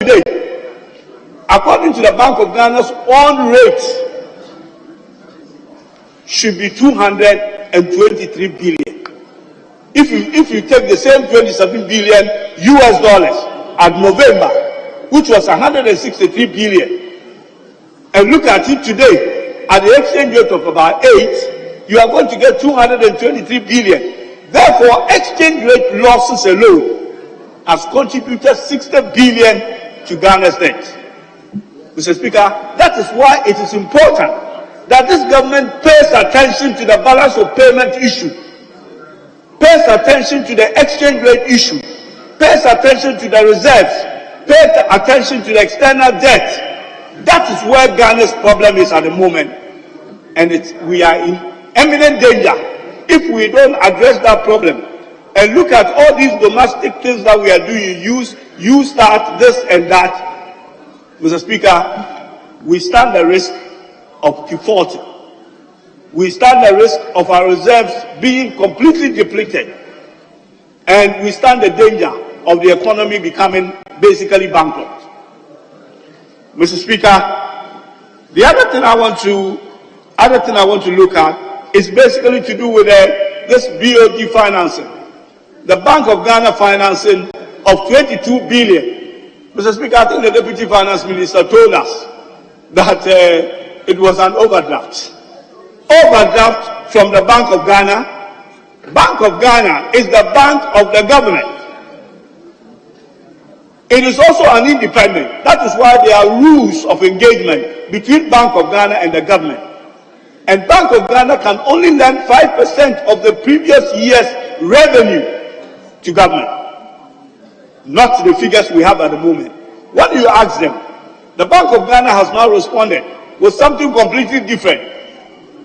today, according to the Bank of Ghana's own rate, should be 223 billion. If you take the same 27 billion US dollars at November, which was 163 billion, and look at it today at the exchange rate of about 8, you are going to get 223 billion. Therefore, exchange rate losses alone has contributed 60 billion to Ghana's debt. Mr. Speaker, that is why it is important that this government pays attention to the balance of payment issue, pays attention to the exchange rate issue, pays attention to the reserves, pays attention to the external debt. That is where Ghana's problem is at the moment, and we are in imminent danger if we don't address that problem and look at all these domestic things that we are doing. You start this and that. Mr. Speaker, we stand the risk of defaulting. We stand the risk of our reserves being completely depleted, and we stand the danger of the economy becoming basically bankrupt. Mr. Speaker, the other thing I want to look at is basically to do with this BOD financing, the Bank of Ghana financing of 22 billion. Mr. Speaker, I think the Deputy Finance Minister told us that it was an overdraft. Overdraft from the Bank of Ghana. Bank of Ghana is the bank of the government. It is also an independent. That is why there are rules of engagement between Bank of Ghana and the government. And Bank of Ghana can only lend 5% of the previous year's revenue to government, not the figures we have at the moment. When you ask them, the Bank of Ghana has now responded with something completely different.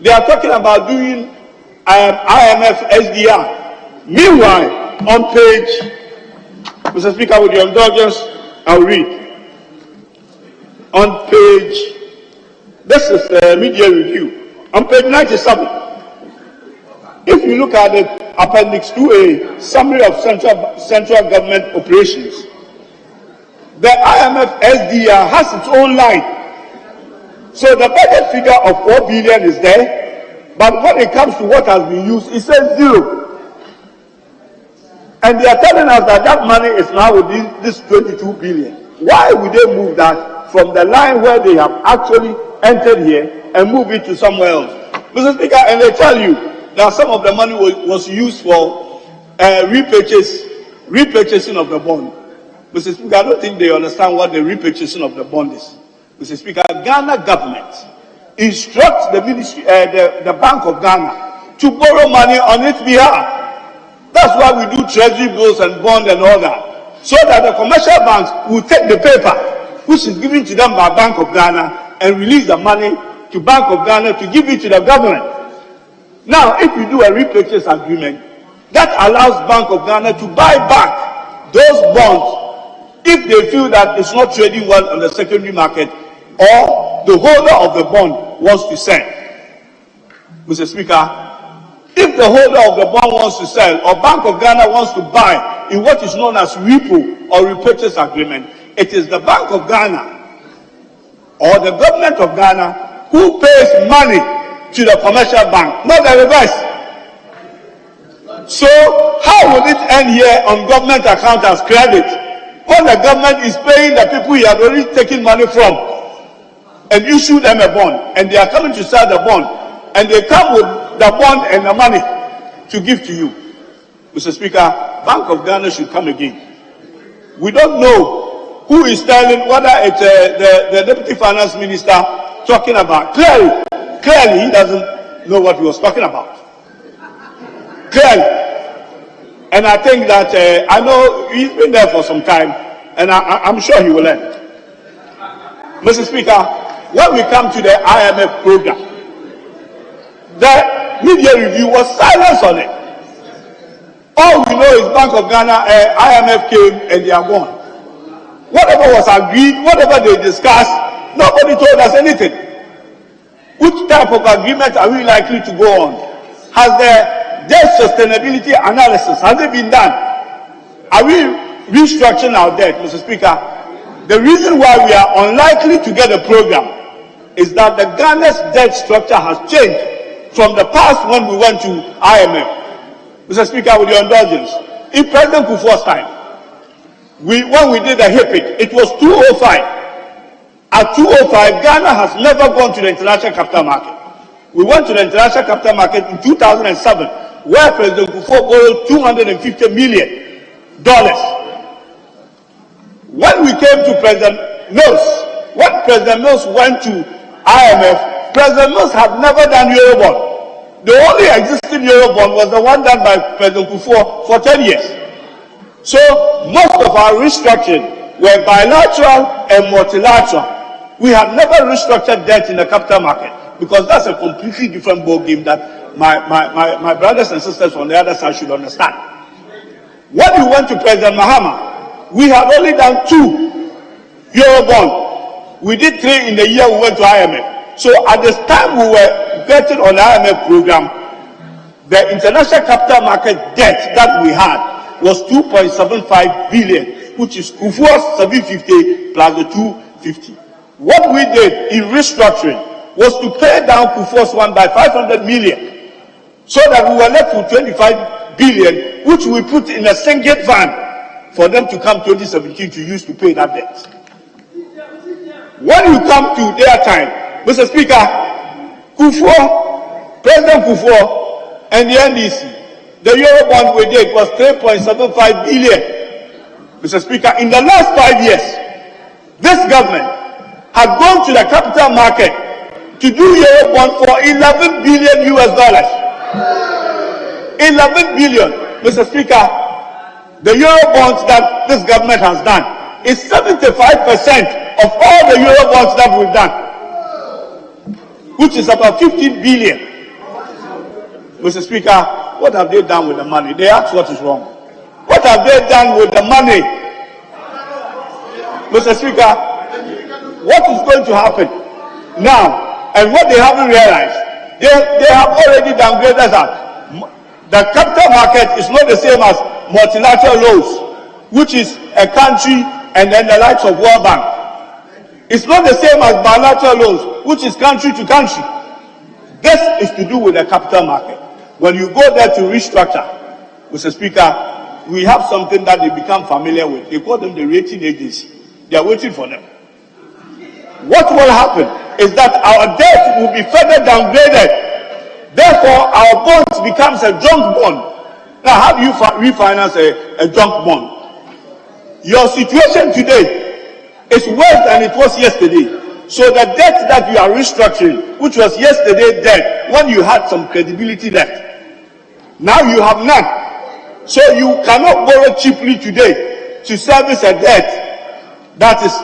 They are talking about doing IMF SDR. Meanwhile, on page, Mr. Speaker, with your indulgence, I'll read. On page, this is the media review. On page 97, if you look at the Appendix 2A, Summary of Central Government Operations, the IMF SDR has its own line. So the budget figure of 4 billion is there, but when it comes to what has been used, it says 0. And they are telling us that that money is now within this 22 billion. Why would they move that from the line where they have actually entered here and move it to somewhere else? Mr. Speaker, and they tell you that some of the money was used for repurchasing of the bond. Mr. Speaker, I don't think they understand what the repurchasing of the bond is. Mr. Speaker, Ghana government instructs the ministry, the Bank of Ghana to borrow money on its behalf. That's why we do treasury bills and bond and all that, so that the commercial banks will take the paper, which is given to them by Bank of Ghana, and release the money to Bank of Ghana to give it to the government. Now, if you do a repurchase agreement, that allows Bank of Ghana to buy back those bonds if they feel that it's not trading well on the secondary market, or the holder of the bond wants to sell. Mr. Speaker, if the holder of the bond wants to sell, or Bank of Ghana wants to buy in what is known as repo or repurchase agreement, it is the Bank of Ghana or the government of Ghana who pays money to the commercial bank, not the reverse. So how will it end here on government account as credit when the government is paying the people he had already taken money from and issue them a bond, and they are coming to sell the bond, and they come with the bond and the money to give to you? Mr. Speaker, Bank of Ghana should come again. We don't know who is telling, whether it's the Deputy Finance Minister talking about. Clearly he doesn't know what he was talking about. Clearly. And I think that, I know he's been there for some time, and I'm sure he will learn. Mr. Speaker, when we come to the IMF program, the media review was silence on it. All we know is Bank of Ghana, IMF came and they are gone. Whatever was agreed, whatever they discussed, nobody told us anything. Which type of agreement are we likely to go on? Has the debt sustainability analysis, has it been done? Are we restructuring our debt, Mr. Speaker? The reason why we are unlikely to get a program is that the Ghana's debt structure has changed from the past when we went to IMF. Mr. Speaker, with your indulgence, in President Kufuor's time, when we did the HIPIC, it was 205. At 205, Ghana has never gone to the international capital market. We went to the international capital market in 2007, where President Kufuor borrowed $250 million. When we came to President Mills, when President Mills went to IMF, President Mills had never done Eurobond. The only existing Eurobond was the one done by President Kufuor for 10 years. So most of our restructuring were bilateral and multilateral. We have never restructured debt in the capital market because that's a completely different ballgame that my brothers and sisters on the other side should understand. When we went to President Mahama, we had only done 2 Eurobond. We did 3 in the year we went to IMF. So at this time we were getting on the IMF program, the international capital market debt that we had was 2.75 billion, which is Kufuor's 750 plus the 250. What we did in restructuring was to pay down Kufuor's one by 500 million, so that we were left with 25 billion, which we put in a single fund for them to come 2017 to use to pay that debt. When you come to their time, Mr. Speaker, Kufuor, President Kufuor, and the NDC, the Eurobond we did was 3.75 billion. Mr. Speaker, in the last 5 years, this government had gone to the capital market to do Eurobond for $11 billion US. 11 billion, Mr. Speaker. The Eurobonds that this government has done is 75% of all the Eurobonds that we've done, which is about 15 billion. Mr. Speaker, what have they done with the money? They ask what is wrong. What have they done with the money? Mr. Speaker, what is going to happen now, and what they haven't realized, they have already downgraded us. The capital market is not the same as multilateral loans, which is a country and then the likes of World Bank. It's not the same as bilateral loans, which is country to country. This is to do with the capital market. When you go there to restructure, Mr. Speaker, we have something that they become familiar with. They call them the rating agency. They are waiting for them. What will happen is that our debt will be further downgraded. Therefore, our bonds becomes a junk bond. Now, how do you refinance a junk bond? Your situation today is worse than it was yesterday. So the debt that you are restructuring, which was yesterday debt, when you had some credibility left, now you have none. So you cannot borrow cheaply today to service a debt that is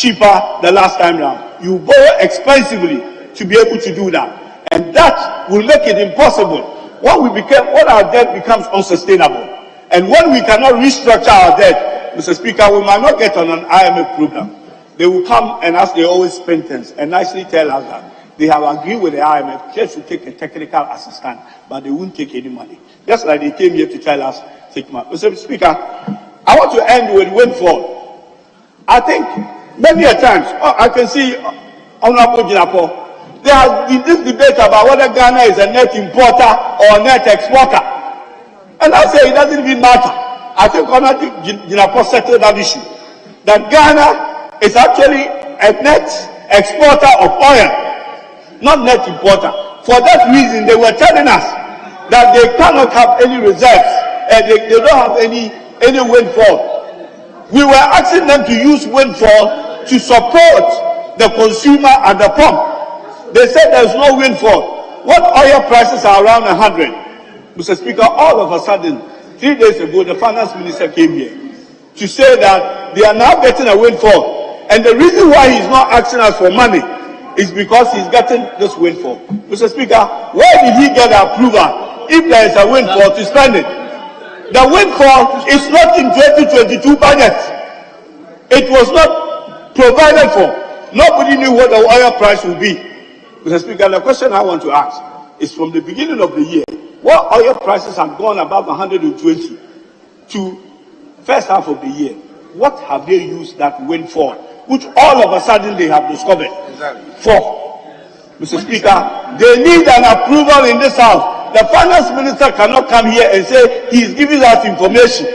cheaper the last time round. You borrow expensively to be able to do that. And that will make it impossible when our debt becomes unsustainable. And when we cannot restructure our debt, Mr. Speaker, we might not get on an IMF program. They will come and, as they always spend things, and nicely tell us that they have agreed with the IMF just to take a technical assistance, but they won't take any money. Just like they came here to tell us, take money. Mr. Speaker, I want to end with windfall. I think many a times, I can see Honorable Jinapo, there has been this debate about whether Ghana is a net importer or a net exporter. And I say it doesn't even matter. I think Honorable Jinapo settled that issue. That Ghana is actually a net exporter of oil, not net importer. For that reason, they were telling us that they cannot have any reserves and they don't have any windfall. We were asking them to use windfall to support the consumer at the pump. They said there's no windfall. What oil prices are around 100. Mr. Speaker, all of a sudden, 3 days ago, the finance minister came here to say that they are now getting a windfall. And the reason why he's not asking us for money is because he's getting this windfall. Mr. Speaker, where did he get the approval if there is a windfall to spend it? The windfall is not in 2022 budget. It was not provided for. Nobody knew what the oil price would be. Mr. Speaker, the question I want to ask is, from the beginning of the year, what oil prices have gone above 120 to first half of the year, what have they used that windfall which all of a sudden they have discovered. Four, Mr. Speaker, they need an approval in this House. The Finance Minister cannot come here and say he is giving us information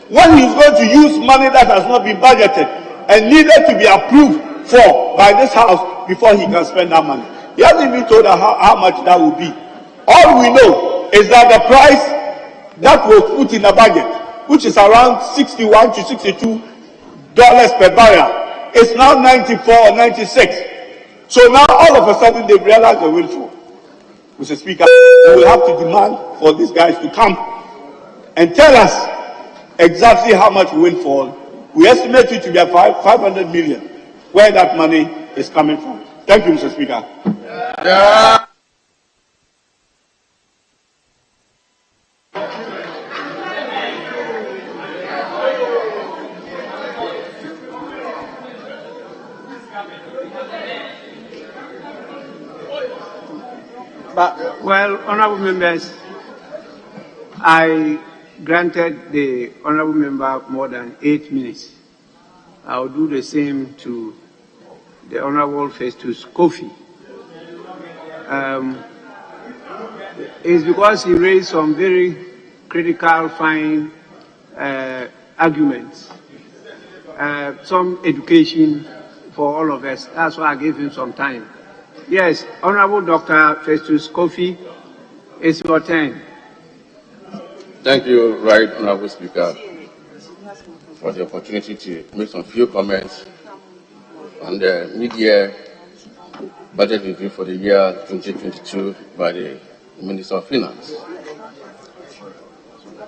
when he is going to use money that has not been budgeted and needed to be approved for by this House before he can spend that money. He hasn't even told us how much that will be. All we know is that the price that was put in the budget, which is around $61 to $62 per barrel, is now 94 or 96. So now all of a sudden they realize the windfall. Mr. Speaker, we will have to demand for these guys to come and tell us exactly how much windfall. We estimate it to be 500 million, where that money is coming from. Thank you, Mr. Speaker. Yeah. Well, honourable members, I granted the honourable member more than 8 minutes. I will do the same to the honourable Festus Kofi. It's because he raised some very critical, fine arguments, some education for all of us. That's why I gave him some time. Yes, Honourable Dr. Festus Kofi, it's your turn. Thank you, Right Honourable Speaker, for the opportunity to make some few comments on the mid-year budget review for the year 2022 by the Minister of Finance.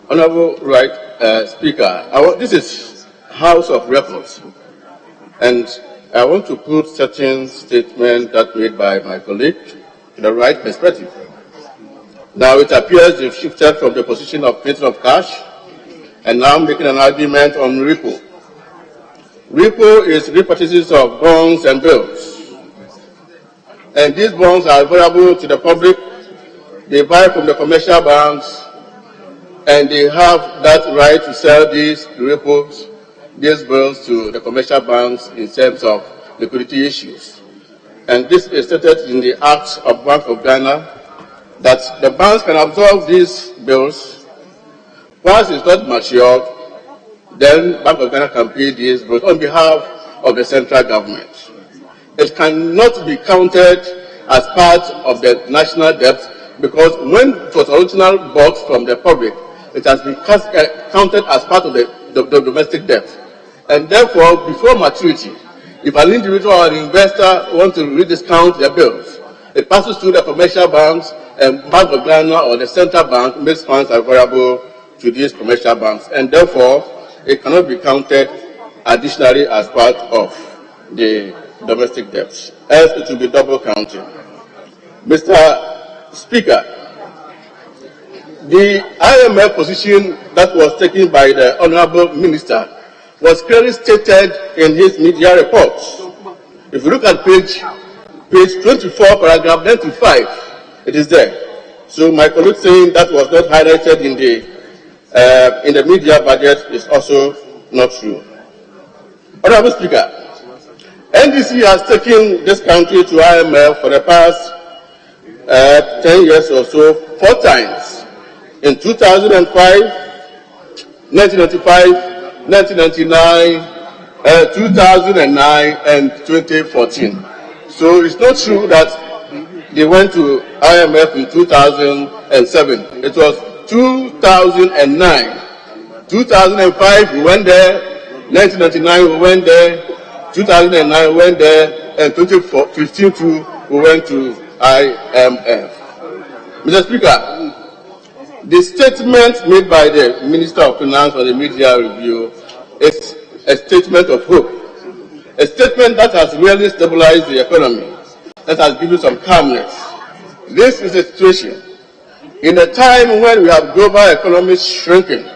Honourable Right Speaker, this is House of Records, and I want to put certain statements that made by my colleague in the right perspective. Now it appears they've shifted from the position of printing of cash and now making an argument on repo. Repo is repurchases of bonds and bills. And these bonds are available to the public. They buy from the commercial banks and they have that right to sell these repos, these bills to the commercial banks in terms of liquidity issues. And this is stated in the Act of Bank of Ghana that the banks can absorb these bills. Once it's not matured, then Bank of Ghana can pay these bills on behalf of the central government. It cannot be counted as part of the national debt because when it was originally bought from the public, it has been counted as part of the domestic debt. And therefore, before maturity, if an individual or an investor wants to rediscount their bills, it passes through the commercial banks, and Bank of Ghana or the central bank makes funds available to these commercial banks, and therefore it cannot be counted additionally as part of the domestic debt, else it will be double counting. Mr. Speaker, the IMF position that was taken by the Honourable Minister was clearly stated in his media reports. If you look at page 24, paragraph 95, it is there. So my colleague saying that was not highlighted in the media budget is also not true. Honourable Speaker, NDC has taken this country to IMF for the past 10 years or so, 4 times. In 2005, 1995, 1999, 2009, and 2014. So it's not true that they went to IMF in 2007. It was 2009. 2005 we went there, 1999 we went there, 2009 we went there, and 2015 too we went to IMF. Mr. Speaker, the statement made by the Minister of Finance on the media review is a statement of hope, a statement that has really stabilized the economy, that has given some calmness. This is a situation in a time when we have global economies shrinking.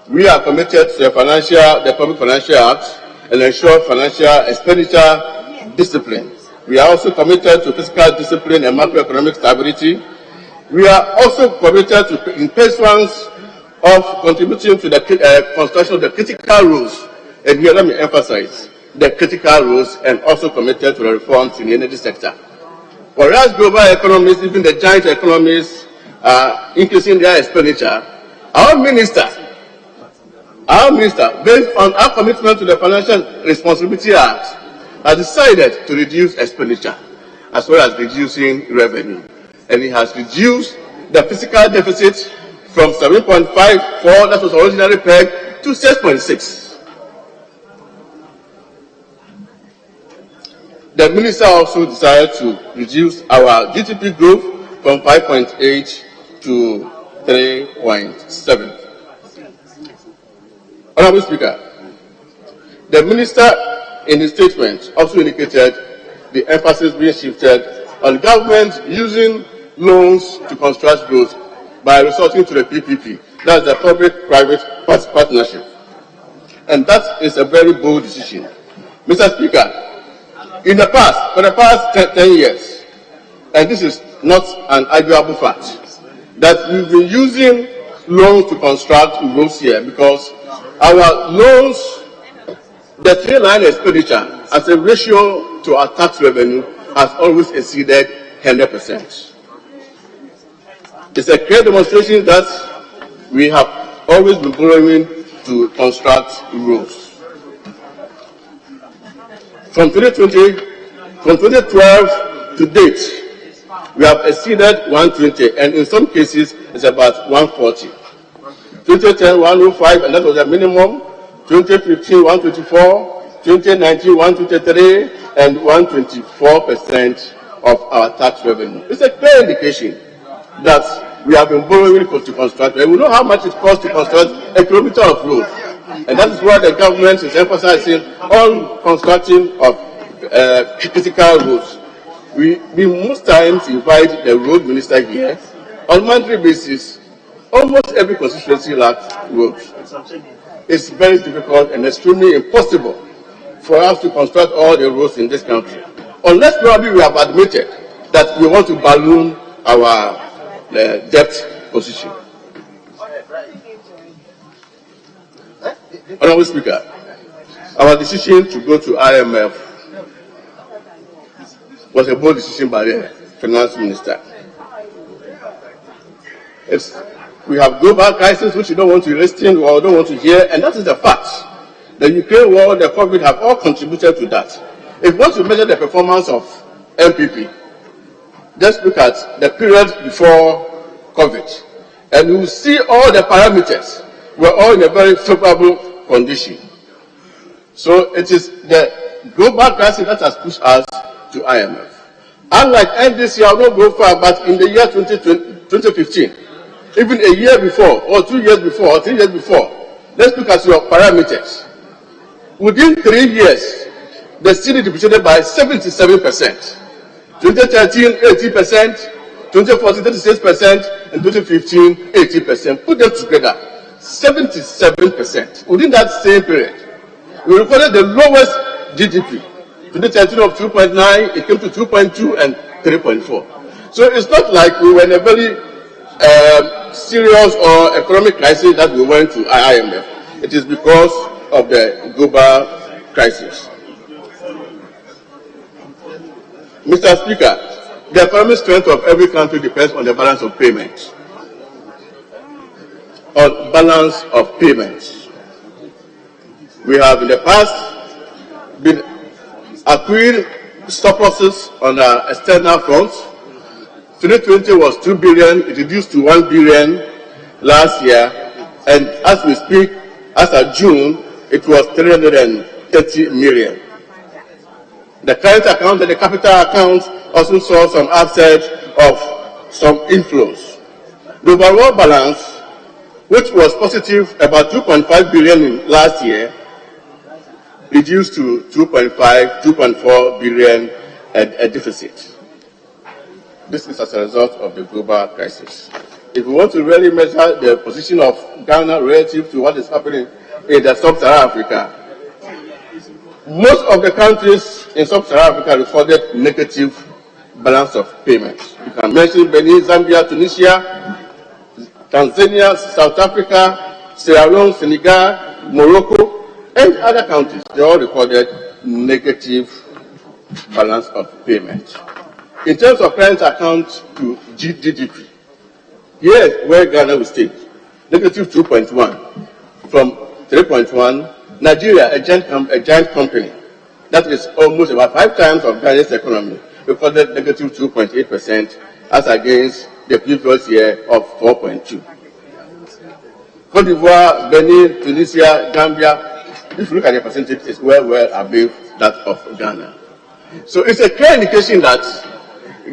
We are committed to the Public Financial Act and ensure financial expenditure discipline. We are also committed to fiscal discipline and macroeconomic stability. We are also committed to, in pursuance of contributing to the construction of the critical rules. And here let me emphasize, the critical roles and also committed to the reforms in the energy sector. Whereas global economies, even the giant economies, are increasing their expenditure, our minister, based on our commitment to the Financial Responsibility Act, has decided to reduce expenditure as well as reducing revenue. And it has reduced the fiscal deficit from 7.54 that was originally pegged to 6.6. The minister also decided to reduce our GDP growth from 5.8 to 3.7. Honorable Speaker, the minister in his statement also indicated the emphasis being shifted on government using loans to construct growth by resorting to the PPP, that's the public-private partnership. And that is a very bold decision. Mr. Speaker, in the past, for the past 10 years, and this is not an arguable fact, that we've been using loans to construct roads here because our loans, the three-line expenditure as a ratio to our tax revenue has always exceeded 100%. It's a clear demonstration that we have always been borrowing to construct roads. From 2012 to date, we have exceeded 120, and in some cases, it's about 140. 2010, 105, and that was the minimum. 2015, 124. 2019, 123, and 124% of our tax revenue. It's a clear indication that we have been borrowing to construct, and we know how much it costs to construct a kilometer of road. And that is why the government is emphasizing on construction of critical roads. We most times invite the road minister here on a monthly basis. Almost every constituency lacks roads. It's very difficult and extremely impossible for us to construct all the roads in this country, unless probably we have admitted that we want to balloon our debt position. Honorable Speaker, our decision to go to IMF was a bold decision by the Finance Minister. We have global crisis which we don't want to listen or don't want to hear, and that is the fact. The Ukraine war, the COVID have all contributed to that. If you want to measure the performance of MPP, just look at the period before COVID, and you will see all the parameters were all in a very favorable condition. So it is the global crisis that has pushed us to IMF. Unlike NDC, I will not go far, but in the year 2015, even a year before, or 2 years before, or 3 years before, let's look at your parameters. Within 3 years, the city depreciated by 77%. 2013, 80%, 2014, 36%, and 2015, 80%. Put them together, 77%. Within that same period, we recorded the lowest GDP. 2013 of 2.9, it came to 2.2 and 3.4. So it's not like we were in a very serious or economic crisis that we went to IMF. It is because of the global crisis. Mr. Speaker, the economic strength of every country depends on the balance of payments. On balance of payments. We have in the past been accruing surpluses on our external fronts. 2020 was 2 billion, it reduced to 1 billion last year, and as we speak, as of June, it was 330 million. The current account and the capital account also saw some upsurge of some inflows. The overall balance, which was positive about 2.5 billion last year, reduced to 2.4 billion a deficit. This is as a result of the global crisis. If we want to really measure the position of Ghana relative to what is happening in the sub-Saharan Africa, most of the countries in sub-Saharan Africa recorded negative balance of payments. You can mention Benin, Zambia, Tunisia, Tanzania, South Africa, Sierra Leone, Senegal, Morocco, and other countries. They all recorded negative balance of payment. In terms of current account to GDP, here where Ghana will stay, negative 2.1 from 3.1. Nigeria, a giant company, that is almost about 5 times of Ghana's economy, recorded negative 2.8% as against the previous year of 4.2. Cote d'Ivoire, Benin, Tunisia, Gambia, if you look at the percentage, it's well above that of Ghana. So it's a clear indication that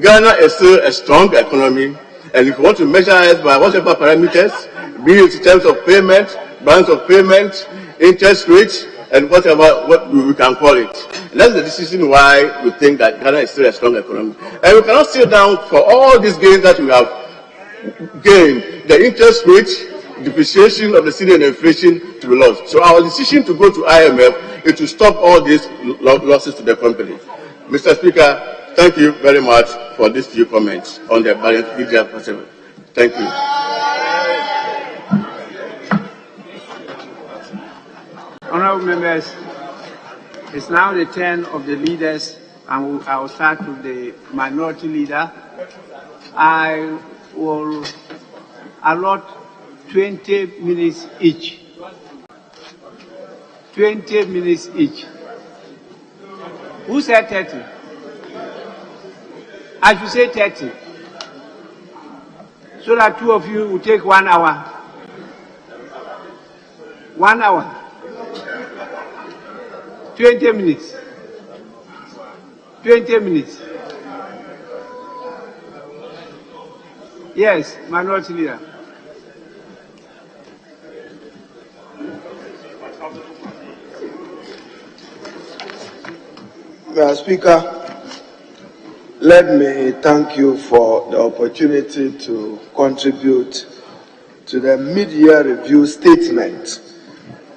Ghana is still a strong economy, and if you want to measure it by whatever parameters, be it in terms of payment, balance of payment, interest rates, and whatever what we can call it. And that's the decision why we think that Ghana is still a strong economy. And we cannot sit down for all these gains that we have gained, the interest rate, depreciation of the cedi and inflation to be lost. So our decision to go to IMF is to stop all these losses to the company. Mr. Speaker, thank you very much for these few comments on the media possible. Thank you. Honourable members, it's now the turn of the leaders, and I will start with the minority leader. I will allot 20 minutes each. 20 minutes each. Who said 30? I should say 30. So that two of you will take 1 hour. 1 hour. 20 minutes. 20 minutes. Yes, minority leader. Mr. Speaker, let me thank you for the opportunity to contribute to the mid-year review statement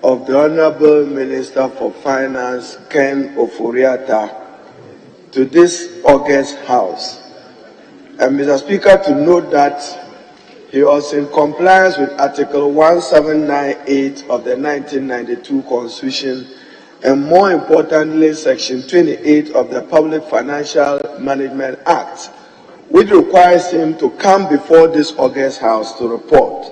of the Honorable Minister for Finance, Ken Ofori-Atta, to this August House. And Mr. Speaker, to note that he was in compliance with Article 1798 of the 1992 Constitution, and more importantly, Section 28 of the Public Financial Management Act, which requires him to come before this August House to report.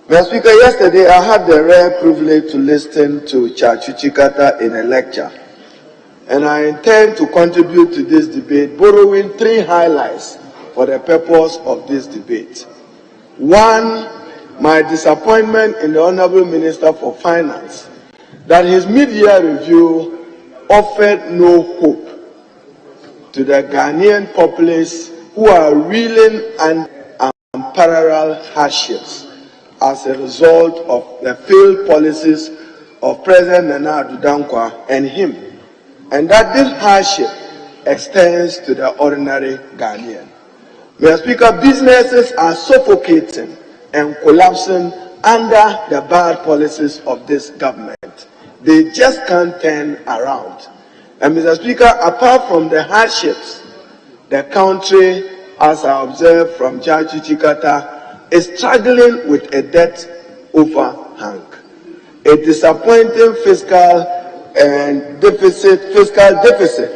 Mr. Speaker, yesterday I had the rare privilege to listen to Chachuchi Kata in a lecture, and I intend to contribute to this debate, borrowing 3 highlights for the purpose of this debate. 1, my disappointment in the Honorable Minister for Finance, that his mid-year review offered no hope to the Ghanaian populace who are reeling under unparalleled hardships as a result of the failed policies of President Nana Addo Dankwa and him, and that this hardship extends to the ordinary Ghanaian. Mr. Speaker, businesses are suffocating and collapsing under the bad policies of this government. They just can't turn around. And Mr. Speaker, apart from the hardships, the country, as I observed from Chachuchi Kata, is struggling with a debt overhang, a disappointing fiscal deficit.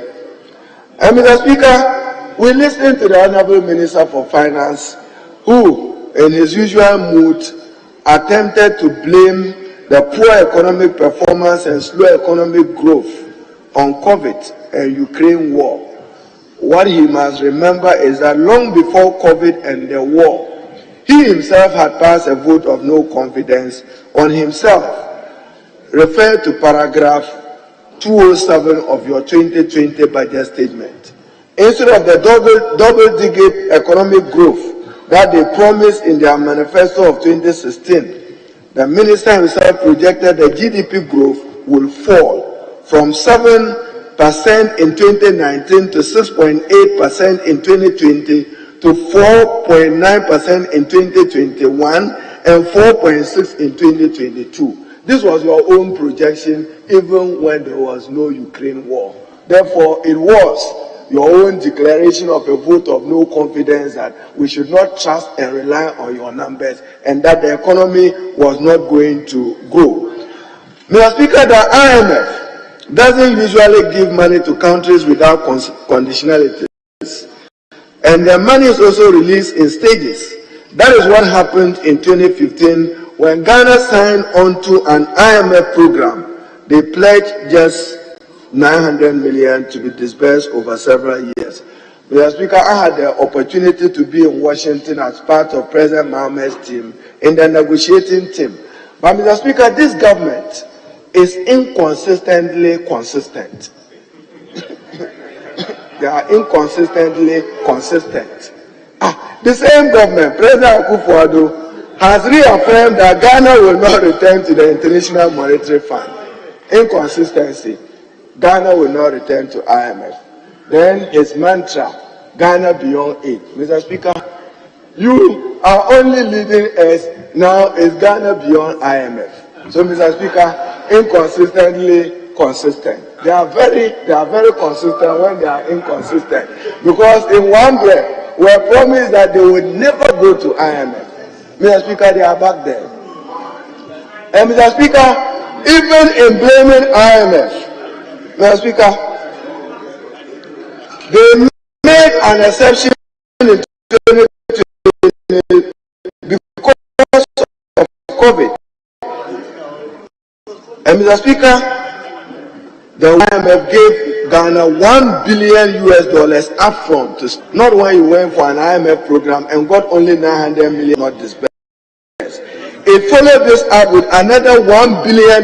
And Mr. Speaker, we listened to the Honorable Minister for Finance, who, in his usual mood, attempted to blame the poor economic performance and slow economic growth on COVID and Ukraine war. What he must remember is that long before COVID and the war, he himself had passed a vote of no confidence on himself. Refer to paragraph 207 of your 2020 budget statement. Instead of the double-digit economic growth that they promised in their manifesto of 2016, the minister himself projected the GDP growth will fall from 7% in 2019 to 6.8% in 2020 to 4.9% in 2021 and 4.6% in 2022. This was your own projection even when there was no Ukraine war. Therefore, it was your own declaration of a vote of no confidence that we should not trust and rely on your numbers and that the economy was not going to grow. Mr. Speaker, the IMF doesn't usually give money to countries without conditionalities. And the money is also released in stages. That is what happened in 2015 when Ghana signed onto an IMF program. They pledged just 900 million to be disbursed over several years. Mr. Speaker, I had the opportunity to be in Washington as part of President Mohammed's team in the negotiating team. But Mr. Speaker, this government is inconsistently consistent. They are inconsistently consistent. The same government, President Akufo-Addo, has reaffirmed that Ghana will not return to the International Monetary Fund. Inconsistency. Ghana will not return to IMF. Then his mantra, Ghana beyond aid. Mr. Speaker, you are only leading us now is Ghana beyond IMF. So, Mr. Speaker, inconsistently consistent. They are very consistent when they are inconsistent. Because in one breath, we are promised that they would never go to IMF. Mr. Speaker, they are back there. And Mr. Speaker, even in blaming IMF, Mr. Speaker, they made an exception in 2020 because of COVID. And Mr. Speaker, the IMF gave Ghana $1 billion upfront, not when you went for an IMF program and got only 900 million not disbursed. It followed this up with another $1 billion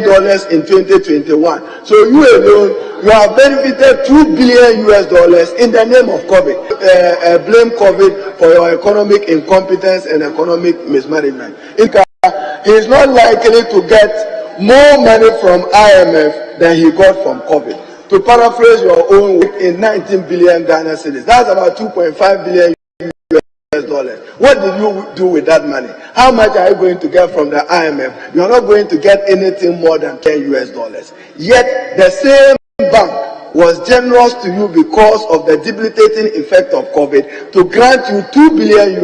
in 2021. So you alone, you have benefited $2 billion in the name of COVID. Blame COVID for your economic incompetence and economic mismanagement. He is not likely to get more money from IMF than he got from COVID. To paraphrase your own work, in 19 billion Ghana cedis, that's about $2.5 billion. What did you do with that money? How much are you going to get from the IMF? You are not going to get anything more than $10. Yet the same bank was generous to you because of the debilitating effect of COVID to grant you $2 billion.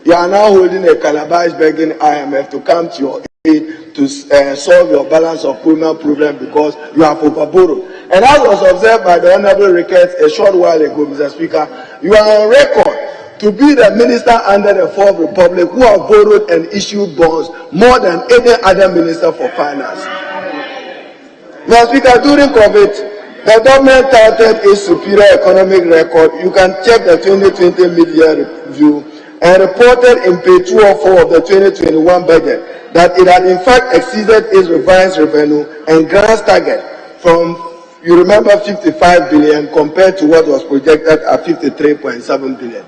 You are now holding a calabash begging IMF to come to your aid to solve your balance of payment problem because you have overborrowed. And as was observed by the Honorable Ricketts a short while ago, Mr. Speaker, you are on record to be the minister under the Fourth Republic who have borrowed and issued bonds more than any other minister for finance. Mr. Speaker, during COVID, the government touted its superior economic record. You can check the 2020 media review and reported in page 204 of the 2021 budget that it had in fact exceeded its revised revenue and grants target from, you remember, 55 billion compared to what was projected at 53.7 billion.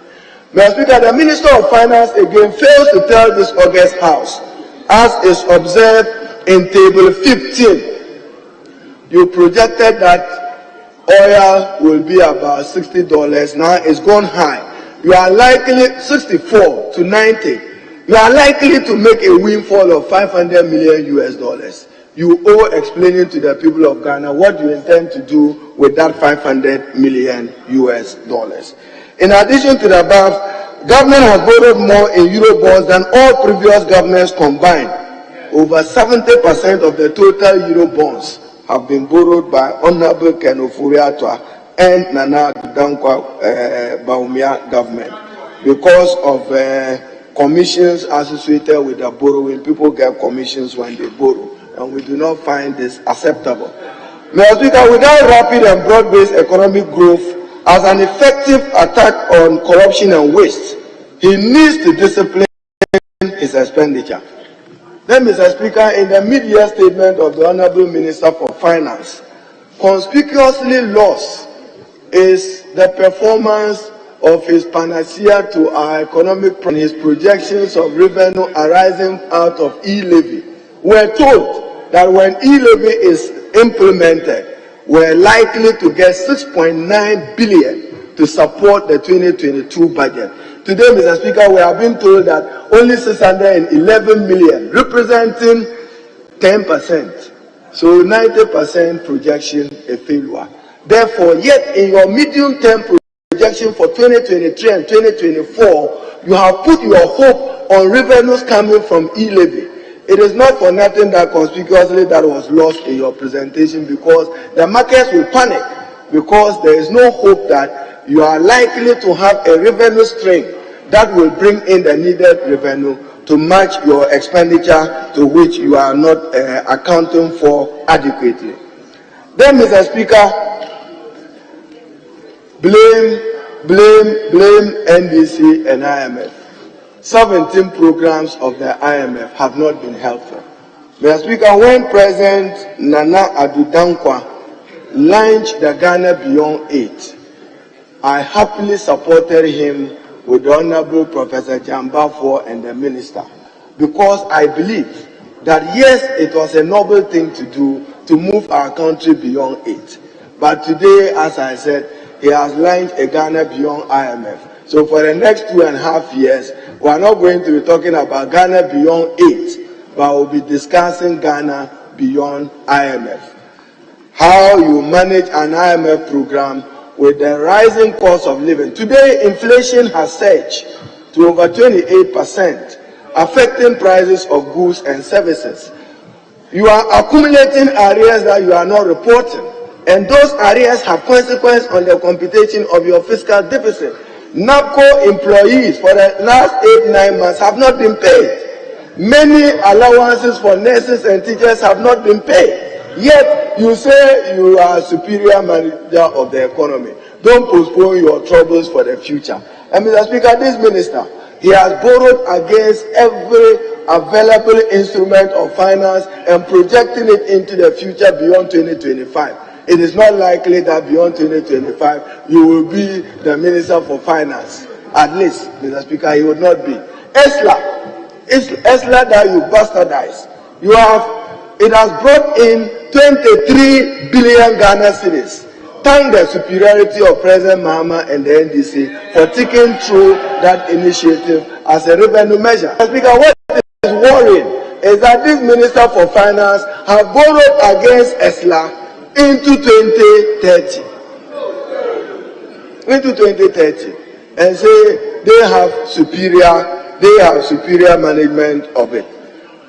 Mr. Speaker, the Minister of Finance again fails to tell this August House, as is observed in table 15, you projected that oil will be about $60. Now it's gone high. You are likely 64 to 90. You are likely to make a windfall of $500 million. You owe explaining to the people of Ghana what you intend to do with that $500 million. In addition to the above, government has borrowed more in Eurobonds than all previous governments combined. Over 70% of the total Eurobonds have been borrowed by Honorable Ken Ofori-Atta and Nana Dankwa Bawumia government because of commissions associated with the borrowing. People get commissions when they borrow, and we do not find this acceptable. Mr. Speaker, without rapid and broad-based economic growth as an effective attack on corruption and waste, he needs to discipline his expenditure. Then, Mr. Speaker, in the mid-year statement of the Honorable Minister for Finance, conspicuously lost is the performance of his panacea to our economic and his projections of revenue arising out of e-levy. We're told that when e-levy is implemented, we're likely to get 6.9 billion to support the 2022 budget. Today, Mr. Speaker, we have been told that only 611 million, representing 10%. So 90% projection a failure. Therefore, yet in your medium-term projection for 2023 and 2024, you have put your hope on revenues coming from e-levy. It is not for nothing that conspicuously that was lost in your presentation, because the markets will panic, because there is no hope that you are likely to have a revenue stream that will bring in the needed revenue to match your expenditure, to which you are not accounting for adequately. Then, Mr. Speaker, blame NBC and IMF. 17 programs of the IMF have not been helpful. Mr. Speaker, when President Nana Addo Dankwa launched the Ghana Beyond 8, I happily supported him with the Honorable Professor Jambafo and the Minister, because I believe that yes, it was a noble thing to do to move our country beyond 8. But today, as I said, he has launched a Ghana Beyond IMF. So for the next 2.5 years, we are not going to be talking about Ghana Beyond 8, but we'll be discussing Ghana Beyond IMF. How you manage an IMF program with the rising cost of living. Today, inflation has surged to over 28%, affecting prices of goods and services. You are accumulating arrears that you are not reporting, and those arrears have consequence on the computation of your fiscal deficit. NAPCO employees for the last 8-9 months have not been paid. Many allowances for nurses and teachers have not been paid. Yet you say you are a superior manager of the economy. Don't postpone your troubles for the future. And Mr. Speaker, this minister, he has borrowed against every available instrument of finance and projecting it into the future beyond 2025. It is not likely that beyond 2025 you will be the Minister for Finance. At least, Mr. Speaker, he would not be. ESLA that you bastardized. It has brought in 23 billion Ghana cedis. Thank the superiority of President Mahama and the NDC for taking through that initiative as a revenue measure. Mr. Speaker, what is worrying is that this Minister for Finance have borrowed against ESLA into 2030, and say they have superior management of it.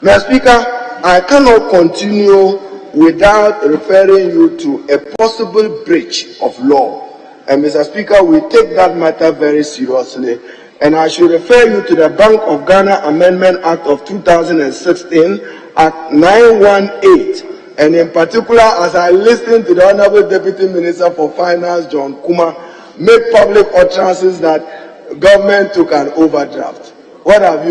Mr. Speaker, I cannot continue without referring you to a possible breach of law. And Mr. Speaker, we take that matter very seriously, and I should refer you to the Bank of Ghana Amendment Act of 2016, Act 918. And in particular, as I listened to the Honorable Deputy Minister for Finance, John Kuma, make public utterances that government took an overdraft. What are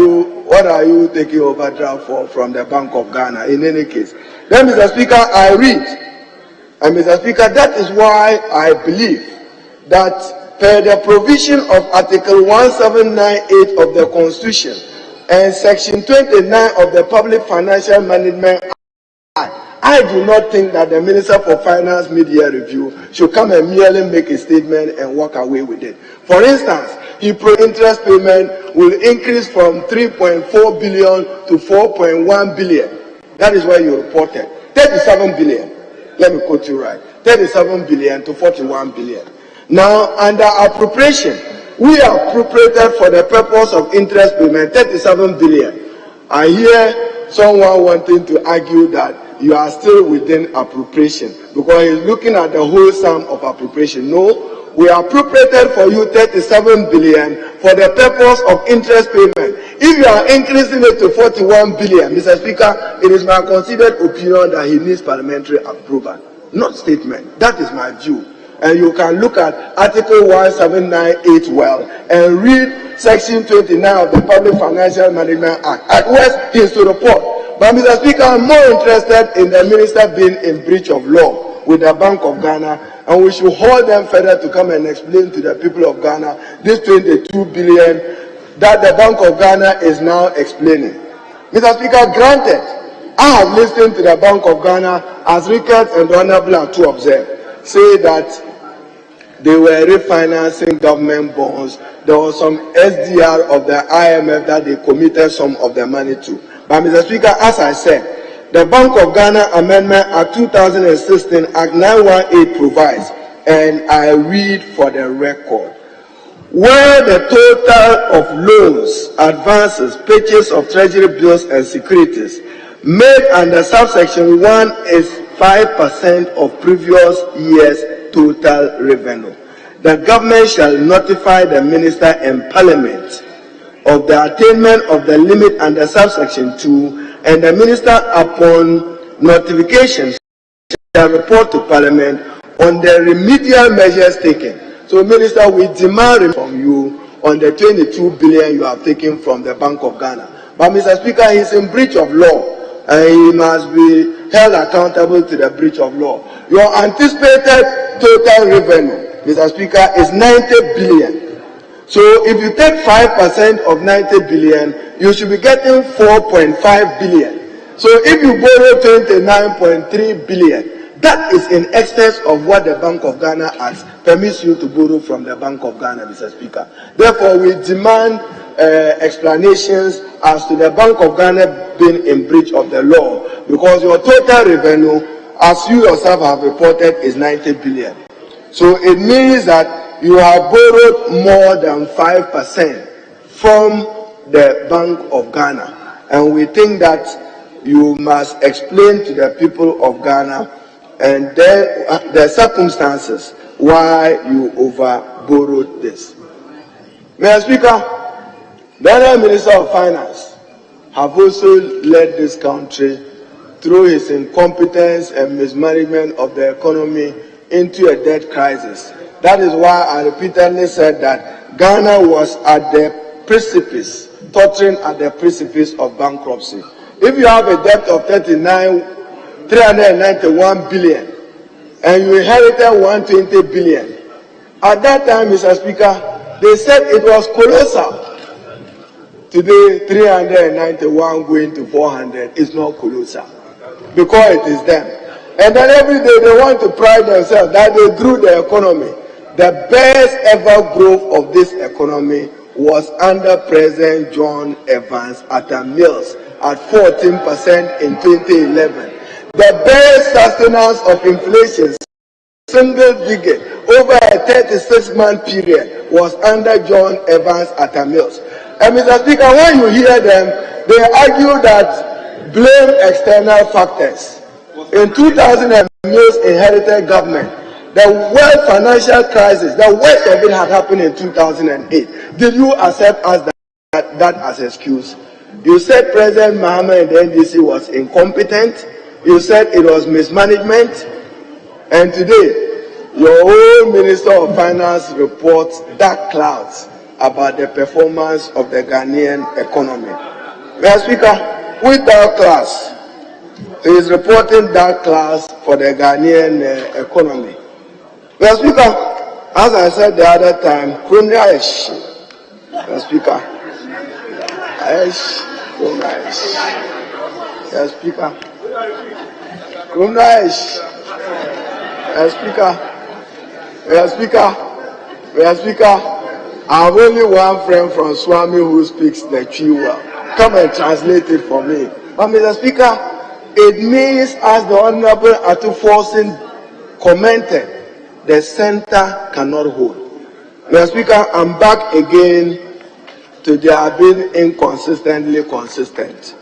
you taking overdraft for from the Bank of Ghana? In any case, then, Mr. Speaker, I read, and Mr. Speaker, that is why I believe that per the provision of Article 1798 of the Constitution and Section 29 of the Public Financial Management Act, I do not think that the Minister for Finance Media Review should come and merely make a statement and walk away with it. For instance, interest payment will increase from 3.4 billion to 4.1 billion. That is why you reported 37 billion. Let me quote you right. 37 billion to 41 billion. Now, under appropriation, we appropriated for the purpose of interest payment 37 billion. I hear someone wanting to argue that you are still within appropriation because he's looking at the whole sum of appropriation. No, we appropriated for you 37 billion for the purpose of interest payment. If you are increasing it to 41 billion, Mr. Speaker, it is my considered opinion that he needs parliamentary approval, not statement. That is my view. And you can look at Article 1798 well and read Section 29 of the Public Financial Management Act. At worst, he is to report. But Mr. Speaker, I'm more interested in the minister being in breach of law with the Bank of Ghana, and we should hold them further to come and explain to the people of Ghana this 22 billion that the Bank of Ghana is now explaining. Mr. Speaker, granted, I have listened to the Bank of Ghana, as Ricketts and Honorable are to observe, say that they were refinancing government bonds. There was some SDR of the IMF that they committed some of the money to. But Mr. Speaker, as I said, the Bank of Ghana Amendment Act 2016, Act 918 provides, and I read for the record, where the total of loans, advances, purchase of treasury bills and securities made under subsection 1 is 5% of previous year's total revenue. The government shall notify the minister in Parliament of the attainment of the limit under subsection 2, and the minister upon notification shall report to Parliament on the remedial measures taken. So, Minister, we demand from you on the 22 billion you have taken from the Bank of Ghana. But, Mr. Speaker, he is in breach of law, and he must be held accountable to the breach of law. Your anticipated total revenue, Mr. Speaker, is 90 billion. So, if you take 5% of 90 billion, you should be getting 4.5 billion. So, if you borrow 29.3 billion, that is in excess of what the Bank of Ghana Act permits you to borrow from the Bank of Ghana, Mr. Speaker. Therefore, we demand explanations as to the Bank of Ghana being in breach of the law, because your total revenue, as you yourself have reported, is 90 billion. So it means that you have borrowed more than 5% from the Bank of Ghana. And we think that you must explain to the people of Ghana and then the circumstances why you over-borrowed this. Mr. Speaker, the other Minister of Finance have also led this country through his incompetence and mismanagement of the economy into a debt crisis. That is why I repeatedly said that Ghana was at the precipice, tottering at the precipice of bankruptcy. If you have a debt of 391 billion, and you inherited 120 billion. At that time, Mr. Speaker, they said it was colossal. Today, 391 going to 400 is not colossal, because it is them. And then every day they want to pride themselves that they grew the economy. The best ever growth of this economy was under President John Evans Atta Mills at 14% in 2011. The best sustenance of inflation, single digit, over a 36-month period, was under John Evans Atta Mills. And Mr. Speaker, when you hear them, they argue that blame external factors. In 2000, Mills inherited government. The world financial crisis, the worst of it had happened in 2008. Did you accept that as excuse? You said President Mahama and the NDC was incompetent. You said it was mismanagement, and today your own Minister of Finance reports dark clouds about the performance of the Ghanaian economy. Mr. Speaker, with dark clouds, he is reporting dark clouds for the Ghanaian economy. Mr. Speaker, as I said the other time, Mr. Speaker, Mr. Speaker. Speaker, I have only one friend from Swami who speaks the Twi well. Come and translate it for me. But Mr. Speaker, it means, as the Honorable Atu Forson commented, the center cannot hold. Mr. Speaker, I'm back again to their being inconsistently consistent.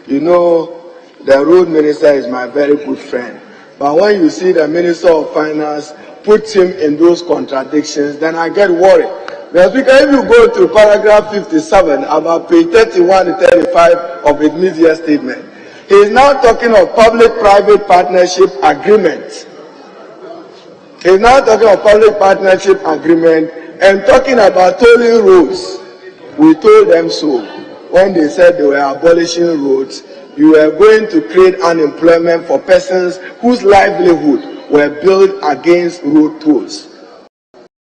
You know, the road minister is my very good friend. But when you see the Minister of Finance put him in those contradictions, then I get worried. Mr. Speaker, if you go to paragraph 57, about page 31 to 35 of his media statement, he is now talking of public-private partnership agreement. He is now talking of public-partnership agreement and talking about tolling roads. We told them so when they said they were abolishing roads. You are going to create unemployment for persons whose livelihood were built against road tolls.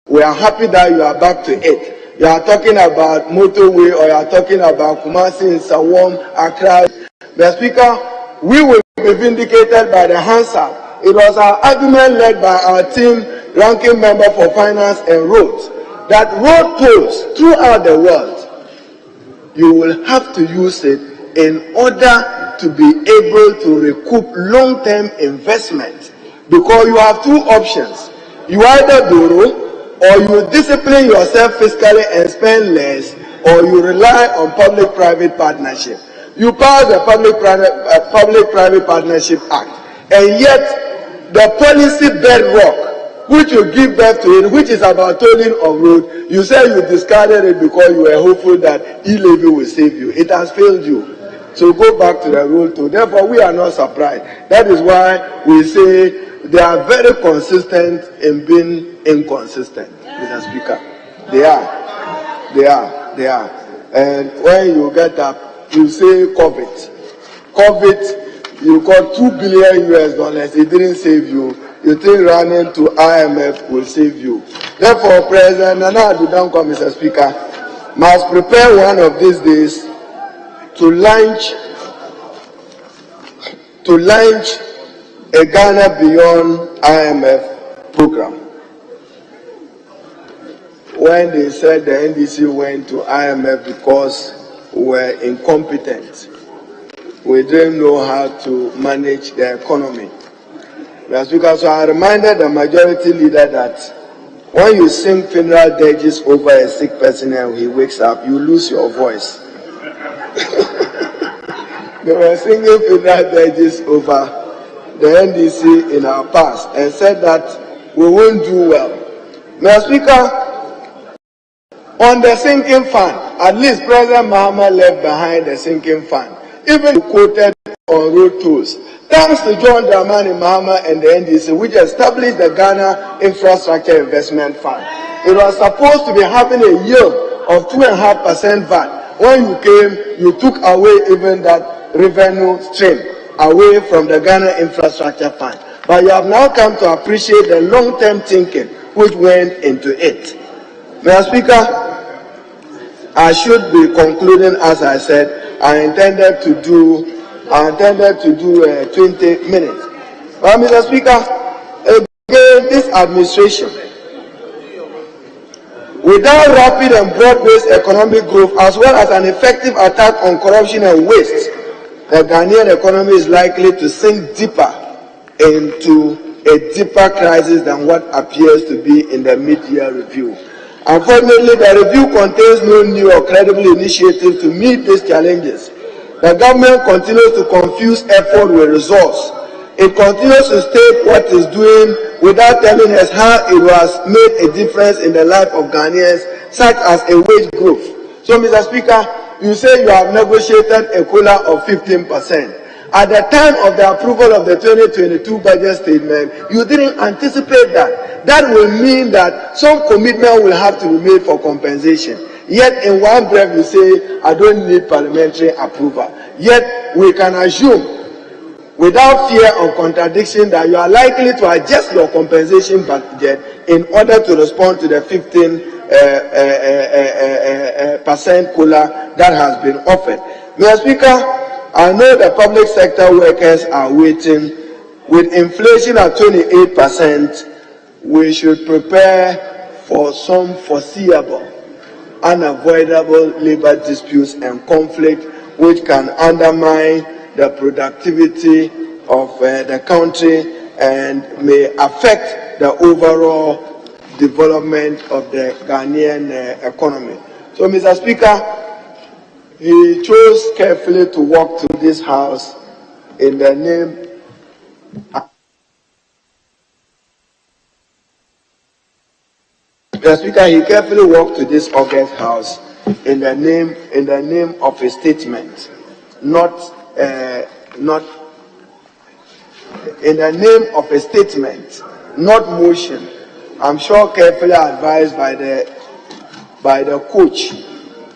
We are happy that you are back to it. You are talking about motorway, or you are talking about Kumasi, Sawam, Accra. Mr. Speaker, we will be vindicated by the Hansard. It was our argument led by our team, ranking member for finance and roads, that road tolls throughout the world, you will have to use it in order to be able to recoup long-term investment, because you have two options. You either borrow or you discipline yourself fiscally and spend less, or you rely on public-private partnership. You pass the Public-Private Partnership Act, and yet the policy bedrock, which you give birth to it, which is about tolling of road, you say you discarded it because you were hopeful that e-levy will save you. It has failed you. So go back to the rule too. Therefore, we are not surprised. That is why we say they are very consistent in being inconsistent, Mr. Speaker. They are. And when you get up, you say COVID, you got $2 billion US, it didn't save you. You think running to IMF will save you. Therefore, President Nana Addo Dankwa, Mr. Speaker, must prepare one of these days to launch a Ghana Beyond IMF program. When they said the NDC went to IMF because we were incompetent, we didn't know how to manage the economy. Mr. Speaker, so I reminded the majority leader that when you sing funeral dirges over a sick person and he wakes up, you lose your voice. They were singing funeral dirges over the NDC in our past and said that we won't do well. Mr. Speaker, on the sinking fund, at least President Mahama left behind the sinking fund. Even quoted on road tolls. Thanks to John Dramani Mahama and the NDC, which established the Ghana Infrastructure Investment Fund. It was supposed to be having a yield of 2.5% VAT. When you came, you took away even that revenue stream away from the Ghana Infrastructure Fund. But you have now come to appreciate the long-term thinking which went into it. Mr. Speaker, I should be concluding. As I said, I intended to do 20 minutes. But Mr. Speaker, again, this administration, without rapid and broad-based economic growth, as well as an effective attack on corruption and waste, the Ghanaian economy is likely to sink deeper into a deeper crisis than what appears to be in the mid-year review. Unfortunately, the review contains no new or credible initiative to meet these challenges. The government continues to confuse effort with results. It continues to state what it's doing without telling us how it has made a difference in the life of Ghanaians, such as a wage growth. So, Mr. Speaker, you say you have negotiated a COLA of 15%. At the time of the approval of the 2022 budget statement, you didn't anticipate that. That will mean that some commitment will have to be made for compensation. Yet in one breath you say, I don't need parliamentary approval. Yet we can assume, without fear of contradiction, that you are likely to adjust your compensation budget in order to respond to the 15% COLA that has been offered. Mr. Speaker, I know the public sector workers are waiting. With inflation at 28%, we should prepare for some foreseeable, unavoidable labor disputes and conflict which can undermine the productivity of the country and may affect the overall development of the Ghanaian economy. So, Mr. Speaker, he chose carefully to walk to this house in the name. Mr. Speaker, he carefully walked to this August house in the name of a statement, not in the name of a statement, not motion. I'm sure carefully advised by the coach,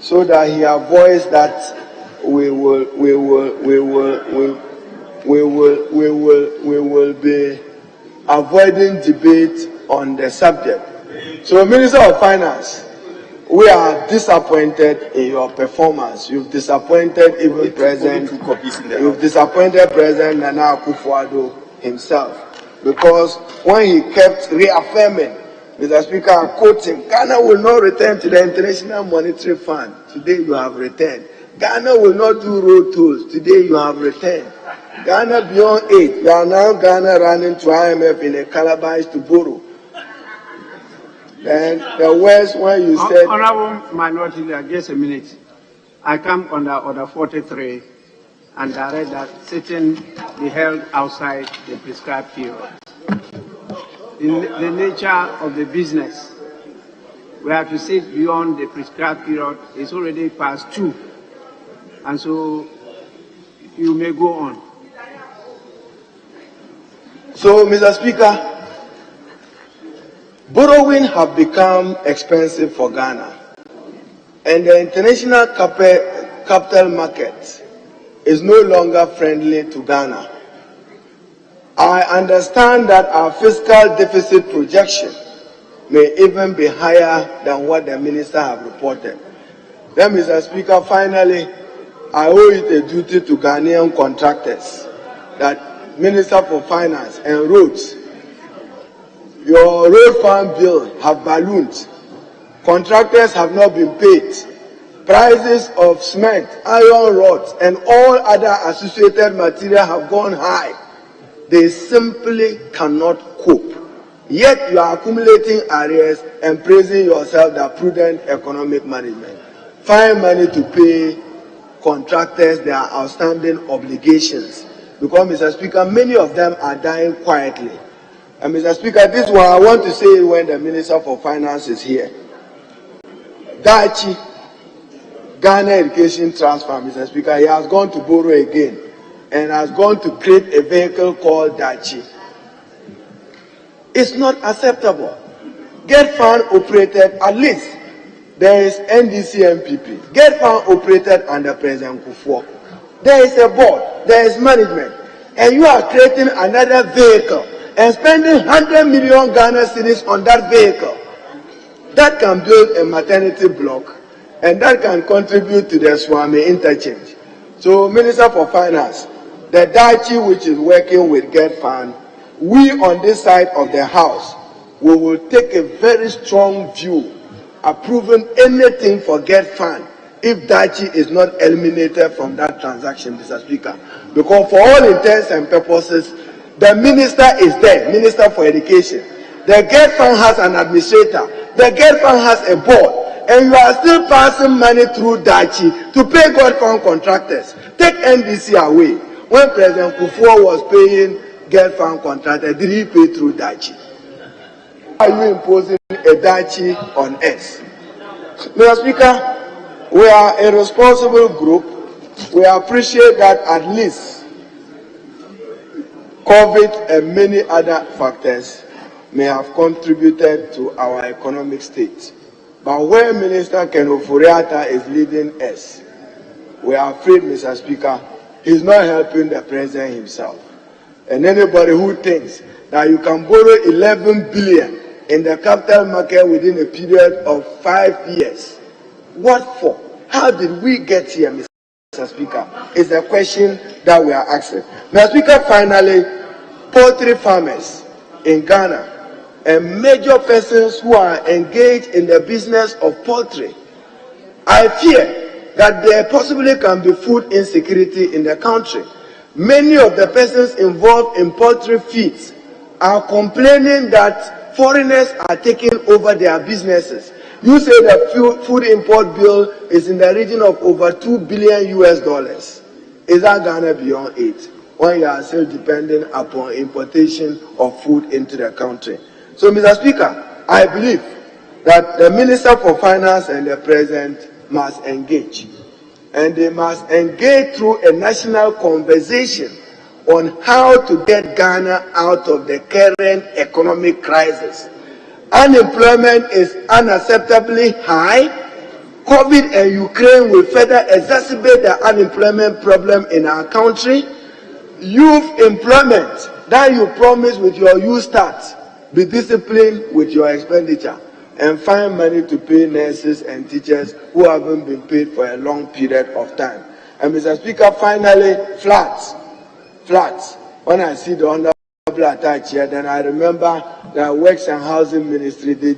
so that he avoids that we will be avoiding debate on the subject. So, Minister of Finance, we are disappointed in your performance. You've disappointed even President. You've disappointed President Nana Akufo-Addo himself, because when he kept reaffirming, Mr. Speaker, I quote him, Ghana will not return to the International Monetary Fund. Today you have returned. Ghana will not do road tolls. Today you have returned. Ghana beyond 8. You are now Ghana running to IMF in a calabash to borrow. And the words when you said... Honorable Minority Leader, just a minute. I come under Order 43 and direct that sitting be held outside the prescribed period. In the nature of the business, we have to sit beyond the prescribed period. It's already past 2. And so you may go on. So, Mr. Speaker, borrowing have become expensive for Ghana, and the international capital market is no longer friendly to Ghana. I understand that our fiscal deficit projection may even be higher than what the minister have reported. Then, Mr. Speaker, finally, I owe it a duty to Ghanaian contractors that Minister for Finance and Roads, your road fund bill have ballooned. Contractors have not been paid. Prices of cement, iron rods, and all other associated material have gone high. They simply cannot cope. Yet you are accumulating arrears and praising yourself that prudent economic management. Find money to pay contractors their outstanding obligations. Because, Mr. Speaker, many of them are dying quietly. And, Mr. Speaker, this is what I want to say when the Minister for Finance is here. Dachi, Ghana Education Transfer, Mr. Speaker, he has gone to borrow again and has gone to create a vehicle called Dachi. It's not acceptable. Get Fund operated, at least there is NDC MPP. Get Fund operated under President Kufuor. There is a board, there is management, and you are creating another vehicle and spending 100 million Ghana cedis on that vehicle. That can build a maternity block, and that can contribute to the Swami interchange. So, Minister for Finance, the Dachi which is working with Get Fund, we on this side of the house, we will take a very strong view, approving anything for Get Fund, if Dachi is not eliminated from that transaction, Mr. Speaker. Because for all intents and purposes, the minister is there, Minister for Education. The Get Fund has an administrator. The Get Fund has a board. And you are still passing money through Dachi to pay Get Fund contractors. Take NDC away. When President Kufuor was paying Get Fund contractors, did he pay through Dachi? Are you imposing a Dachi on us? Mr. Speaker, we are a responsible group. We appreciate that at least COVID and many other factors may have contributed to our economic state. But where Minister Ken Ofori-Atta is leading us, we are afraid, Mr. Speaker, he's not helping the president himself. And anybody who thinks that you can borrow 11 billion in the capital market within a period of 5 years, what for? How did we get here, Mr. Speaker? Is a question that we are asking. Mr. Speaker, finally, poultry farmers in Ghana and major persons who are engaged in the business of poultry, I fear that there possibly can be food insecurity in the country. Many of the persons involved in poultry feeds are complaining that foreigners are taking over their businesses. You say the food import bill is in the region of over $2 billion US. Is that Ghana beyond it? When you are still depending upon importation of food into the country. So, Mr. Speaker, I believe that the Minister for Finance and the President must engage. And they must engage through a national conversation on how to get Ghana out of the current economic crisis. Unemployment is unacceptably high. COVID and Ukraine will further exacerbate the unemployment problem in our country. Youth employment that you promise with your youth start, be disciplined with your expenditure and find money to pay nurses and teachers who haven't been paid for a long period of time. And Mr. Speaker, finally, flats. When I see the honorable attached here, then I remember that Works and Housing Ministry, they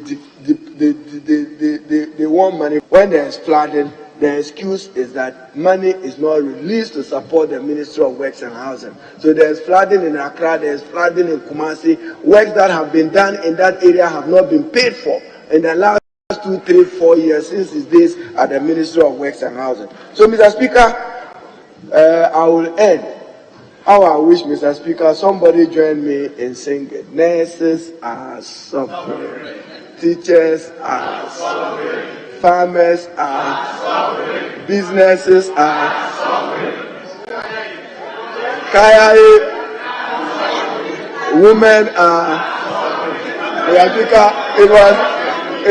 want money. When there is flooding, the excuse is that money is not released to support the Ministry of Works and Housing. So there is flooding in Accra, there is flooding in Kumasi. Works that have been done in that area have not been paid for. in the last 2, 3, 4 years since his days at the Ministry of Works and Housing. So, Mr. Speaker, I will end. How I wish, Mr. Speaker, somebody join me in singing. Nurses are suffering. Teachers are suffering. Farmers are suffering. Businesses are suffering. Women are suffering. It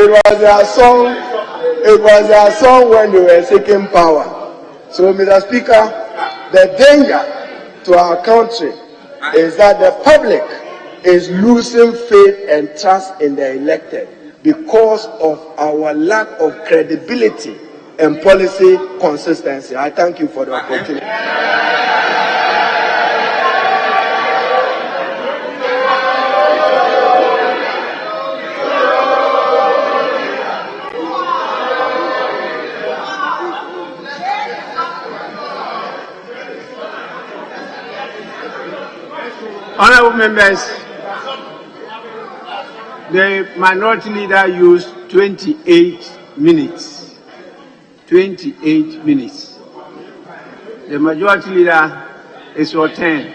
was their song when they were seeking power. So, Mr. Speaker, the danger to our country is that the public is losing faith and trust in the elected because of our lack of credibility and policy consistency. I thank you for the opportunity. Honorable members, the minority leader used 28 minutes. 28 minutes. The majority leader is for 10.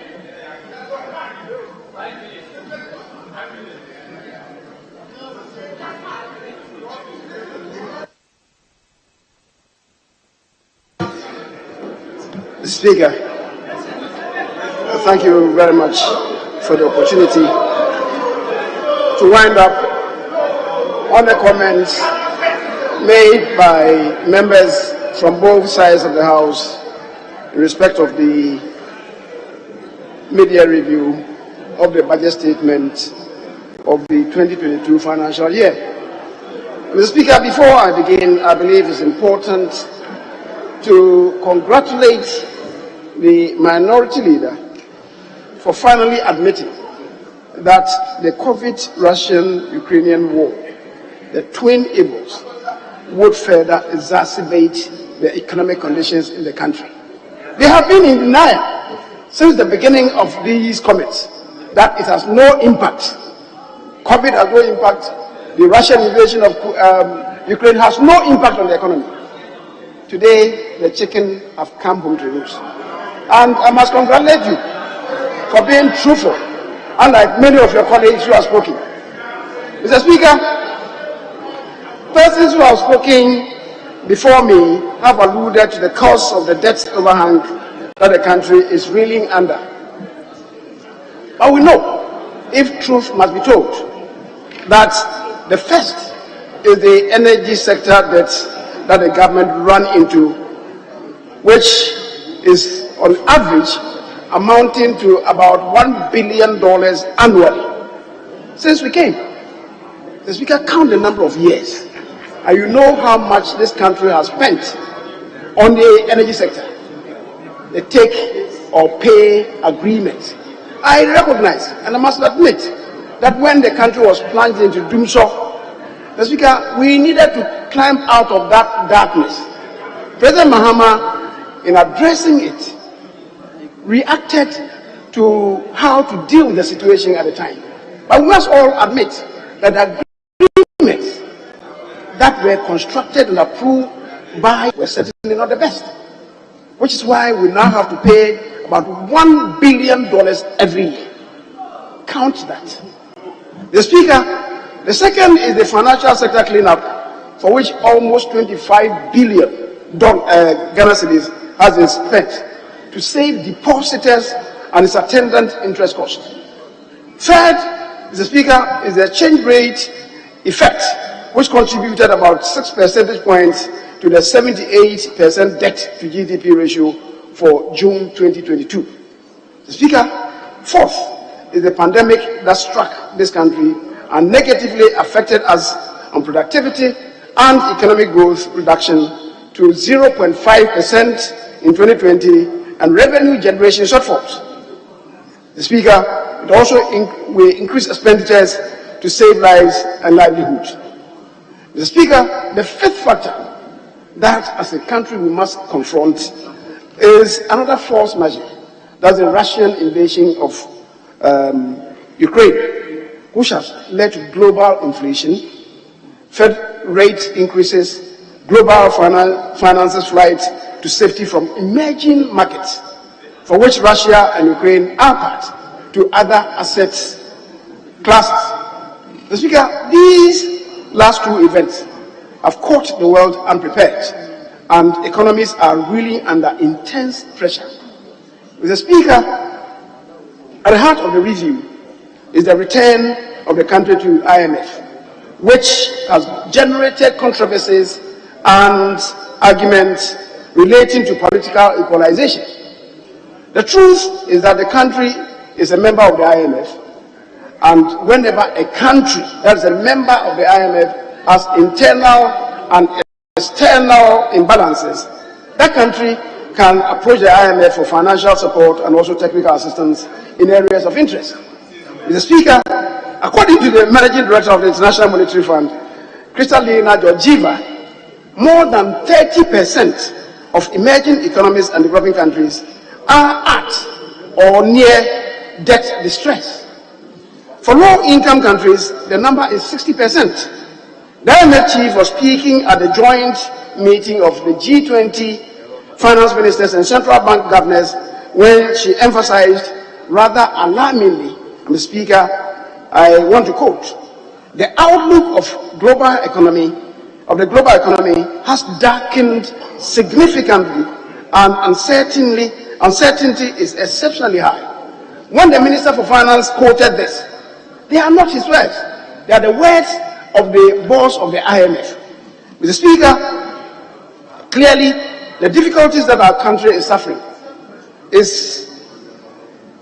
Speaker, thank you very much for the opportunity to wind up on the comments made by members from both sides of the House in respect of the media review of the budget statement of the 2022 financial year. Mr. Speaker, before I begin, I believe it's important to congratulate the minority leader for finally admitting that the COVID-Russian-Ukrainian war, the twin evils, would further exacerbate the economic conditions in the country. They have been in denial since the beginning of these comments that it has no impact. COVID has no impact. The Russian invasion of Ukraine has no impact on the economy. Today, the chicken have come home to roost. And I must congratulate you for being truthful, unlike many of your colleagues who have spoken. Mr. Speaker, persons who have spoken before me have alluded to the cause of the debt overhang that the country is reeling under. But we know, if truth must be told, that the first is the energy sector debt that the government ran into, which is on average amounting to about $1 billion annually since we came. The Speaker, count the number of years, and you know how much this country has spent on the energy sector. The take or pay agreement. I recognize, and I must admit, that when the country was plunged into doomsday, the Speaker, we needed to climb out of that darkness. President Mahama, in addressing it, reacted to how to deal with the situation at the time. But we must all admit that the agreements that were constructed and approved by were certainly not the best, which is why we now have to pay about $1 billion every year. Count that. The Speaker, the second is the financial sector cleanup, for which almost 25 billion Ghana cedis has been spent to save depositors and its attendant interest costs. Third, Mr. Speaker, is the exchange rate effect, which contributed about 6 percentage points to the 78% debt to GDP ratio for June 2022. Mr. Speaker, fourth is the pandemic that struck this country and negatively affected us on productivity and economic growth reduction to 0.5% in 2020 and revenue generation shortfalls. The Speaker, it also will increase expenditures to save lives and livelihoods. The Speaker, the fifth factor that as a country we must confront is another false measure. That's the Russian invasion of Ukraine, which has led to global inflation, Fed rate increases, global finances flight to safety from emerging markets, for which Russia and Ukraine are part, to other assets classes. Mr. Speaker, these last two events have caught the world unprepared, and economies are really under intense pressure. Mr. Speaker, at the heart of the review is the return of the country to IMF, which has generated controversies and arguments relating to political equalization. The truth is that the country is a member of the IMF, and whenever a country that is a member of the IMF has internal and external imbalances, that country can approach the IMF for financial support and also technical assistance in areas of interest. Mr. Speaker, according to the Managing Director of the International Monetary Fund, Kristalina Georgieva, more than 30% of emerging economies and developing countries are at or near debt distress. For low-income countries, the number is 60%. The IMF chief was speaking at the joint meeting of the G20 finance ministers and central bank governors when she emphasized rather alarmingly, Mr. Speaker, I want to quote, "The outlook of the global economy has darkened significantly, and uncertainty is exceptionally high." When the Minister for Finance quoted this, they are not his words. They are the words of the boss of the IMF. Mr. Speaker, clearly the difficulties that our country is suffering is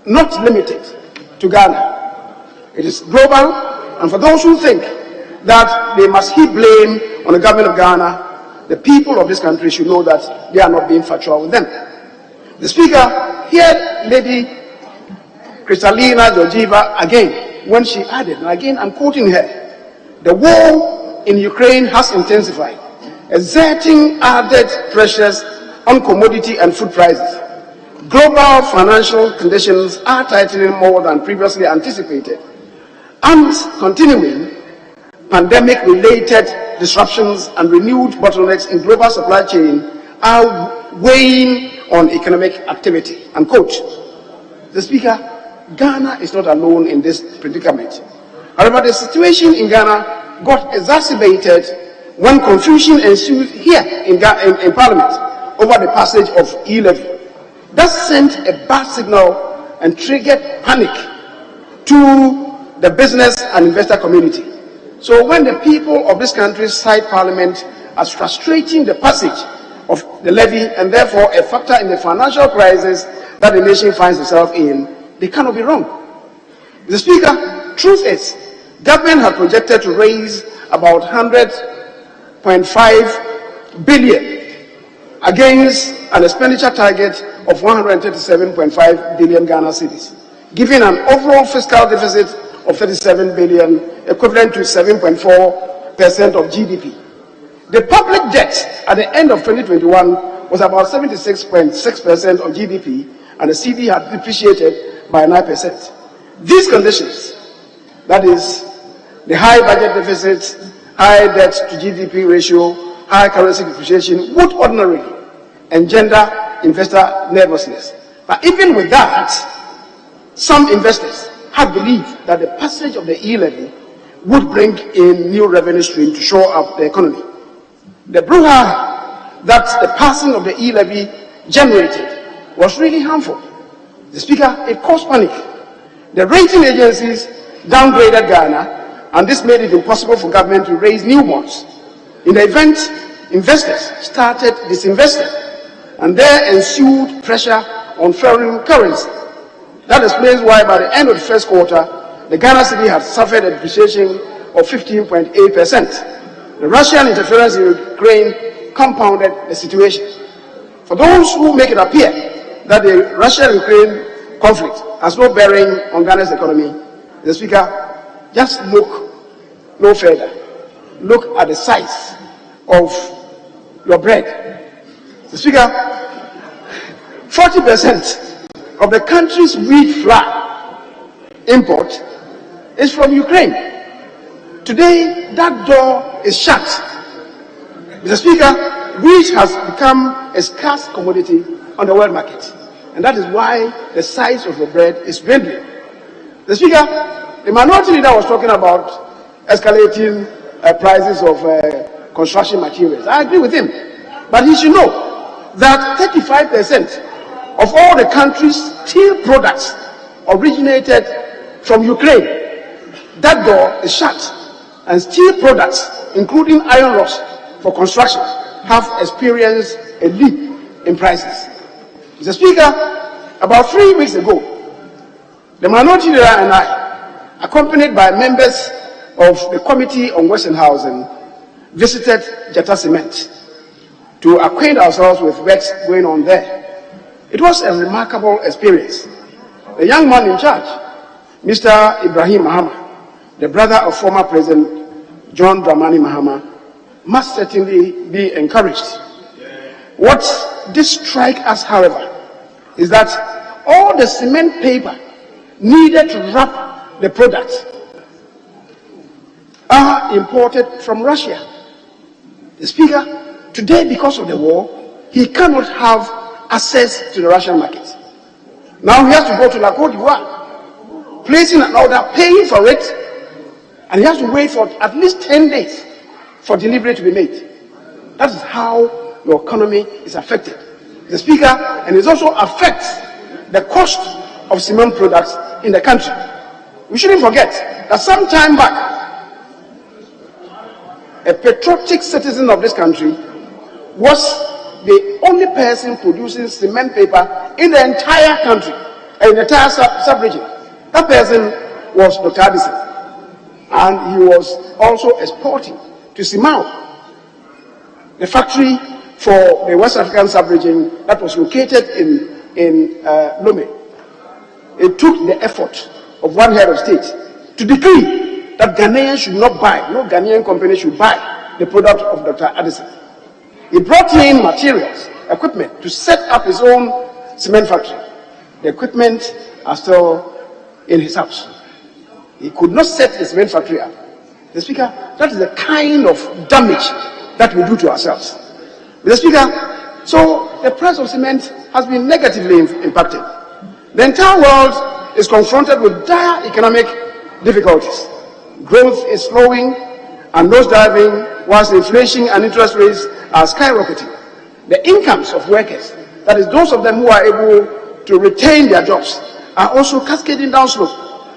not limited to Ghana. It is global, and for those who think that they must heap blame on the government of Ghana, the people of this country should know that they are not being factual with them. The Speaker, here Lady Kristalina Georgieva again, when she added, and again I'm quoting her, "The war in Ukraine has intensified, exerting added pressures on commodity and food prices. Global financial conditions are tightening more than previously anticipated, and continuing pandemic-related disruptions and renewed bottlenecks in global supply chain are weighing on economic activity." Unquote. The Speaker, Ghana is not alone in this predicament. However, the situation in Ghana got exacerbated when confusion ensued here in Parliament over the passage of e-levy. That sent a bad signal and triggered panic to the business and investor community. So when the people of this country cite Parliament as frustrating the passage of the levy and therefore a factor in the financial crisis that the nation finds itself in, they cannot be wrong. Mr. Speaker, truth is, government had projected to raise about 100.5 billion against an expenditure target of 137.5 billion Ghana cedis, giving an overall fiscal deficit of 37 billion, equivalent to 7.4% of GDP. The public debt at the end of 2021 was about 76.6% of GDP, and the cedi had depreciated by 9%. These conditions, that is, the high budget deficit, high debt to GDP ratio, high currency depreciation, would ordinarily engender investor nervousness. But even with that, some investors had believed that the passage of the e-levy would bring in new revenue stream to shore up the economy. The brouhaha that the passing of the e-levy generated was really harmful. The Speaker, it caused panic. The rating agencies downgraded Ghana, and this made it impossible for government to raise new bonds. In the event, investors started disinvesting, and there ensued pressure on foreign currency. That explains why by the end of the first quarter, the Ghana cedi had suffered a depreciation of 15.8%. The Russian interference in Ukraine compounded the situation. For those who make it appear that the Russia-Ukraine conflict has no bearing on Ghana's economy, the Speaker, just look no further. Look at the size of your bread. The Speaker, 40% of the country's wheat flour import is from Ukraine. Today, that door is shut. Mr. Speaker, wheat has become a scarce commodity on the world market, and that is why the size of the bread is dwindling. Mr. Speaker, the minority leader was talking about escalating prices of construction materials. I agree with him, but he should know that 35% of all the country's steel products originated from Ukraine. That door is shut, and steel products, including iron rods for construction, have experienced a leap in prices. Mr. Speaker, about 3 weeks ago, the minority leader and I, accompanied by members of the Committee on Western Housing, visited Jata Cement to acquaint ourselves with what's going on there. It was a remarkable experience. The young man in charge, Mr. Ibrahim Mahama, the brother of former President John Dramani Mahama, must certainly be encouraged. What did strike us, however, is that all the cement paper needed to wrap the product are imported from Russia. The Speaker, today because of the war, he cannot have access to the Russian market. Now he has to go to La Côte d'Ivoire, placing an order, paying for it, and he has to wait for at least 10 days for delivery to be made. That is how your economy is affected, the Speaker, and it also affects the cost of cement products in the country. We shouldn't forget that some time back, a patriotic citizen of this country was the only person producing cement paper in the entire country, in the entire sub-region. That person was Dr. A.B.C, and he was also exporting to Simao, the factory for the West African sub-region that was located in Lomé. It took the effort of one head of state to decree that Ghanaians should not buy, no Ghanaian company should buy the product of Dr. A.B.C. He brought in materials, equipment to set up his own cement factory. The equipment are still in his house. He could not set his cement factory up. The Speaker, that is the kind of damage that we do to ourselves. Mr. Speaker, so the price of cement has been negatively impacted. The entire world is confronted with dire economic difficulties. Growth is slowing and nosediving, whilst inflation and interest rates are skyrocketing. The incomes of workers, that is those of them who are able to retain their jobs, are also cascading down slope,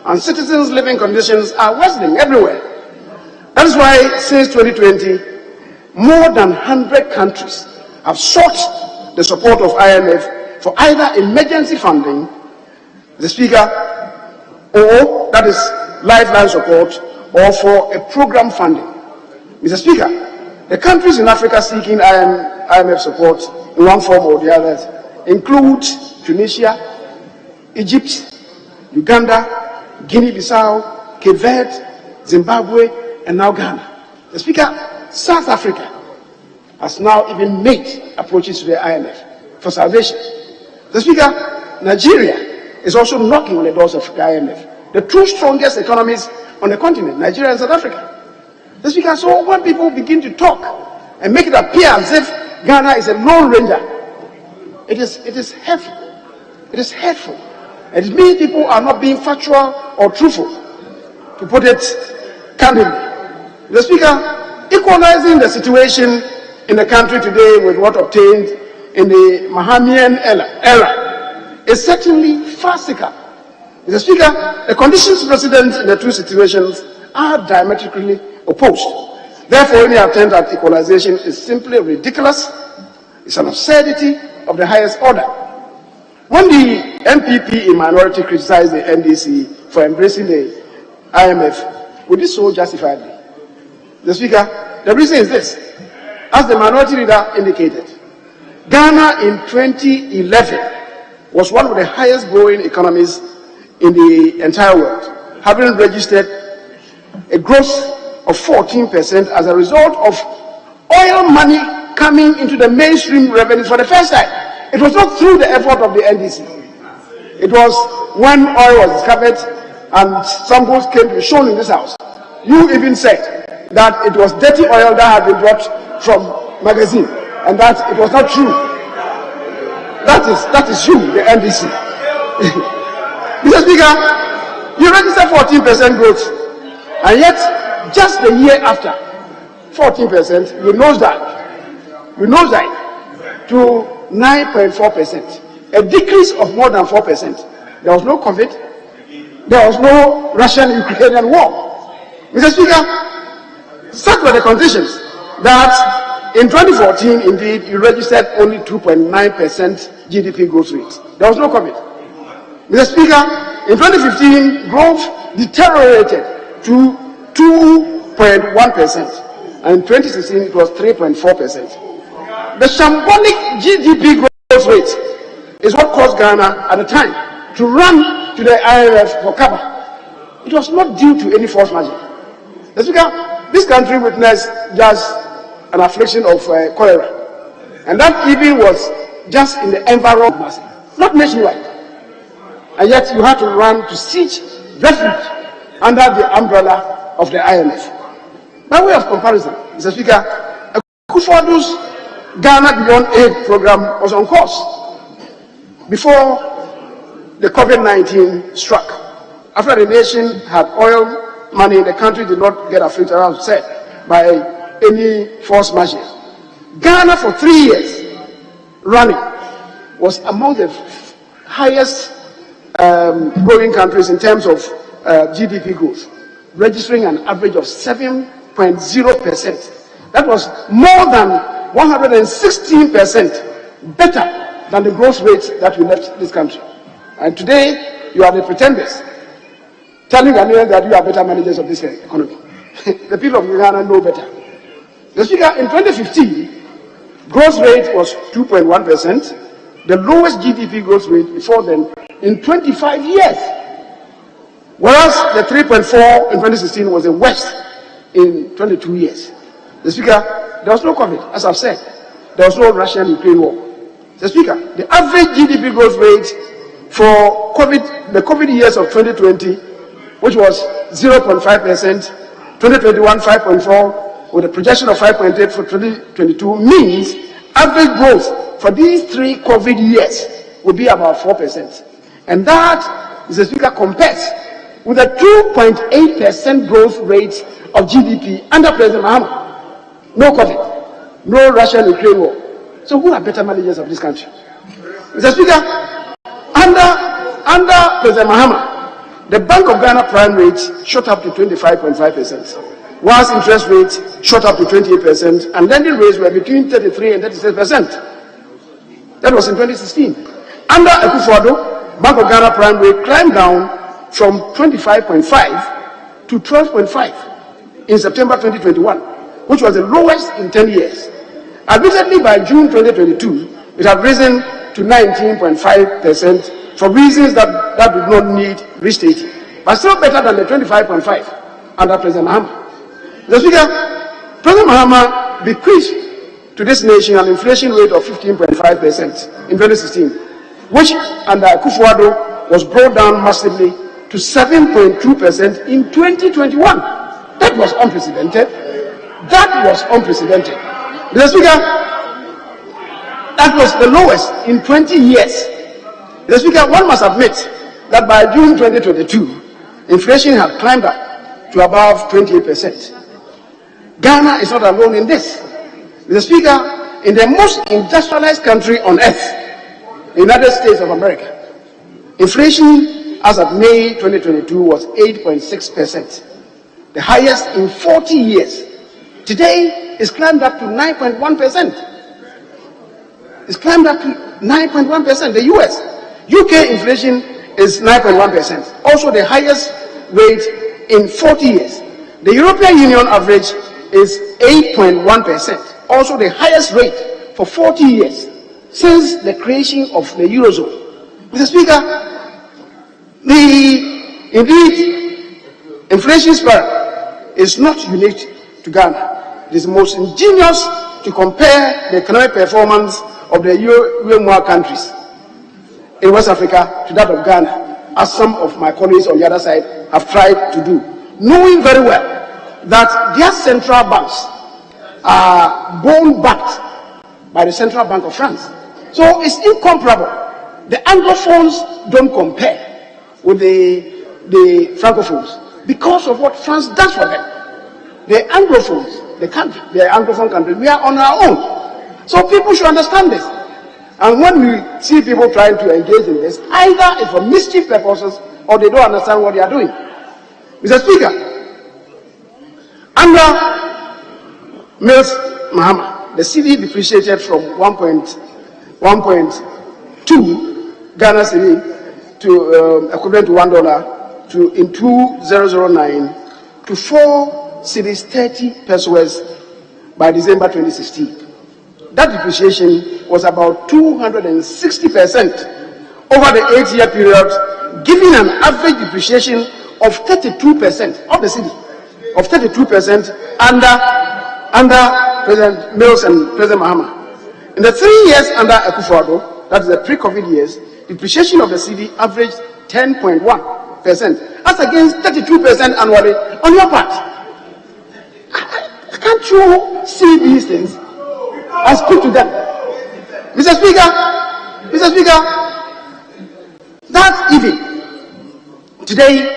and citizens' living conditions are worsening everywhere. That is why since 2020, more than 100 countries have sought the support of IMF for either emergency funding, the Speaker, or that is lifeline support, or for a program funding. Mr. Speaker, the countries in Africa seeking IMF support in one form or the other include Tunisia, Egypt, Uganda, Guinea-Bissau, Cape Verde, Zimbabwe, and now Ghana. The Speaker, South Africa has now even made approaches to the IMF for salvation. The Speaker, Nigeria is also knocking on the doors of the IMF. The two strongest economies on the continent, Nigeria and South Africa. The Speaker, so when people begin to talk and make it appear as if Ghana is a lone ranger, it is hurtful. It is hurtful. And it means people are not being factual or truthful, to put it candidly. The Speaker, equalizing the situation in the country today with what obtained in the Mahamian era is certainly farcical. Mr. Speaker, the conditions precedent in the two situations are diametrically opposed. Therefore, any attempt at equalization is simply ridiculous. It's an absurdity of the highest order. When the MPP in minority criticized the NDC for embracing the IMF, we did so justifiably. The Speaker, the reason is this. As the minority leader indicated, Ghana in 2011 was one of the highest growing economies in the entire world, having registered a growth of 14% as a result of oil money coming into the mainstream revenues for the first time. It was not through the effort of the NDC. It was when oil was discovered and samples came to be shown in this house. You even said that it was dirty oil that had been brought from magazine, and that it was not true. That is you, the NDC. Mr. Speaker, you registered 14% growth, and yet just the year after, 14%, you nosedive to 9.4%, a decrease of more than 4%. There was no COVID, there was no Russian-Ukrainian war. Mr. Speaker, such were the conditions that in 2014, indeed, you registered only 2.9% GDP growth rate. There was no COVID. Mr. Speaker, in 2015, growth deteriorated to 2.1%. And in 2016, it was 3.4%. The shambolic GDP growth rate is what caused Ghana at the time to run to the IMF for cover. It was not due to any force majeure. Mr. Speaker, this country witnessed just an affliction of cholera, and that even was just in the environment, not nationwide. And yet you had to run to seek refuge under the umbrella of the IMF. By way of comparison, Mr. Speaker, Akufo-Addo's Ghana Beyond Aid program was on course before the COVID-19 struck. After the nation had oil money, the country did not get afflicted, as I said, by any force majeure. Ghana, for 3 years running, was among the highest growing countries in terms of GDP growth, registering an average of 7.0%. That was more than 116% better than the growth rate that we left this country. And today, you are the pretenders, telling Ghanaians that you are better managers of this economy. The people of Ghana know better. The Speaker, in 2015, growth rate was 2.1%, the lowest GDP growth rate before then in 25 years. Whereas the 3.4 in 2016 was the worst in 22 years. The Speaker, there was no COVID, as I've said. There was no Russian-Ukraine war. The Speaker, the average GDP growth rate for the COVID years of 2020, which was 0.5%, 2021 5.4, with a projection of 5.8 for 2022, means average growth for these 3 COVID years will be about 4%. And that, Mr. Speaker, compares with a 2.8% growth rate of GDP under President Mahama. No COVID, no Russian-Ukraine war. So who are better managers of this country? Mr. Speaker, under President Mahama, the Bank of Ghana prime rate shot up to 25.5%, whilst interest rates shot up to 28%, and lending rates were between 33 and 36%. That was in 2016. Under Akufo-Addo, Bank of Ghana prime rate climbed down from 25.5 to 12.5 in September 2021, which was the lowest in 10 years. Admittedly, by June 2022, it had risen to 19.5% for reasons that did not need restating, but still better than the 25.5 under President Mahama. The Speaker, President Mahama bequeathed to this nation an inflation rate of 15.5% in 2016, which under Akufo-Addo was brought down massively to 7.2% in 2021. That was unprecedented. That was unprecedented. Mr. Speaker, that was the lowest in 20 years. Mr. Speaker, one must admit that by June 2022, inflation had climbed up to above 28%. Ghana is not alone in this. Mr. Speaker, in the most industrialized country on earth, the United States of America, inflation as of May 2022 was 8.6%, the highest in 40 years. Today, it's climbed up to 9.1%. It's climbed up to 9.1%. The UK inflation is 9.1%, also the highest rate in 40 years. The European Union average is 8.1%, also the highest rate for 40 years since the creation of the Eurozone. Mr. Speaker, indeed, inflation spiral is not unique to Ghana. It is most ingenious to compare the economic performance of the UEMOA countries in West Africa to that of Ghana, as some of my colleagues on the other side have tried to do, knowing very well that their central banks are bond-backed by the Central Bank of France. So it's incomparable. The Anglophones don't compare with the Francophones because of what France does for them. The Anglophones, the Anglophone country, we are on our own. So people should understand this. And when we see people trying to engage in this, either it's for mischief purposes or they don't understand what they are doing. Mr. Speaker, under Mills Mahama, the cedi depreciated from 1.2 Ghana cedi to equivalent to $1 to in 2009 to 4 cedis 30 pesos by December 2016. That depreciation was about 260% over the 8-year period, giving an average depreciation of 32% of the cedi, of 32% under President Mills and President Mahama. In the 3 years under Akufo-Addo, that is the pre-COVID years, depreciation of the cedi averaged 10.1%, as against 32% annually on your part. Can't you see these things and speak to them? Mr. Speaker, that even today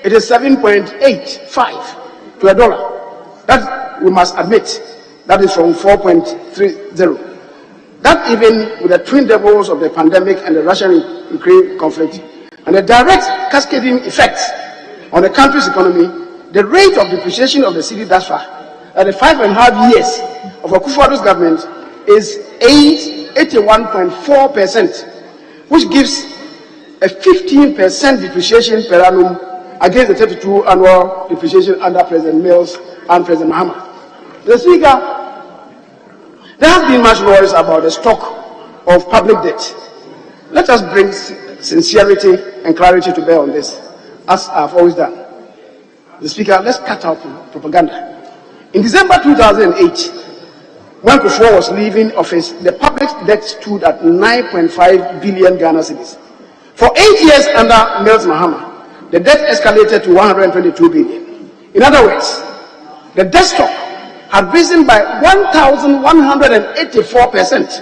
it is 7.85 to $1. That we must admit, that is from 4.30. That even with the twin devils of the pandemic and the Russian-Ukraine conflict and the direct cascading effects on the country's economy, the rate of depreciation of the cedi thus far, at the 5.5 years of Akufo-Addo's government, is 81.4%, which gives a 15% depreciation per annum against the 32 annual depreciation under President Mills and President Mahama. The Speaker, there has been much noise about the stock of public debt. Let us bring sincerity and clarity to bear on this, as I've always done. The Speaker, let's cut out propaganda. In December 2008, when Kufuor was leaving office, the public debt stood at 9.5 billion Ghana cedis. For 8 years under Mills Mahama, the debt escalated to 122 billion. In other words, the debt stock had risen by 1,184%.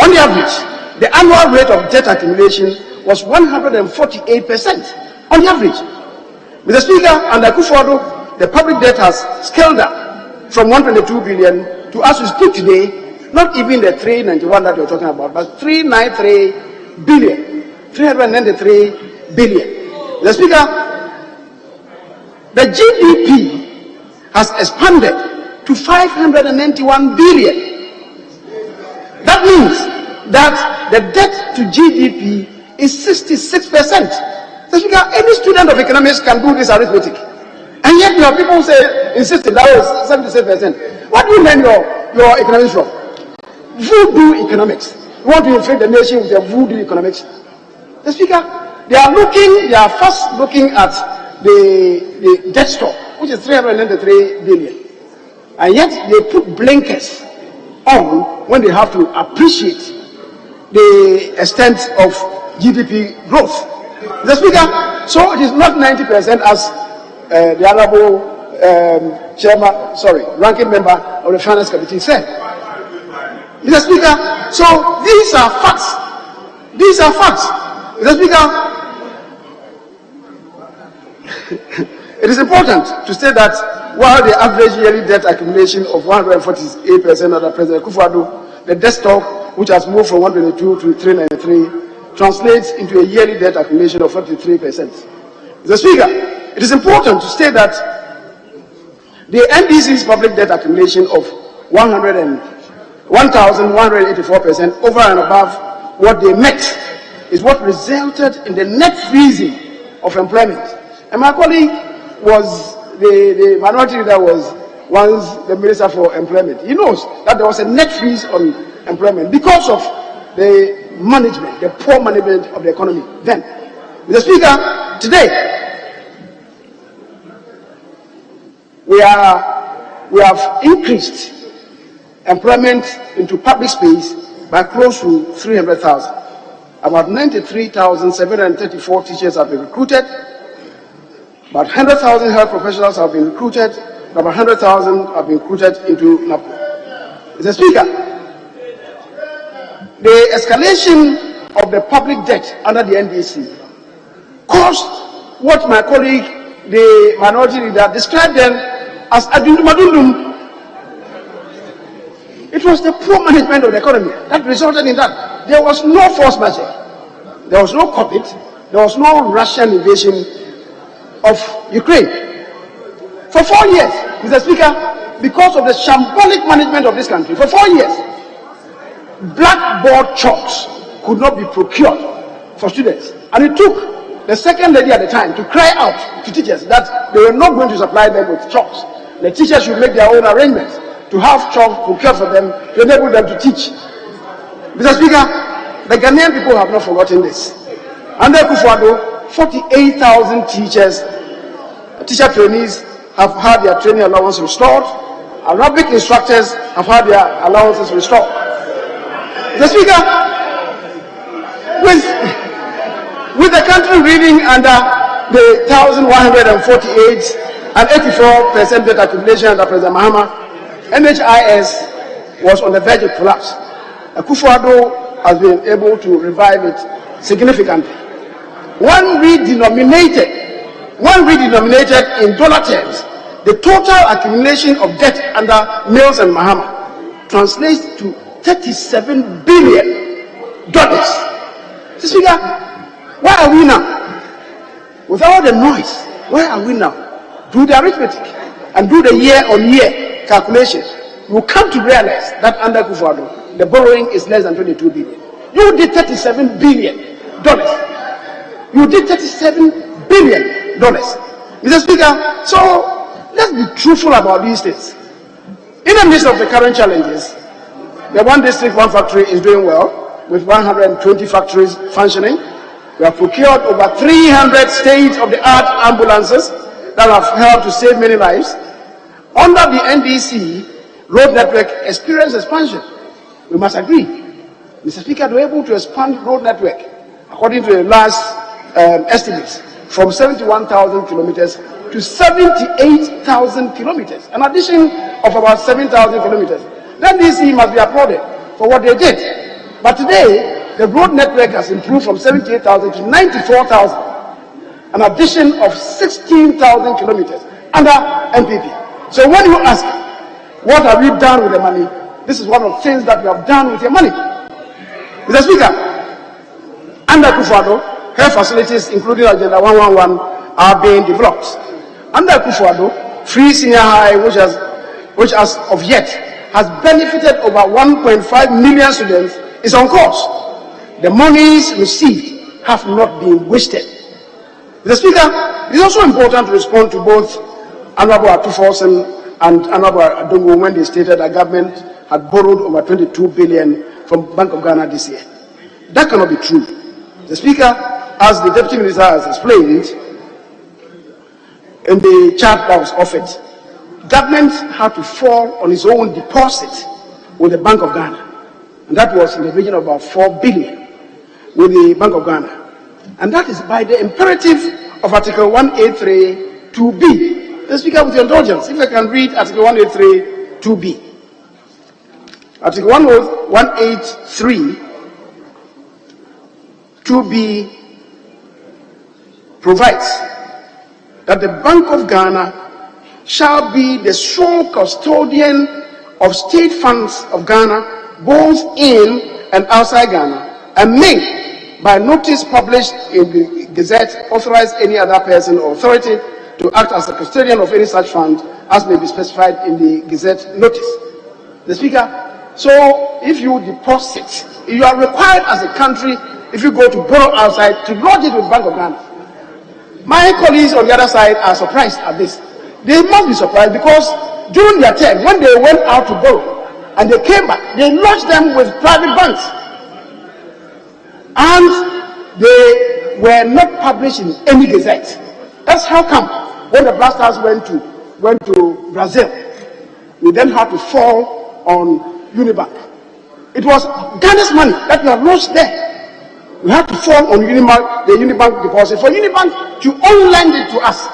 On the average, the annual rate of debt accumulation was 148% on the average. Mr. Speaker, under Akufo-Addo, the public debt has scaled up from 122 billion to, as we speak today, not even the 391 that you're talking about, but 393 billion. 393 billion. Mr. Speaker, the GDP has expanded to 591 billion. That means that the debt to GDP is 66%. So any student of economics can do this arithmetic. And yet there are people who say, insisting that was 77%. What do you learn your economics from? Voodoo economics. You want to inflate the nation with your voodoo economics? The Speaker, they are first looking at the debt stock, which is 393 billion. And yet they put blinkers on when they have to appreciate the extent of GDP growth. The Speaker, so it is not 90% as the Honorable ranking member of the Finance Committee said. Mr. Speaker, so these are facts. These are facts. Mr. Speaker, it is important to state that while the average yearly debt accumulation of 148% under President Akufo-Addo, the debt stock, which has moved from 122 to 393, translates into a yearly debt accumulation of 43%. Mr. Speaker, it is important to state that the NDC's public debt accumulation of 1,184% over and above what they met is what resulted in the net freezing of employment. And my colleague was the minority leader was once the Minister for Employment. He knows that there was a net freeze on employment because of the management, the poor management of the economy then. Mr. Speaker, today we have increased employment into public space by close to 300,000. About 93,734 teachers have been recruited. About 100,000 health professionals have been recruited. about 100,000 have been recruited into NAPO. Mr. Speaker, the escalation of the public debt under the NDC caused what my colleague, the minority leader, described them as adundumadundum. It was the poor management of the economy that resulted in that. There was no force majeure. There was no COVID. There was no Russian invasion of Ukraine. For 4 years, Mr. Speaker, because of the shambolic management of this country, for 4 years, blackboard chalks could not be procured for students. And it took the second lady at the time to cry out to teachers that they were not going to supply them with chalks. The teachers should make their own arrangements to have chalks procured for them to enable them to teach. Mr. Speaker, the Ghanaian people have not forgotten this. Under Akufo-Addo, 48,000 teachers, teacher trainees have had their training allowance restored. Arabic instructors have had their allowances restored. Mr. Speaker, with the country reading under the 1,148 and 84% debt accumulation under President Mahama, NHIS was on the verge of collapse. Akufo-Addo has been able to revive it significantly. When redenominated in dollar terms, the total accumulation of debt under Mills and Mahama translates to $37 billion. So, Speaker, why are we now? With all the noise, why are we now? Do the arithmetic and do the year-on-year calculation. You will come to realize that under Akufo-Addo, the borrowing is less than 22 billion. You did $37 billion. You did $37 billion. Mr. Speaker, so let's be truthful about these things. In the midst of the current challenges, the one district, one factory is doing well, with 120 factories functioning. We have procured over 300 state-of-the-art ambulances that have helped to save many lives. Under the NDC, road network experienced expansion. We must agree. Mr. Speaker, we're able to expand road network, according to the last estimates, from 71,000 kilometers to 78,000 kilometers, an addition of about 7,000 kilometers. The NDC must be applauded for what they did. But today, the road network has improved from 78,000 to 94,000, an addition of 16,000 kilometers under NPP. So when you ask, what have we done with the money? This is one of the things that we have done with your money. Mr. Speaker, under Akufo-Addo, health facilities, including Agenda 111, are being developed. Under Akufo-Addo, free senior high, which as of yet has benefited over 1.5 million students, is on course. The monies received have not been wasted. Mr. Speaker, it is also important to respond to both Honorable Atufosen and Honorable Adongo when they stated that government had borrowed over 22 billion from Bank of Ghana this year. That cannot be true. The Speaker, as the Deputy Minister has explained in the chart that was offered, government had to fall on its own deposit with the Bank of Ghana. And that was in the region of about 4 billion with the Bank of Ghana. And that is by the imperative of Article 183 2B. The Speaker, with your indulgence, if I can read Article 183 2B. Article 183 2B provides that the Bank of Ghana shall be the sole custodian of state funds of Ghana, both in and outside Ghana, and may, by notice published in the Gazette, authorize any other person or authority to act as a custodian of any such fund as may be specified in the Gazette notice. The Speaker, so if you deposit, you are required as a country, if you go to borrow outside, to lodge it with Bank of Ghana. My colleagues on the other side are surprised at this. They must be surprised because during their term, when they went out to borrow and they came back, they lodged them with private banks. And they were not published in any gazette. That's how come when the blasters went to Brazil, we then had to fall on Unibank. It was Ghana's money that we have lost there. We had to fall on Unibank, the Unibank deposit, for Unibank to unlend it to us.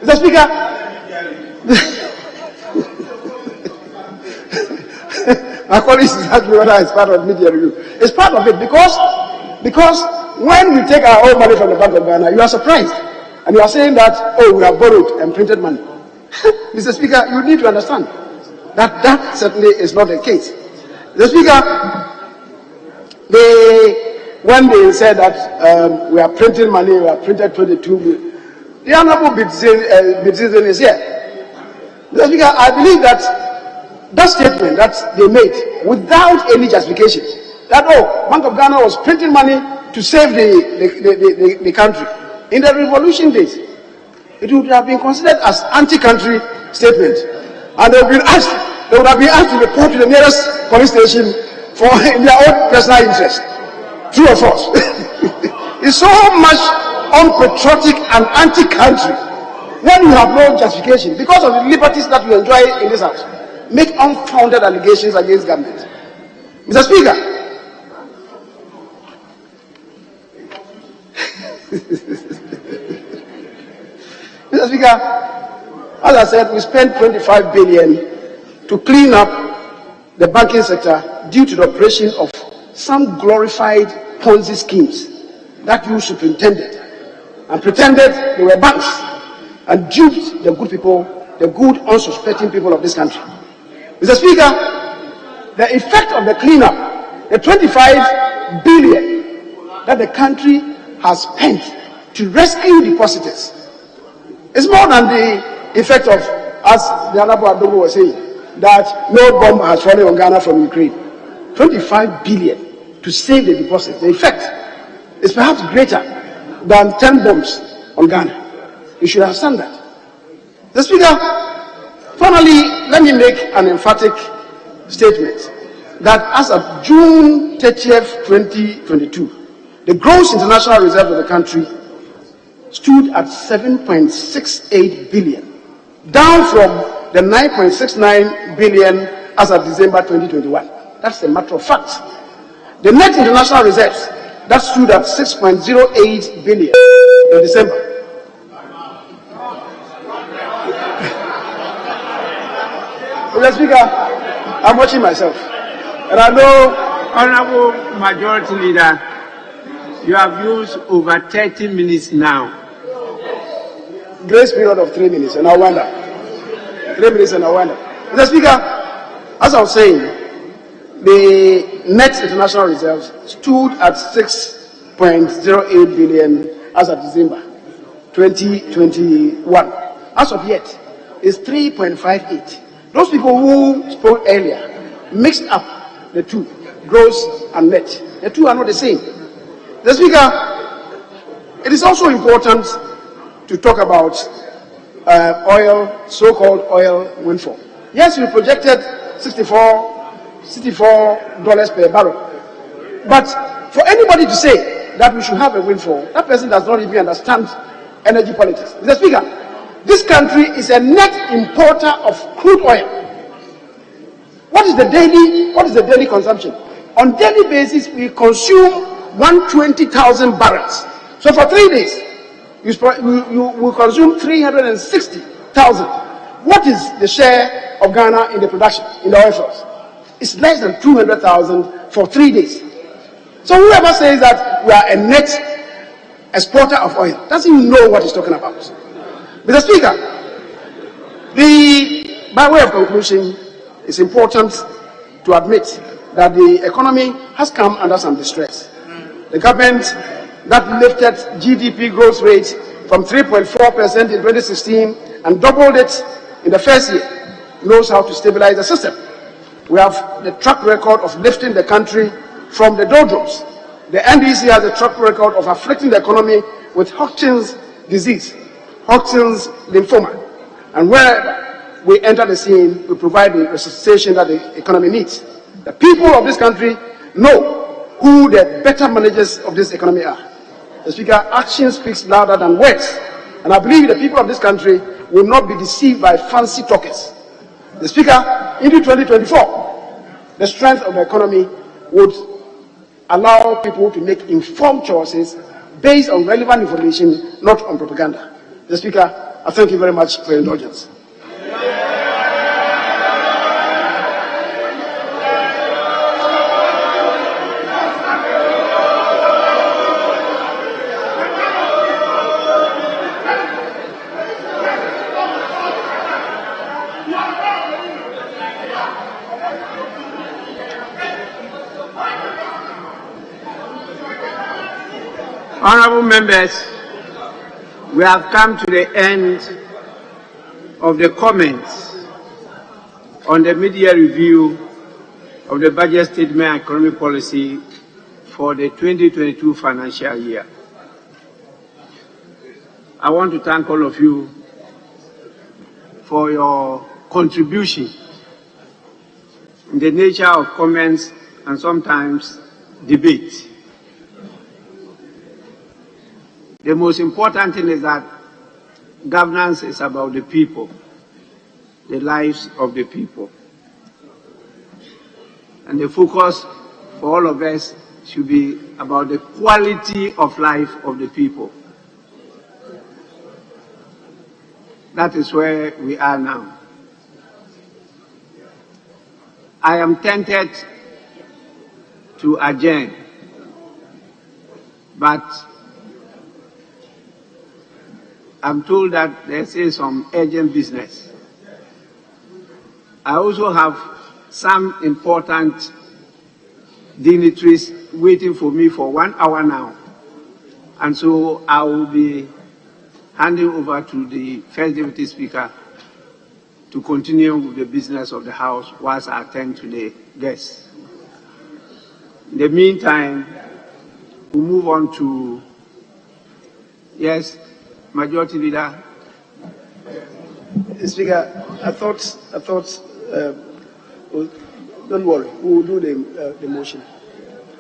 Mr. Speaker, My colleagues asked me whether it's part of media review. It's part of it because when we take our own money from the Bank of Ghana, you are surprised. And you are saying that, oh, we have borrowed and printed money. Mr. Speaker, you need to understand that that certainly is not the case. Mr. Speaker, when they said that we are printing money, we have printed 22 billion, the Honorable BizTech is here. Mr. Speaker, I believe that statement that they made without any justification, that, oh, Bank of Ghana was printing money to save the country. In the revolution days, it would have been considered as anti-country statement. And they would have been asked to report to the nearest police station for in their own personal interest. True or false? It's so much unpatriotic and anti-country when you have no justification because of the liberties that you enjoy in this house. Make unfounded allegations against government. Mr. Speaker, Mr. Speaker, as I said, we spent 25 billion to clean up the banking sector due to the operation of some glorified Ponzi schemes that you superintended and pretended they were banks and duped the good people, the good unsuspecting people of this country. Mr. Speaker, the effect of the cleanup, the 25 billion that the country has spent to rescue depositors, is more than the effect of, as the Honorable Adogo was saying, that no bomb has fallen on Ghana from Ukraine. 25 billion to save the deposit. The effect is perhaps greater than 10 bombs on Ghana. You should understand that. The Speaker, finally, let me make an emphatic statement that as of June 30th, 2022, the gross international reserve of the country stood at 7.68 billion, down from the 9.69 billion as of December 2021. That's a matter of fact. The net international reserves that stood at 6.08 billion in December. Mr. Speaker, I'm watching myself, and I know, Honorable Majority Leader, you have used over 30 minutes now. Grace period of 3 minutes, and I wonder. 3 minutes, and I wonder. Mr. Speaker, as I was saying, the net international reserves stood at 6.08 billion as of December 2021. As of yet, it's 3.58. Those people who spoke earlier mixed up the two, gross and net. The two are not the same. The Speaker, it is also important to talk about oil, so-called oil windfall. Yes, we projected $64 per barrel. But for anybody to say that we should have a windfall, that person does not even understand energy politics. Mr. Speaker, this country is a net importer of crude oil. What is the daily consumption? On daily basis, we consume 120,000 barrels. So for 3 days, you will consume 360,000. What is the share of Ghana in the production, in the oil fields? It's less than 200,000 for 3 days. So whoever says that we are a net exporter of oil doesn't even know what he's talking about. Mr. Speaker, by way of conclusion, it's important to admit that the economy has come under some distress. The government that lifted GDP growth rate from 3.4% in 2016 and doubled it in the first year knows how to stabilize the system. We have the track record of lifting the country from the doldrums. The NDC has a track record of afflicting the economy with Hodgkin's disease, Hodgkin's lymphoma. And wherever we enter the scene, we provide the resuscitation that the economy needs. The people of this country know who the better managers of this economy are. The Speaker, action speaks louder than words. And I believe the people of this country will not be deceived by fancy talkers. The Speaker, into 2024, the strength of the economy would allow people to make informed choices based on relevant information, not on propaganda. The Speaker, I thank you very much for your indulgence. Honorable members, we have come to the end of the comments on the mid-year review of the budget statement and economic policy for the 2022 financial year. I want to thank all of you for your contribution in the nature of comments and sometimes debate. The most important thing is that governance is about the people, the lives of the people. And the focus for all of us should be about the quality of life of the people. That is where we are now. I am tempted to adjourn, but I'm told that there's still some urgent business. I also have some important dignitaries waiting for me for 1 hour now. And so I will be handing over to the First Deputy Speaker to continue with the business of the House whilst I attend to the guests. In the meantime, we'll move on to, yes, Majority Leader. Speaker, I thought, don't worry, we will do the motion.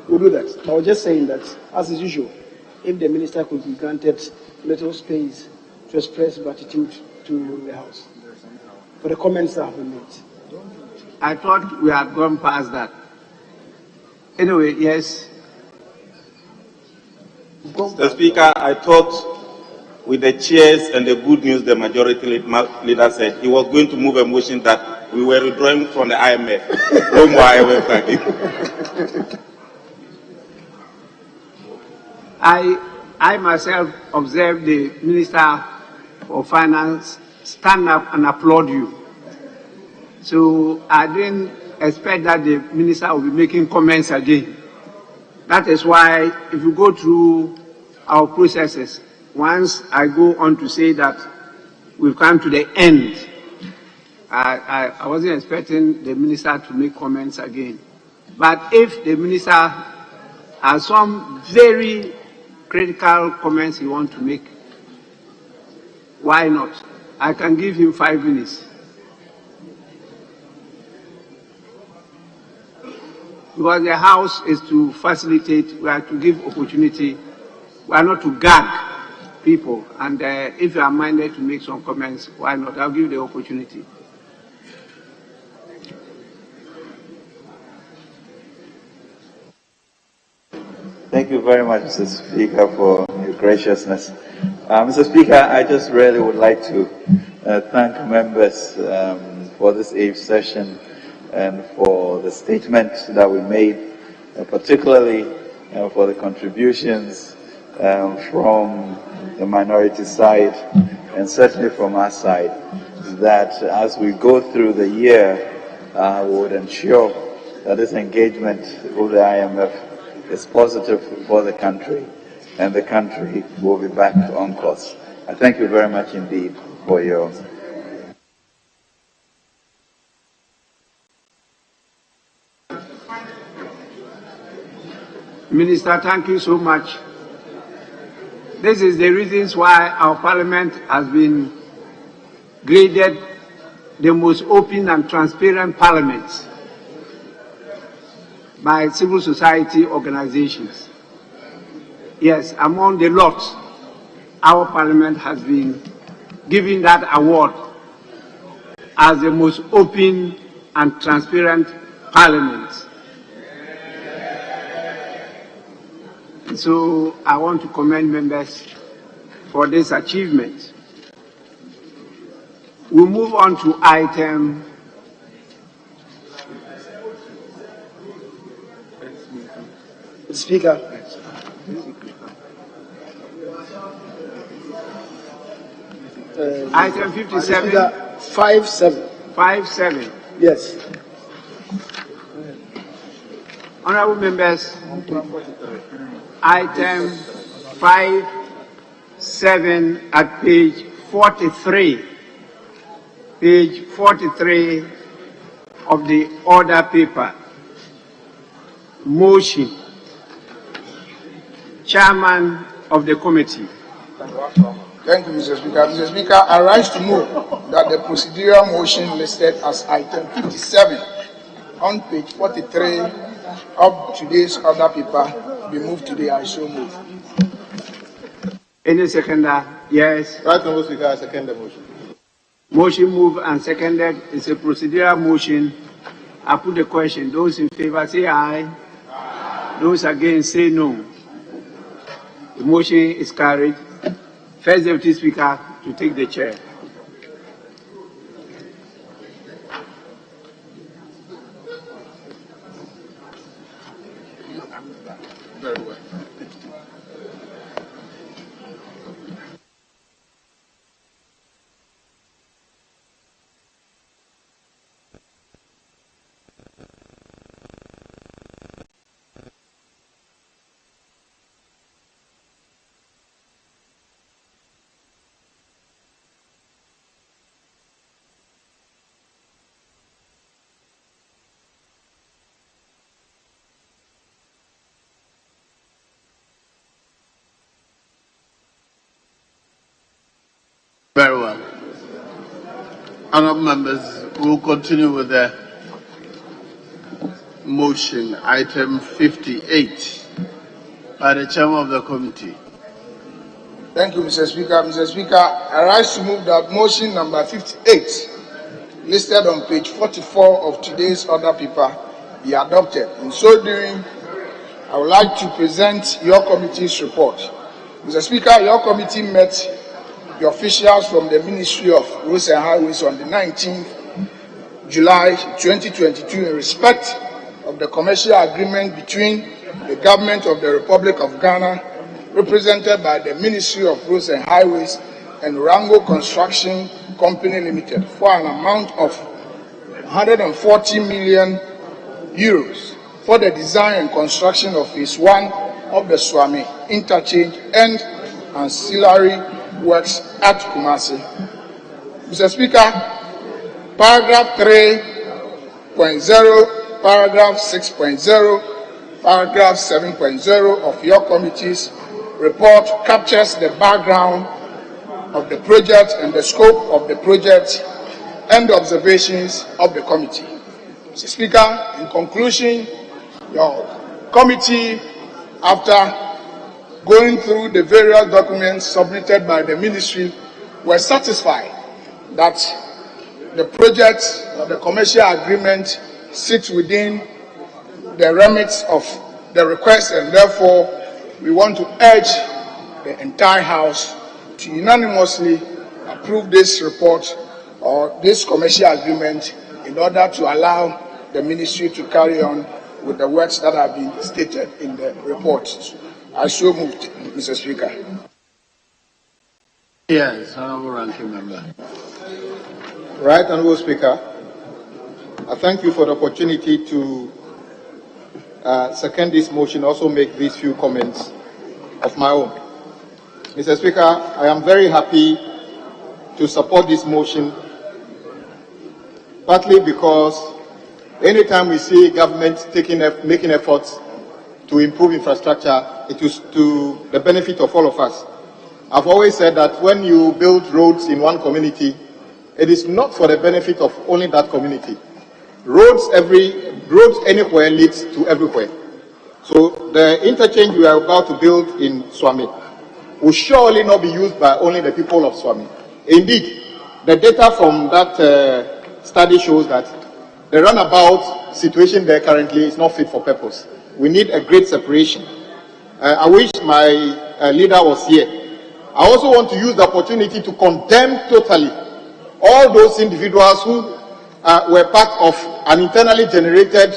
We'll do that. But I was just saying that, as is usual, if the Minister could be granted little space to express gratitude to the House for the comments that have been made. I thought we had gone past that. Anyway, yes. Mr. Speaker, I thought with the cheers and the good news the majority leader said, he was going to move a motion that we were withdrawing from the IMF. No more IMF, thank you. I myself observed the Minister for Finance stand up and applaud you. So I didn't expect that the Minister will be making comments again. That is why if you go through our processes, once I go on to say that we've come to the end, I wasn't expecting the Minister to make comments again. But if the Minister has some very critical comments he wants to make, why not? I can give him 5 minutes. Because the House is to facilitate, we are to give opportunity, we are not to gag people. And if you are minded to make some comments, why not? I'll give you the opportunity. Thank you very much, Mr. Speaker, for your graciousness. Mr. Speaker, I just really would like to thank members for this eighth session and for the statement that we made, particularly for the contributions from the minority side and certainly from our side, that as we go through the year, we would ensure that this engagement with the IMF is positive for the country, and the country will be back on course. I thank you very much indeed for your... Minister, thank you so much. This is the reasons why our Parliament has been graded the most open and transparent Parliament by civil society organizations. Yes, among the lot, our Parliament has been given that award as the most open and transparent Parliament. So I want to commend members for this achievement. We'll move on to item Speaker. Item 57. 57. 57. Yes. Honorable members, item 5-7 at page 43. Page 43 of the order paper. Motion. Chairman of the committee. Thank you, Mr. Speaker. Mr. Speaker, I rise to move that the procedural motion listed as item 57 on page 43 of today's order paper be moved today. I so move. Any seconder? Yes. Right, Mr. Speaker, I second the motion. Motion moved and seconded. It's a procedural motion. I put the question. Those in favor say aye. Those against say no. The motion is carried. First Deputy Speaker to take the chair. Very well. Very well. Honourable members, we'll continue with the motion, item 58, by the chairman of the committee. Thank you, Mr. Speaker. Mr. Speaker, I rise to move that motion number 58, listed on page 44 of today's order paper, be adopted. In so doing, I would like to present your committee's report. Mr. Speaker, your committee met the officials from the Ministry of Roads and Highways on the 19th July 2022 in respect of the commercial agreement between the Government of the Republic of Ghana, represented by the Ministry of Roads and Highways, and Rango Construction Company Limited for an amount of 140 million euros for the design and construction of phase 1 of the Swami interchange and ancillary works at Kumasi. Mr. Speaker, paragraph 3.0, paragraph 6.0, paragraph 7.0 of your committee's report captures the background of the project and the scope of the project and the observations of the committee. Mr. Speaker, in conclusion, your committee, after going through the various documents submitted by the ministry, were satisfied that the project or the commercial agreement sits within the remits of the request, and therefore we want to urge the entire House to unanimously approve this report or this commercial agreement in order to allow the ministry to carry on with the works that have been stated in the report. I so moved, Mr. Speaker. Yes, Honourable Ranking Member. Right, Honourable Speaker. I thank you for the opportunity to second this motion, also make these few comments of my own. Mr. Speaker, I am very happy to support this motion, partly because anytime we see government making efforts to improve infrastructure, it is to the benefit of all of us. I've always said that when you build roads in one community, it is not for the benefit of only that community. Roads anywhere leads to everywhere. So the interchange we are about to build in Swami will surely not be used by only the people of Swami. Indeed, the data from that study shows that the runabout situation there currently is not fit for purpose. We need a great separation. I wish my leader was here. I also want to use the opportunity to condemn totally all those individuals who were part of an internally generated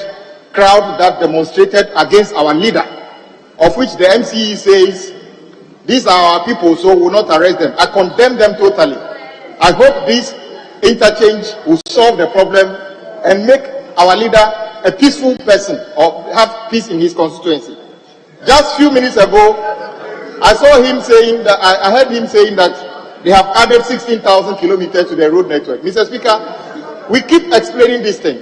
crowd that demonstrated against our leader, of which the MCE says, these are our people, so we will not arrest them. I condemn them totally. I hope this interchange will solve the problem and make our leader a peaceful person or have peace in his constituency. Just a few minutes ago, I saw him saying that, I heard him saying that they have added 16,000 kilometers to the road network. Mr. Speaker, we keep explaining this thing.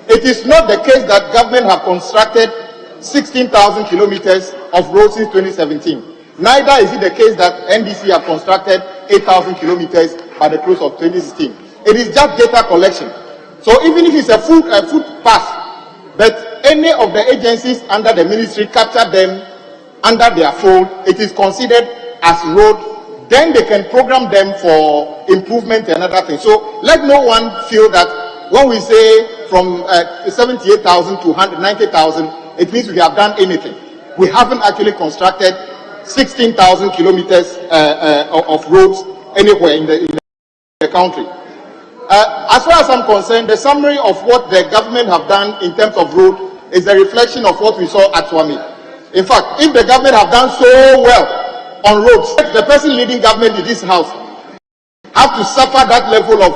It is not the case that government have constructed 16,000 kilometers of roads since 2017. Neither is it the case that NDC have constructed 8,000 kilometers by the close of 2016. It is just data collection. So even if it's a foot pass, but any of the agencies under the ministry capture them under their fold, it is considered as road. Then they can program them for improvement and other things. So let no one feel that when we say from 78,000 to 190,000, it means we have done anything. We haven't actually constructed 16,000 kilometers of roads anywhere in the country. As far as I'm concerned, the summary of what the government have done in terms of road is a reflection of what we saw at Swami. In fact, if the government have done so well on roads, the person leading government in this house have to suffer that level of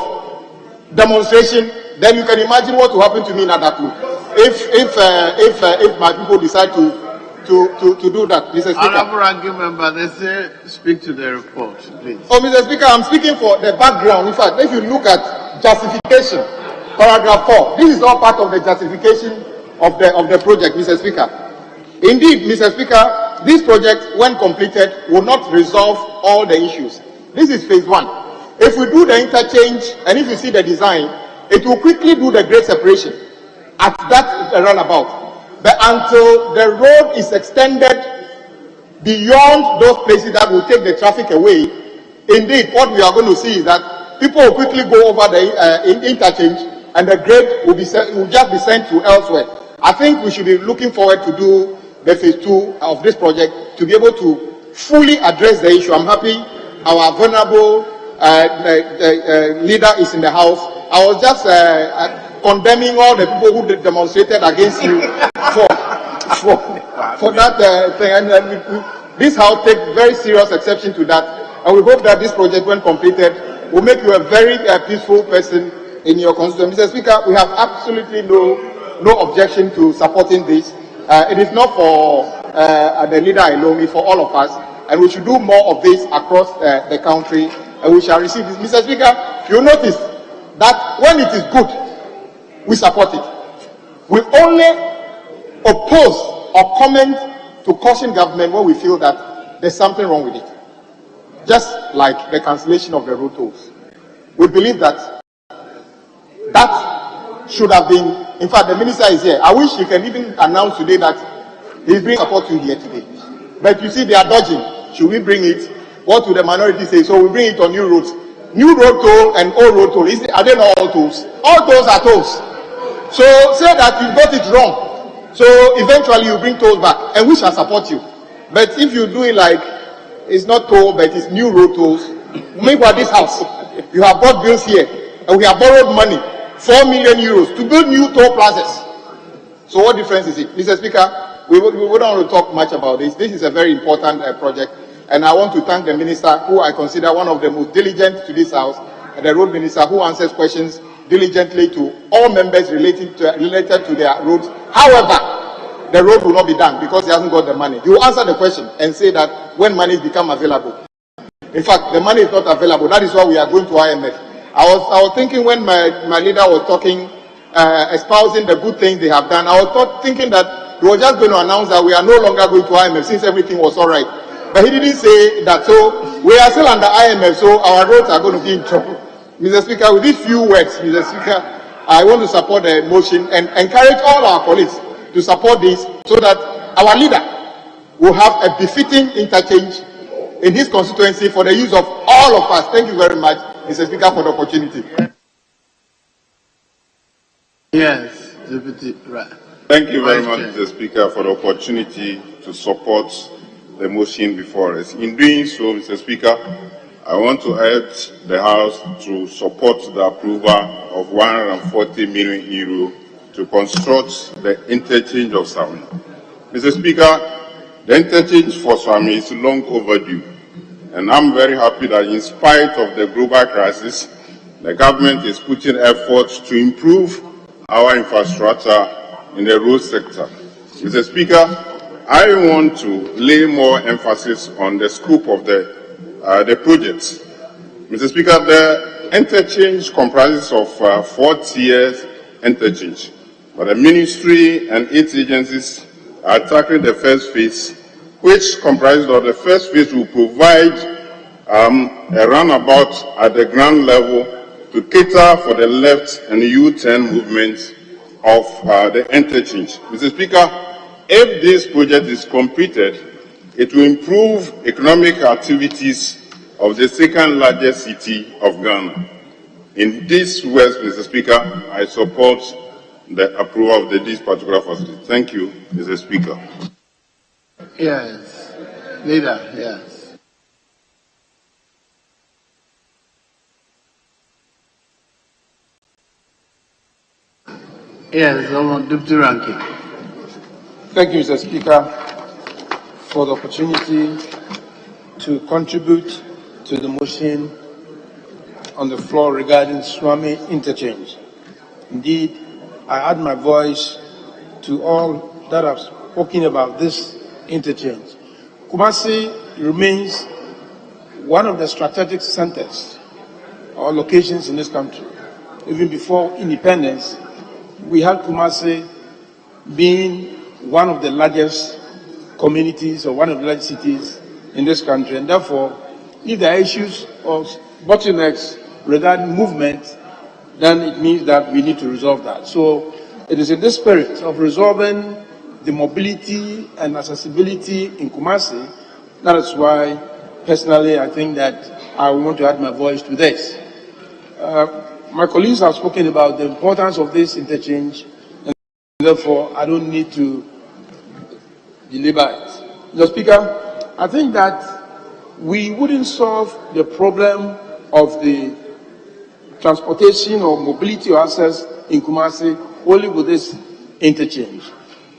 demonstration, then you can imagine what will happen to me in Adaklu if my people decide to do that. Mr. Speaker. Honourable Ranking Member, they say speak to the report, please. Oh, Mr. Speaker, I'm speaking for the background. In fact, if you look at justification, paragraph 4, this is all part of the justification of the project, Mr. Speaker. Indeed, Mr. Speaker, this project, when completed, will not resolve all the issues. This is phase 1. If we do the interchange, and if you see the design, it will quickly do the grade separation at that runabout. But until the road is extended beyond those places that will take the traffic away, indeed, what we are going to see is that people will quickly go over the interchange, and the grade will just be sent to elsewhere. I think we should be looking forward to do the phase 2 of this project to be able to fully address the issue. I'm happy our vulnerable leader is in the house. I was just condemning all the people who demonstrated against you for that thing. And this house takes very serious exception to that. And we hope that this project, when completed, will make you a very peaceful person in your constituency. Mr. Speaker, we have absolutely no objection to supporting this. It is not for the leader alone, it's for all of us. And we should do more of this across the country, and we shall receive this. Mr. Speaker, you notice that when it is good, we support it. We only oppose or comment to caution government when we feel that there's something wrong with it. Just like the cancellation of the road tolls. We believe that should have been. In fact, the minister is here. I wish he can even announce today that he's bringing support to you here today. But you see, they are dodging. Should we bring it? What will the minority say? So we bring it on new roads. New road toll and old road toll. Are they not all tolls? All tolls are tolls. So say that you got it wrong. So eventually you bring tolls back, and we shall support you. But if you do it like it's not toll, but it's new road tolls, meanwhile this house, you have bought bills here, and we have borrowed money. 4 million euros to build new toll plazas. So what difference is it? Mr. Speaker, we don't want to talk much about this. This is a very important project, and I want to thank the minister, who I consider one of the most diligent to this house, and the road minister, who answers questions diligently to all members related to their roads. However, the road will not be done because he hasn't got the money. He will answer the question and say that when money become available. In fact, the money is not available. That is why we are going to IMF. I was thinking when my leader was talking, espousing the good things they have done, I was thinking that he was just going to announce that we are no longer going to IMF since everything was all right. But he didn't say that. So we are still under IMF, so our roads are going to be in trouble. Mr. Speaker, with these few words, Mr. Speaker, I want to support the motion and encourage all our colleagues to support this so that our leader will have a befitting interchange in his constituency for the use of all of us. Thank you very much, Mr. Speaker, for the opportunity. Yes, Deputy. Right. Thank you very much, Mr. Speaker, for the opportunity to support the motion before us. In doing so, Mr. Speaker, I want to urge the House to support the approval of 140 million euro to construct the interchange of Swami. Mr. Speaker, the interchange for Swami is long overdue, and I'm very happy that in spite of the global crisis, the government is putting efforts to improve our infrastructure in the road sector. Mr. Speaker, I want to lay more emphasis on the scope of the project. Mr. Speaker, the interchange comprises of 4 tiers interchange, but the ministry and its agencies are tackling the first phase, which comprises of the first phase will provide a roundabout at the ground level to cater for the left and U-turn movements of the interchange. Mr. Speaker, if this project is completed, it will improve economic activities of the second largest city of Ghana. In this words, Mr. Speaker, I support the approval of this particular facility. Thank you, Mr. Speaker. Yes. Leader, yes. Yes, Deputy Ranking. Thank you, Mr. Speaker, for the opportunity to contribute to the motion on the floor regarding Swami interchange. Indeed, I add my voice to all that have spoken about this interchange. Kumasi remains one of the strategic centers or locations in this country. Even before independence, we had Kumasi being one of the largest communities or one of the largest cities in this country, and therefore, if there are issues or bottlenecks regarding movement, then it means that we need to resolve that. So it is in the spirit of resolving the mobility and accessibility in Kumasi. That is why, personally, I think that I want to add my voice to this. My colleagues have spoken about the importance of this interchange, and therefore I don't need to belabor it. Mr. Speaker, I think that we wouldn't solve the problem of the transportation or mobility or access in Kumasi only with this interchange.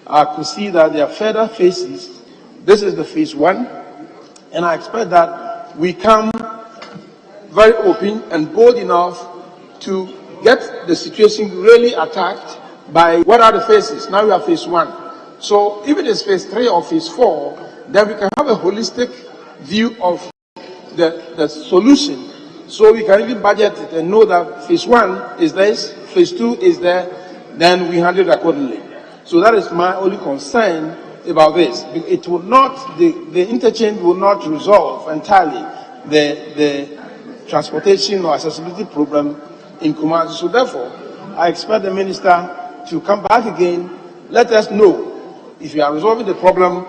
I could see that there are further phases. This is the phase 1, and I expect that we come very open and bold enough to get the situation really attacked by what are the phases. Now we have phase 1. So if it is phase 3 or phase 4, then we can have a holistic view of the solution. So we can really budget it and know that phase 1 is this, phase 2 is there, then we handle it accordingly. So that is my only concern about this. It will not, the interchange will not resolve entirely the transportation or accessibility problem in Kumasi. So therefore, I expect the minister to come back again, let us know if you are resolving the problem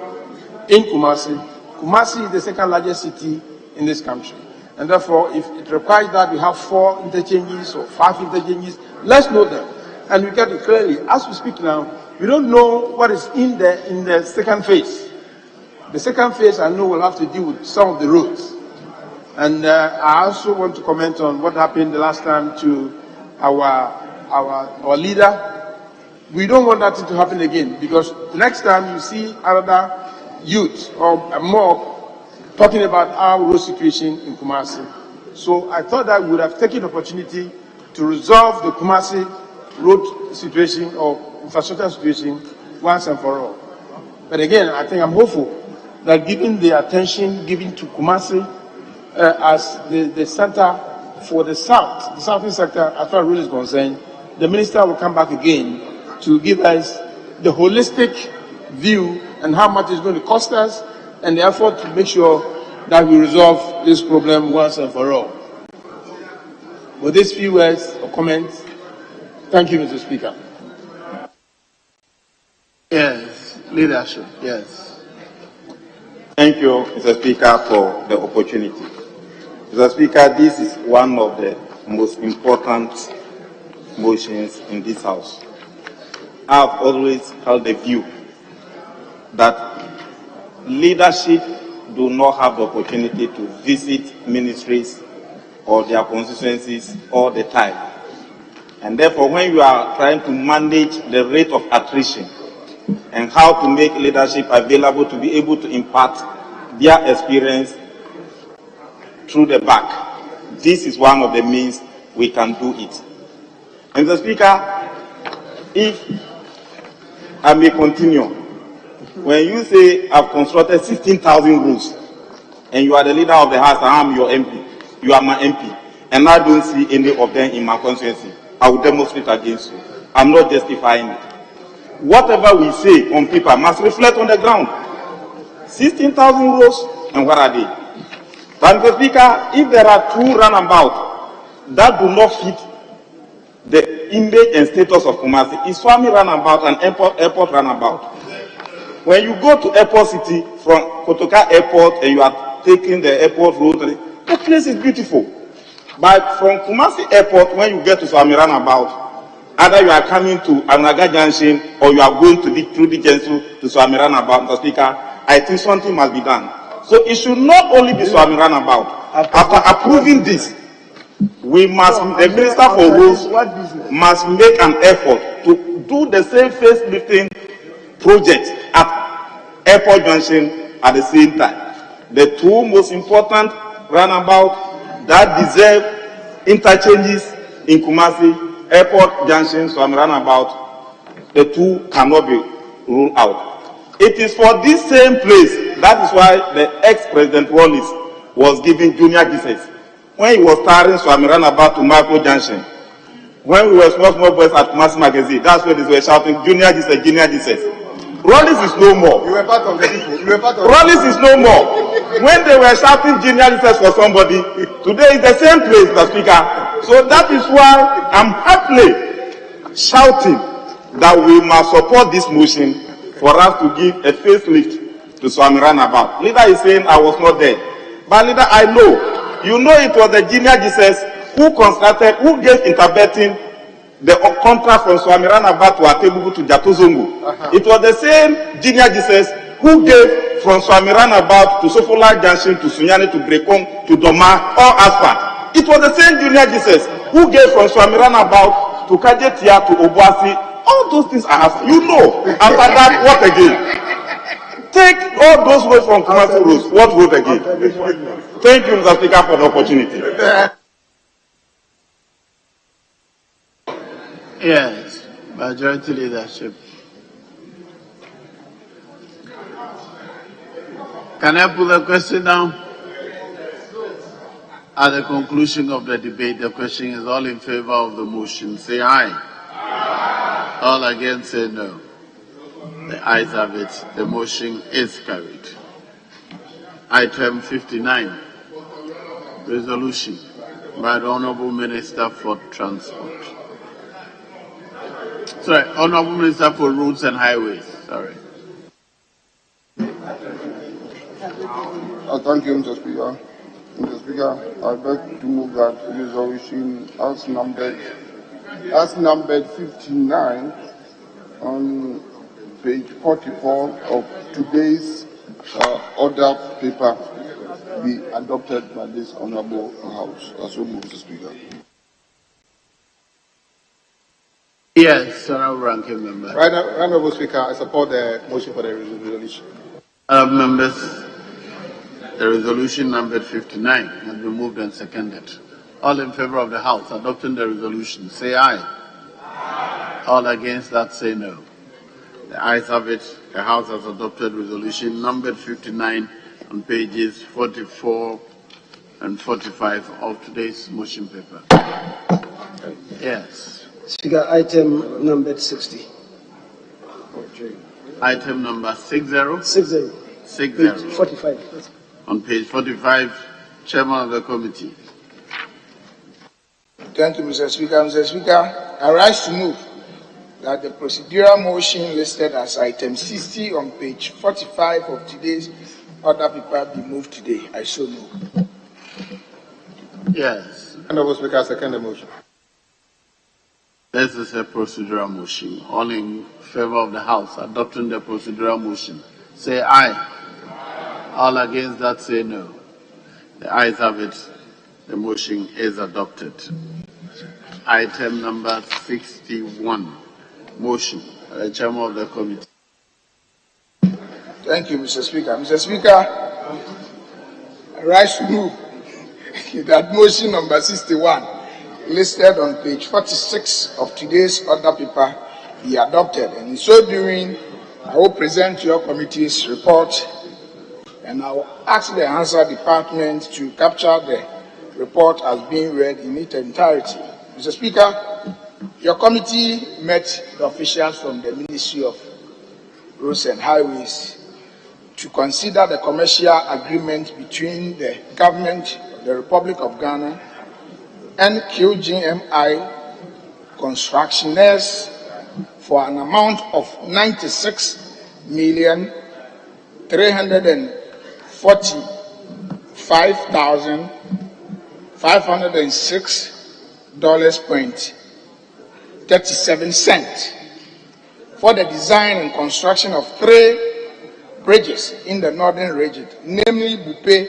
in Kumasi. Kumasi is the second largest city in this country. And therefore, if it requires that we have 4 interchanges or 5 interchanges, let's know them. And we get it clearly. As we speak now, we don't know what is in the second phase. The second phase, I know, will have to deal with some of the roads. And I also want to comment on what happened the last time to our leader. We don't want that to happen again, because the next time you see another youth or a mob talking about our road situation in Kumasi. So I thought that we would have taken the opportunity to resolve the Kumasi road situation or infrastructure situation once and for all. But again, I think I'm hopeful that given the attention given to Kumasi as the center for the south, the southern sector, as far as road is concerned, the minister will come back again to give us the holistic view and how much it's going to cost us, and the effort to make sure that we resolve this problem once and for all. With these few words or comments, thank you, Mr. Speaker. Yes, leadership, yes. Thank you, Mr. Speaker, for the opportunity. Mr. Speaker, this is one of the most important motions in this House. I have always held the view that leadership do not have the opportunity to visit ministries or their constituencies all the time. And therefore, when you are trying to manage the rate of attrition and how to make leadership available to be able to impart their experience through the back, this is one of the means we can do it. And Mr. Speaker, if I may continue, When you say I've constructed 16,000 roads, and you are the leader of the house, and I'm your MP, you are my MP, and I don't see any of them in my constituency, I will demonstrate against you. I'm not justifying it. Whatever we say on paper must reflect on the ground. 16,000 roads, and what are they? But Mr. Speaker, if there are two roundabouts that do not fit the image and status of Kumasi, is Swami roundabout and airport roundabout. When you go to Airport City from Kotoka Airport and you are taking the airport road, the place is beautiful. But from Kumasi Airport, when you get to Swami roundabout, either you are coming to Anaga Junction or you are going to through the Jensu to Swami roundabout, Mr. Speaker, I think something must be done. So it should not only be Swami roundabout. After approving this, we must, the Minister for Roads must make an effort to do the same facelifting project at Airport Junction at the same time. The two most important roundabouts that deserve interchanges in Kumasi, Airport Junction, Swami roundabout, the two cannot be ruled out. It is for this same place, that is why the ex-President Wallace was giving junior Jesus. When he was starting Swami roundabout to Micro Junction, when we were small boys at Kumasi Magazine, that's where they were shouting, junior Jesus, junior Jesus. Rollins is no more. You were part of the people. Rollins is no more. When they were shouting geniuses for somebody, today is the same place, Mr. Speaker. So that is why I'm happily shouting that we must support this motion for us to give a facelift to Swami roundabout. Leader is saying I was not there. But leader, I know. You know it was the geniuses who constructed, who gave interpreting the contract from Swami roundabout to Atebubu to Jatozongo. It was the same junior Jesus who gave from Swami roundabout to Sofola Junction to Sunyani to Brekong to Doma or asphalt. It was the same junior Jesus who gave from Swami roundabout to Kajetia to Obuasi. All those things are happening. You know. After that, what again? Take all those roads from Kumasi roads. What road again? Thank you, Mr. Speaker, for the opportunity. Yes, majority leadership. Can I put the question down? At the conclusion of the debate, the question is all in favor of the motion, say aye. Aye. All against, say no. The ayes have it. The motion is carried. Item 59, resolution by the Honorable Minister for Transport. Sorry, Honorable Minister for Roads and Highways. Sorry. Thank you, Mr. Speaker. Mr. Speaker, I beg to move that resolution as numbered 59 on page 44 of today's order paper be adopted by this honorable House. As we move, Mr. Speaker. Yes, Honorable Ranking Member. Right, Honorable Speaker, I support the motion for the resolution. Members, the resolution numbered 59 has been moved and seconded. All in favor of the House adopting the resolution, say aye. Aye. All against that, say no. The ayes have it. The House has adopted resolution numbered 59 on pages 44 and 45 of today's motion paper. Yes. Speaker, item numbered 60. Item number 60. 60. 60. Page 45. On page 45, Chairman of the Committee. Thank you, Mr. Speaker. Mr. Speaker, I rise to move that the procedural motion listed as item 60 on page 45 of today's order paper be moved today. I so move. Yes. Honorable Speaker, I second the motion. This is a procedural motion. All in favor of the House adopting the procedural motion, say aye. Aye. All against that, say no. The ayes have it. The motion is adopted. Item number 61. Motion. The Chairman of the Committee. Thank you, Mr. Speaker. Mr. Speaker, I rise to move that motion number 61, listed on page 46 of today's order paper, be adopted, and in so doing, I will present your committee's report, and I will ask the Answer Department to capture the report as being read in its entirety. Mr. Speaker, your committee met the officials from the Ministry of Roads and Highways to consider the commercial agreement between the government of the Republic of Ghana and QGMI Constructioners for an amount of $96,345,506.37 for the design and construction of 3 bridges in the northern region, namely Bupe,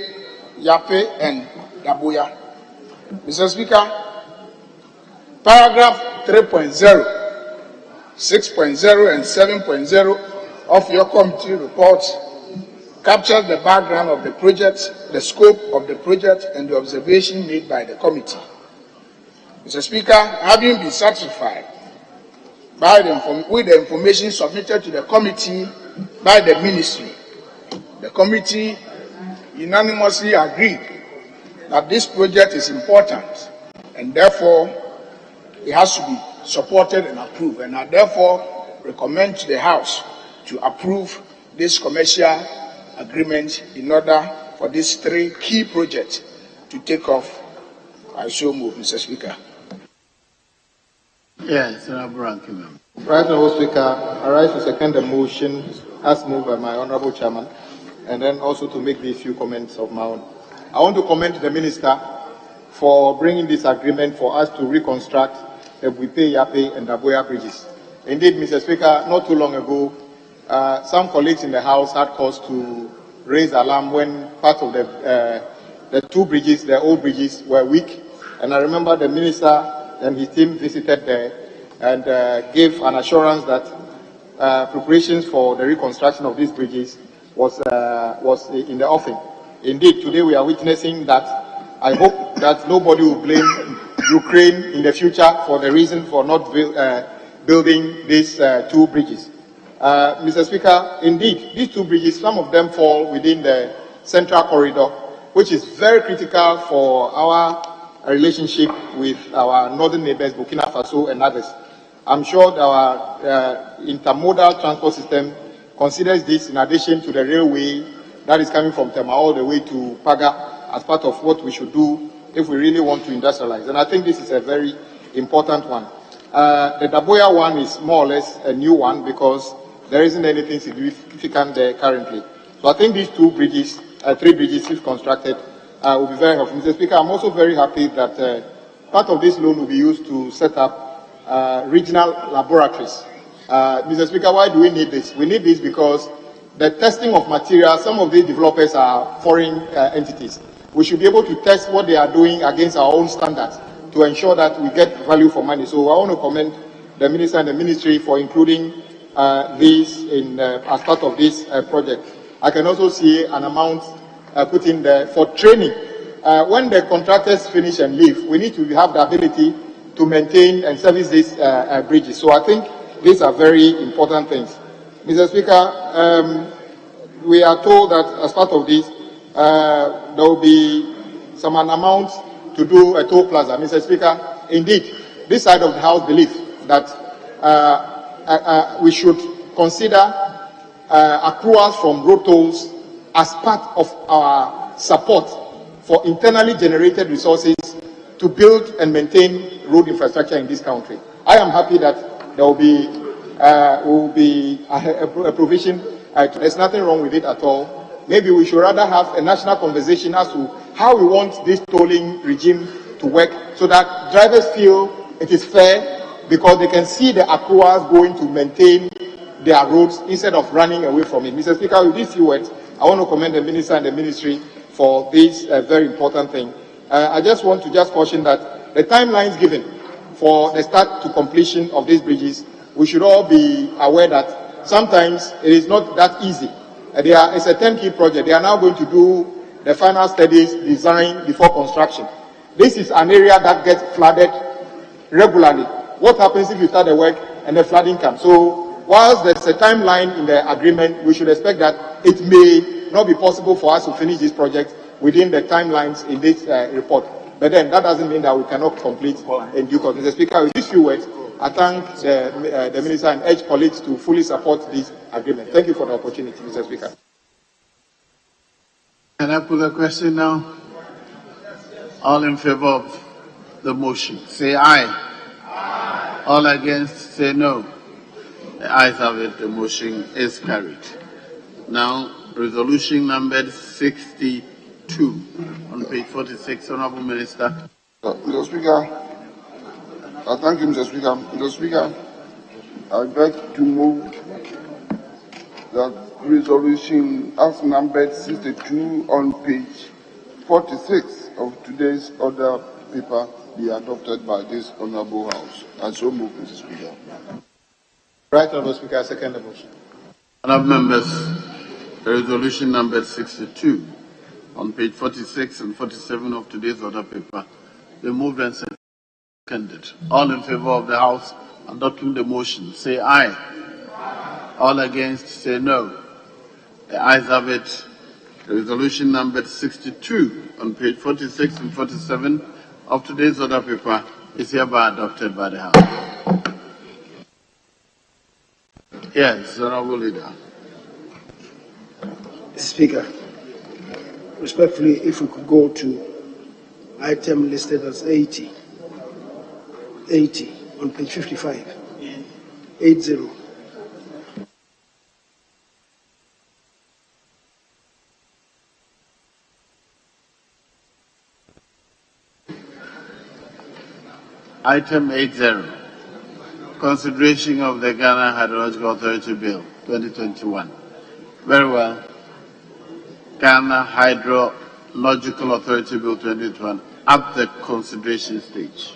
Yape, and Daboya. Mr. Speaker, paragraph 3.0, 6.0, and 7.0 of your committee report captures the background of the project, the scope of the project, and the observation made by the committee. Mr. Speaker, having been satisfied with the information submitted to the committee by the ministry, the committee unanimously agreed that this project is important and therefore it has to be supported and approved. And I therefore recommend to the House to approve this commercial agreement in order for these 3 key projects to take off. I so move, Mr. Speaker. Yes, Honorable Right, Honorable Speaker, I rise to second the motion as moved by my Honorable Chairman, and then also to make these few comments of my own. I want to commend the Minister for bringing this agreement for us to reconstruct the Buipe, Yape, and Daboya bridges. Indeed, Mr. Speaker, not too long ago, some colleagues in the House had cause to raise alarm when part of the 2 bridges, the old bridges, were weak. And I remember the Minister and his team visited there and gave an assurance that preparations for the reconstruction of these bridges was in the offing. Indeed, today we are witnessing that. I hope that nobody will blame Ukraine in the future for the reason for not building these 2 bridges. Mr. Speaker, indeed, these 2 bridges, some of them fall within the central corridor, which is very critical for our relationship with our northern neighbors, Burkina Faso and others. I'm sure that our intermodal transport system considers this in addition to the railway that is coming from Tema all the way to Paga as part of what we should do if we really want to industrialize. And I think this is a very important one. The Daboya one is more or less a new one because there isn't anything significant there currently. So I think these 2 bridges, 3 bridges, if constructed, will be very helpful. Mr. Speaker, I'm also very happy that part of this loan will be used to set up regional laboratories. Mr. Speaker, why do we need this? We need this because the testing of materials, some of these developers are foreign entities. We should be able to test what they are doing against our own standards to ensure that we get value for money. So I want to commend the Minister and the Ministry for including these as part of this project. I can also see an amount put in there for training. When the contractors finish and leave, we need to have the ability to maintain and service these bridges. So I think these are very important things. Mr. Speaker, we are told that as part of this, there will be some amount to do a toll plaza. Mr. Speaker, indeed, this side of the House believes that we should consider accruals from road tolls as part of our support for internally generated resources to build and maintain road infrastructure in this country. I am happy that there will be a provision. There's nothing wrong with it at all. Maybe we should rather have a national conversation as to how we want this tolling regime to work so that drivers feel it is fair because they can see the accruals going to maintain their roads instead of running away from it. Mr. Speaker, with these few words, I want to commend the Minister and the Ministry for this very important thing. I just want to caution that the timelines given for the start to completion of these bridges, we should all be aware that sometimes it is not that easy. It's a turnkey project. They are now going to do the final studies, design before construction. This is an area that gets flooded regularly. What happens if you start the work and the flooding comes? So whilst there's a timeline in the agreement, we should expect that it may not be possible for us to finish this project within the timelines in this report. But then that doesn't mean that we cannot complete in due course. Mr. Speaker, with these few words, I thank the Minister and urge colleagues to fully support this agreement. Thank you for the opportunity, Mr. Speaker. Can I put a question now? All in favor of the motion, say aye. Aye. All against, say no. The ayes have it, the motion is carried. Now, resolution number 62 on page 46, Honorable Minister. Mr. Speaker, I thank you, Mr. Speaker. Mr. Speaker, I'd like to move that resolution as numbered 62 on page 46 of today's order paper be adopted by this Honorable House. And so move, Mr. Speaker. Right, Honorable Speaker, I second the motion. Honorable members, the resolution number 62 on page 46 and 47 of today's order paper, they moved and seconded. All in favor of the House adopting the motion, say aye. Aye. All against, say no. The ayes have it. The resolution number 62 on page 46 and 47 of today's order paper is hereby adopted by the House. Yes, Honorable Leader. Speaker, respectfully, if we could go to item listed as 80 on page 55, 80. Item 80, consideration of the Ghana Hydrological Authority Bill 2021. Very well. Ghana Hydrological Authority Bill 2021 at the consideration stage.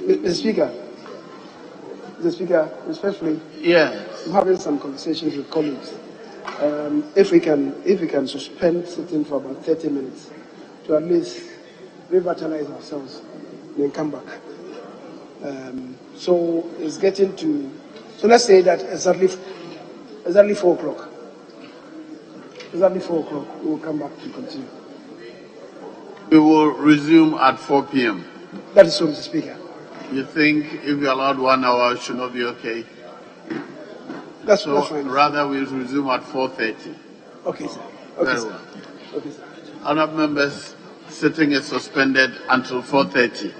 Mr. Speaker, respectfully, yes, I'm having some conversations with colleagues. If we can suspend sitting for about 30 minutes to at least revitalize ourselves, then come back. So it's getting to. So let's say that exactly 4 o'clock. Exactly 4 o'clock, we will come back to continue. We will resume at 4 p.m. That is so, Mr. Speaker. You think if we allowed 1 hour, it should not be okay? That's fine. Rather, we resume at 4:30. Okay, sir. Okay, very well. Okay, sir. Honourable members, sitting is suspended until 4:30.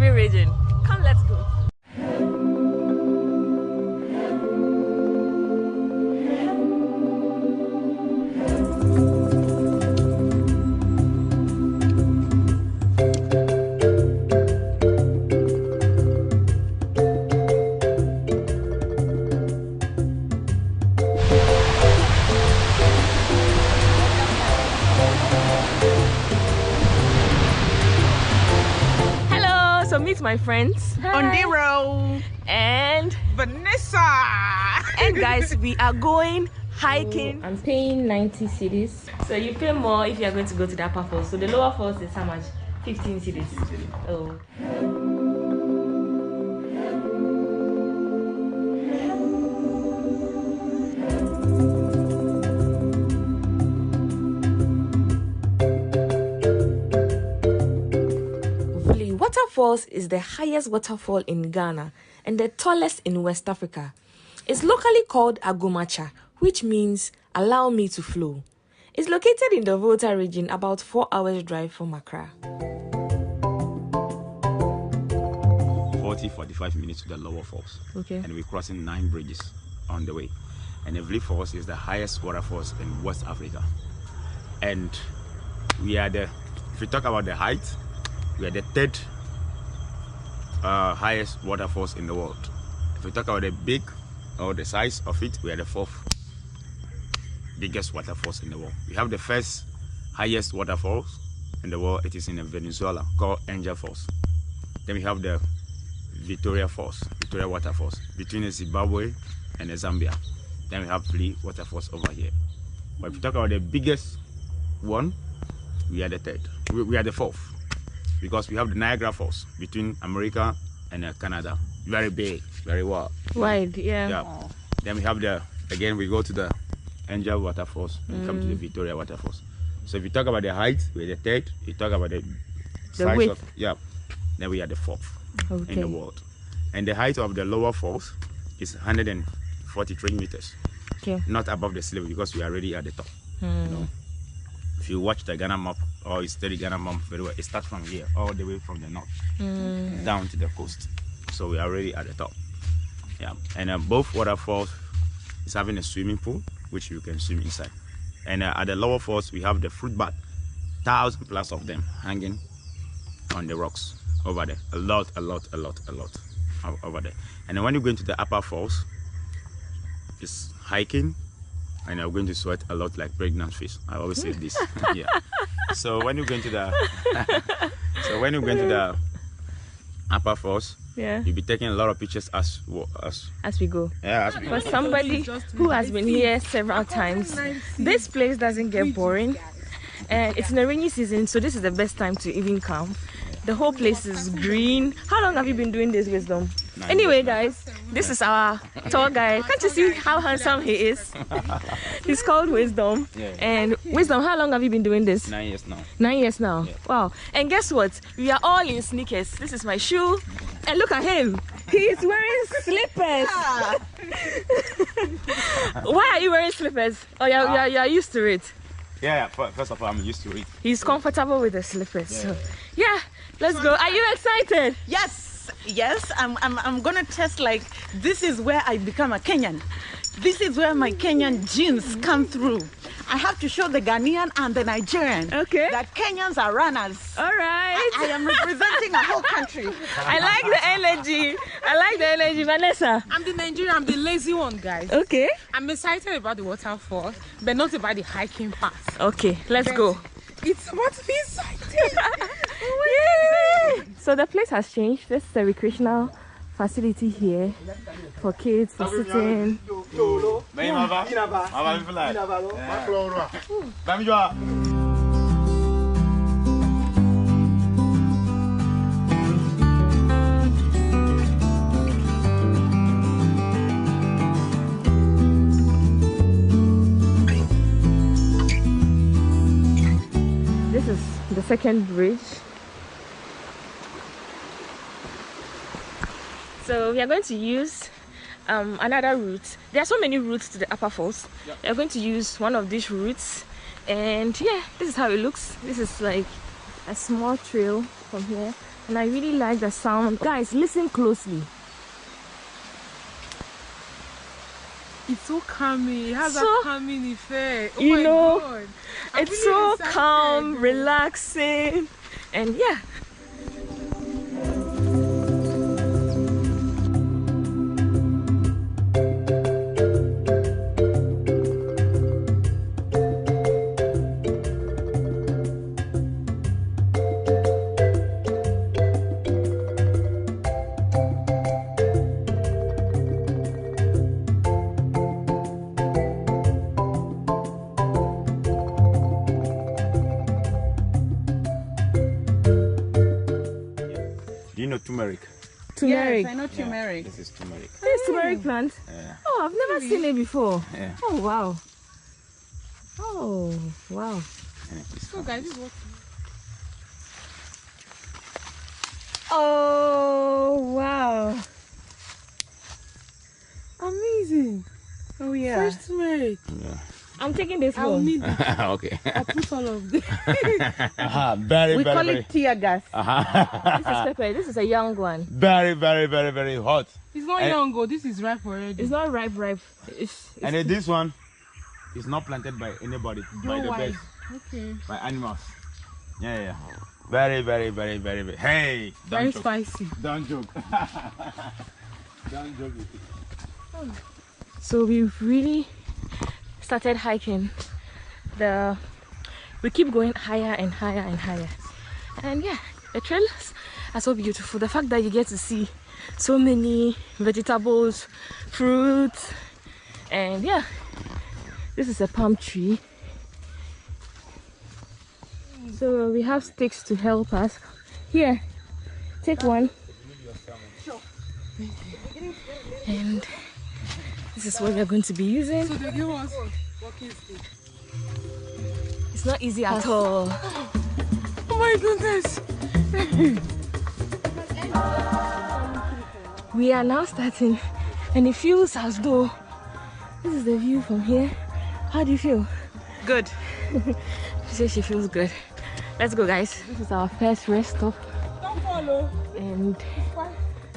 TV region. Come, let's go. So meet my friends Ondiro and Vanessa. And guys, we are going hiking. I'm paying 90 cedis. So you pay more if you are going to go to the upper falls. So the lower falls is how much? 15 cedis. Oh. Waterfalls is the highest waterfall in Ghana and the tallest in West Africa. It's locally called Agumacha, which means allow me to flow. It's located in the Volta region, about 4 hours drive from Accra. 40-45 minutes to the lower falls. Okay. And we're crossing 9 bridges on the way. And Evely Falls is the highest waterfalls in West Africa. And we are the, if we talk about the height, we are the 3rd highest waterfalls in the world. If we talk about the big or the size of it, we are the 4th biggest waterfalls in the world. We have the 1st highest waterfalls in the world. It is in Venezuela, called Angel Falls. Then we have the Victoria Waterfalls between Zimbabwe and Zambia. Then we have 3 waterfalls over here. But if you talk about the biggest one, we are the 3rd. We are the 4th. Because we have the Niagara Falls between America and Canada. Very big, very wide. Wide, yeah. Yeah. Then we have again we go to the Angel Waterfalls and come to the Victoria Waterfalls. So if you talk about the height, we're the 3rd. You talk about the size width. Then we are the 4th in the world. And the height of the lower falls is 143 meters. Okay. Not above the sea level because we are already at the top. You know? If you watch the Ghana map or you study Ghana map very well, it starts from here all the way from the north down to the coast. So we are already at the top. Yeah, and both waterfalls is having a swimming pool which you can swim inside. And at the lower falls we have the fruit bat, 1,000+ of them hanging on the rocks over there. A lot over there. And then when you go into the upper falls, it's hiking. And I'm going to sweat a lot like pregnant fish. I always say this. Yeah. So when you go into the upper falls, you'll be taking a lot of pictures as we go. Yeah, as we go. For somebody who has been here several times, this place doesn't get boring. And it's in the rainy season, so this is the best time to even come. The whole place is green. How long have you been doing this, Wisdom? Anyway, guys, this is our tour guide. Can't you see how handsome he is? He's called Wisdom. And Wisdom, how long have you been doing this? 9 years now. 9 years now. Yeah. Wow. And guess what? We are all in sneakers. This is my shoe. And look at him. He is wearing slippers. Why are you wearing slippers? Oh, you're used to it. Yeah, first of all, I'm used to it. He's comfortable with the slippers. So, yeah, let's go. Are you excited? Yes, I'm gonna test, like, this is where I become a Kenyan. This is where my Kenyan genes come through. I have to show the Ghanaian and the Nigerian that Kenyans are runners. All right. I am representing a whole country. I like the energy. Vanessa. I'm the Nigerian. I'm the lazy one, guys. Okay. I'm excited about the waterfall, but not about the hiking part. Okay, let's go. It's about to be exciting. Yay! So the place has changed. This is a recreational facility here for kids, for sitting. This is the second bridge. So we are going to use another route. There are so many routes to the upper falls. We are going to use one of these routes, and yeah, this is how it looks. This is like a small trail from here And I really like the sound. Guys, listen closely. It's so calming. It has So, a calming effect. Oh you my know, God. it's really so excited. calm, relaxing, and yeah. Do you know turmeric? Turmeric. Yes, I know turmeric. This is turmeric. This is turmeric plant? Yeah. Oh, I've never seen it before. Yeah. Oh, wow. Oh, wow. So guys, this is what. Oh, wow. Amazing. Oh, yeah. Fresh turmeric. Yeah. I'm taking this I'll home. need it. Okay. I'll put all of them. We call it tear gas. This is pepper. This is a young one. Very, very, very, very hot. It's not young, go. This is ripe already. It's not ripe. It's And then this one is not planted by anybody, by the birds, Okay. by animals. Yeah. Very, very, very, very, very. Hey, Very don't joke. spicy. Don't joke. Don't joke. So we've really started hiking. We keep going higher and higher and higher. And yeah, the trails are so beautiful. The fact that you get to see so many vegetables, fruits, and yeah, this is a palm tree. So we have sticks to help us. Here, take one. And this is what we are going to be using. So they give us walking stick. It's not easy at all. Oh my goodness. We are now starting, and it feels as though this is the view from here. How do you feel? Good. She says she feels good. Let's go, guys. This is our first rest stop. Don't follow. And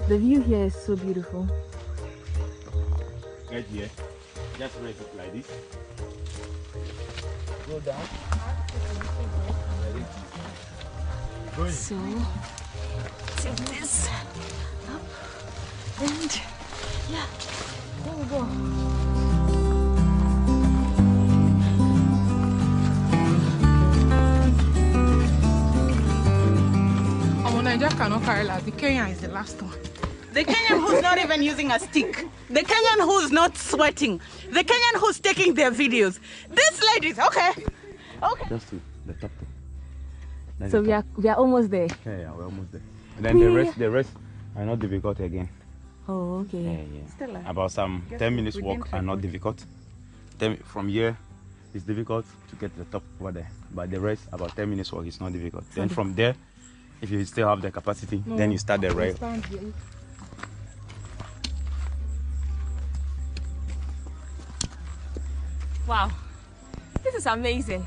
the view here is so beautiful. Get here. Just raise it like this. Go down. So take this up, and yeah, there we go. Nigeria cannot carry last. The Kenyan is the last one. The Kenyan who's not even using a stick. The Kenyan who's not sweating. The Kenyan who's taking their videos. This lady's okay. Okay. Just to the top. So we are almost there. Yeah, we're almost there. And then the rest are not difficult again. Oh, okay. Yeah. Stella. About some 10 minutes walk are not difficult. From here, it's difficult to get to the top over there. But the rest, about 10 minutes walk is not difficult. Then from there, if you still have the capacity, then you start the rail. Wow, this is amazing.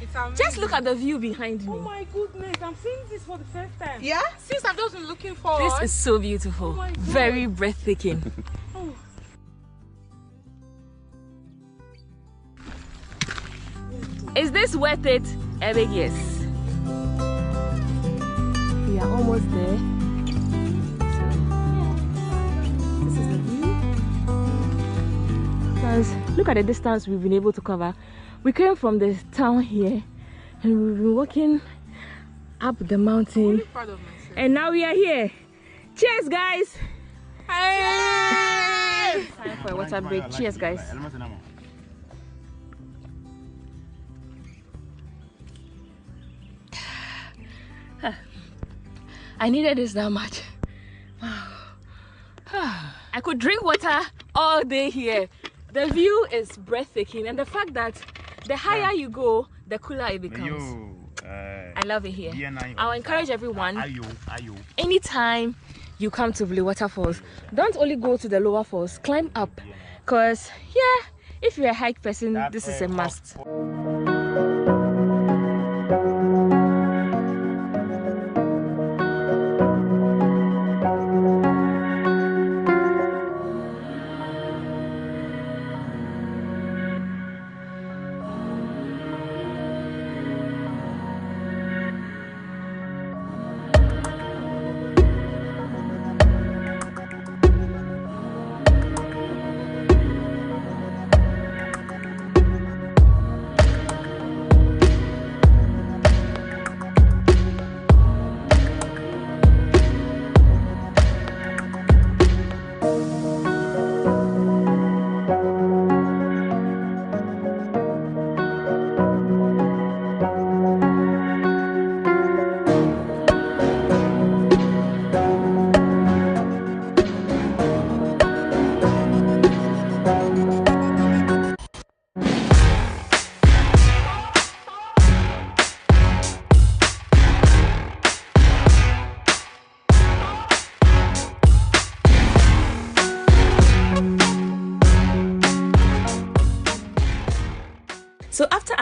It's amazing. Just look at the view behind me. Oh my goodness, I'm seeing this for the first time. Yeah? Since I've just been looking forward. This is so beautiful. Oh my God. Very breathtaking. Oh. Is this worth it? A big yes. We are almost there. So, this is the view. Guys, look at the distance we've been able to cover. We came from the town here and we've been walking up the mountain. I'm really proud of myself. And now we are here. Cheers, guys! Hey! Time for a water break. Cheers, guys. I needed this that much. I could drink water all day here. The view is breathtaking, and the fact that the higher you go, the cooler it becomes. I love it here. I'll encourage everyone, anytime you come to Blue Waterfalls, don't only go to the lower falls, climb up, because yeah, if you're a hike person, this is a must.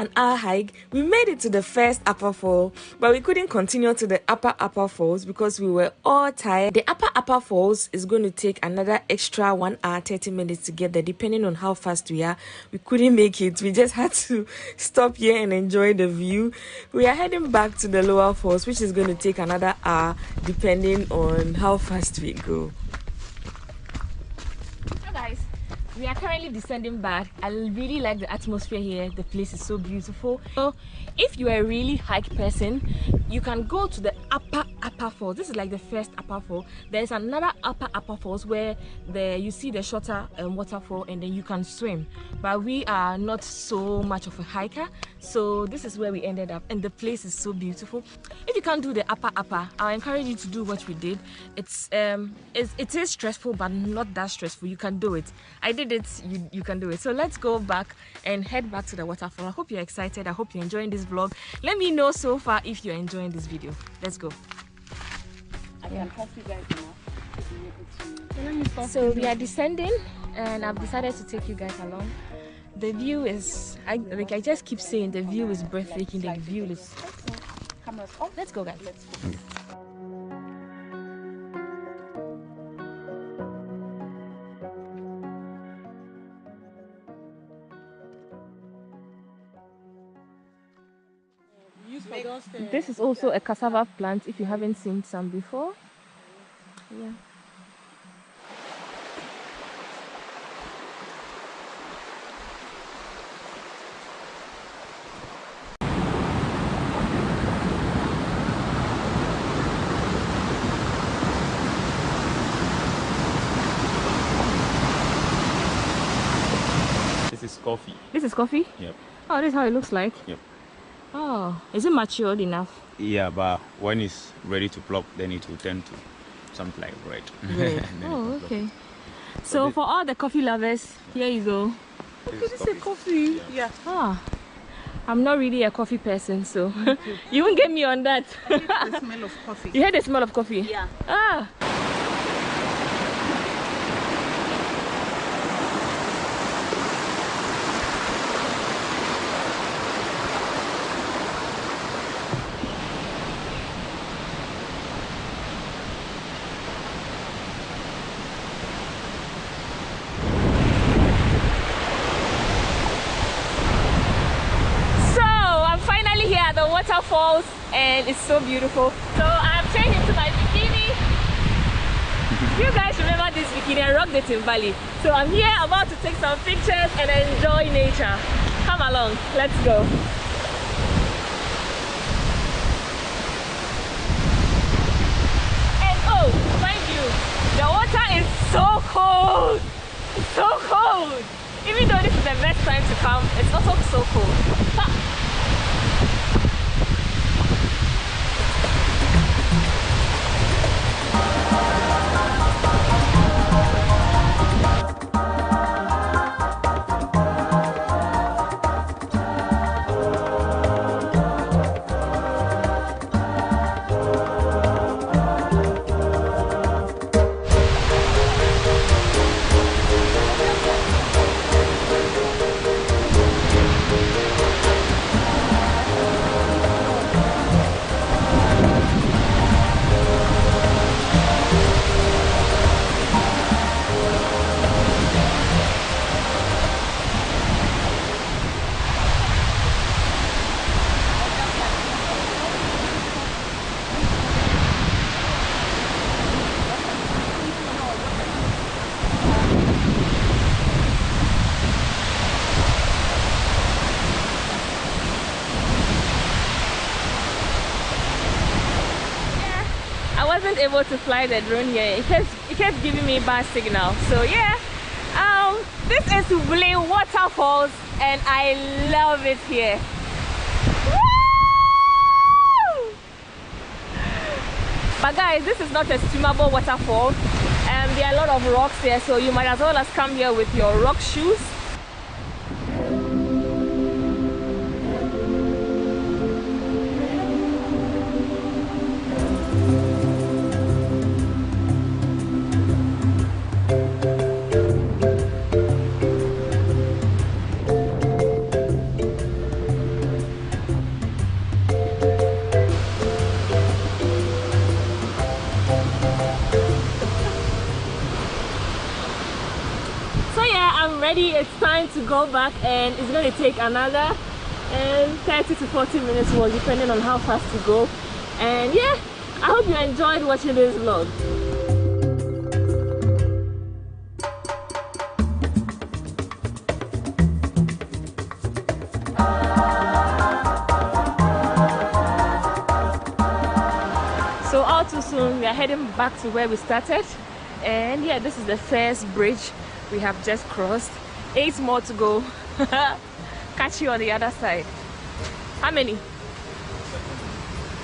an hour hike, we made it to the first upper fall, but we couldn't continue to the upper falls because we were all tired. The upper falls is going to take another extra 1 hour 30 minutes to get there, depending on how fast we are. We couldn't make it. We just had to stop here and enjoy the view. We are heading back to the lower falls, which is going to take another hour, depending on how fast we go. So guys, we are currently descending back. I really like the atmosphere here. The place is so beautiful. So if you are a really hike person, you can go to the upper falls. This is like the first upper fall. There's another upper falls where you see the shorter waterfall, and then you can swim. But we are not so much of a hiker, so this is where we ended up, and the place is so beautiful. If you can't do the upper, I encourage you to do what we did. It is stressful, but not that stressful. You can do it. I did it. You can do it. So let's go back and head back to the waterfall. I hope you're excited. I hope you're enjoying this vlog. Let me know so far if you're enjoying this video. Let's go. I can help you guys now. So we are descending, and I've decided to take you guys along. The view is, I just keep saying, the view is breathtaking. The view is. Let's go, guys. Let's go. This is also a cassava plant, if you haven't seen some before. Yeah. This is coffee. This is coffee? Yep. Oh, this is how it looks like? Yep. Oh, is it matured enough? Yeah, but when it's ready to plop, then it will turn to something like bread. Bread. Oh, okay. So for all the coffee lovers, here you go. Okay, this is coffee. Yeah. Ah, I'm not really a coffee person, so you won't get me on that. I hate the smell of coffee. You heard the smell of coffee? Yeah. Ah. Waterfalls, and it's so beautiful. So I'm changed into my bikini. You guys remember this bikini? I rocked it in Bali. So I'm here about to take some pictures and enjoy nature. Come along, let's go. And oh, mind you, the water is so cold. It's so cold. Even though this is the best time to come, it's also so cold. Able to fly the drone here. It kept giving me bad signal. So yeah, this is Blue Waterfalls, and I love it here. Woo! But guys, this is not a swimmable waterfall, and there are a lot of rocks here, so you might as well as come here with your rock shoes. ready. It's time to go back, and it's going to take another 30 to 40 minutes more, depending on how fast you go. And yeah, I hope you enjoyed watching this vlog. So all too soon, we are heading back to where we started. And yeah, this is the first bridge we have just crossed. 8 more to go. Catch you on the other side. How many?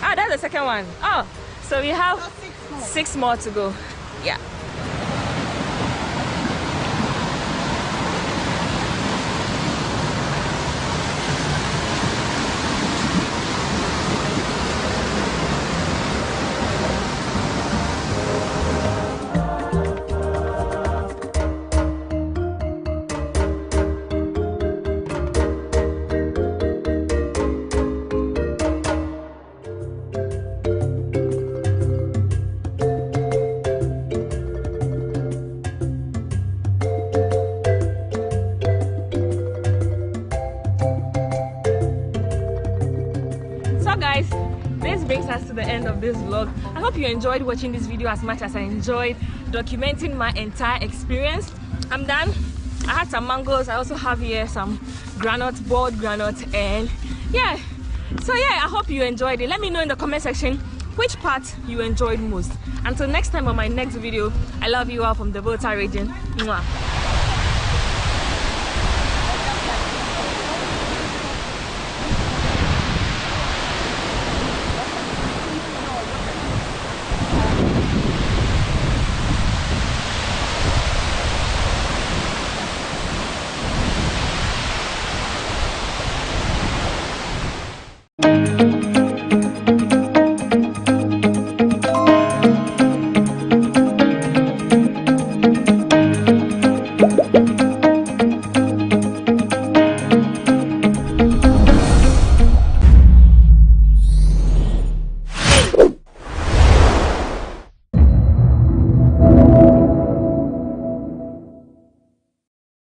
Ah, that's the second one. Oh, so we have 6 more to go. Yeah. Guys, this brings us to the end of this vlog. I hope you enjoyed watching this video as much as I enjoyed documenting my entire experience. I'm done. I had some mangoes. I also have here some boiled granite, and yeah, so yeah, I hope you enjoyed it. Let me know in the comment section which part you enjoyed most. Until next time on my next video, I love you all from the Volta region. Mwah.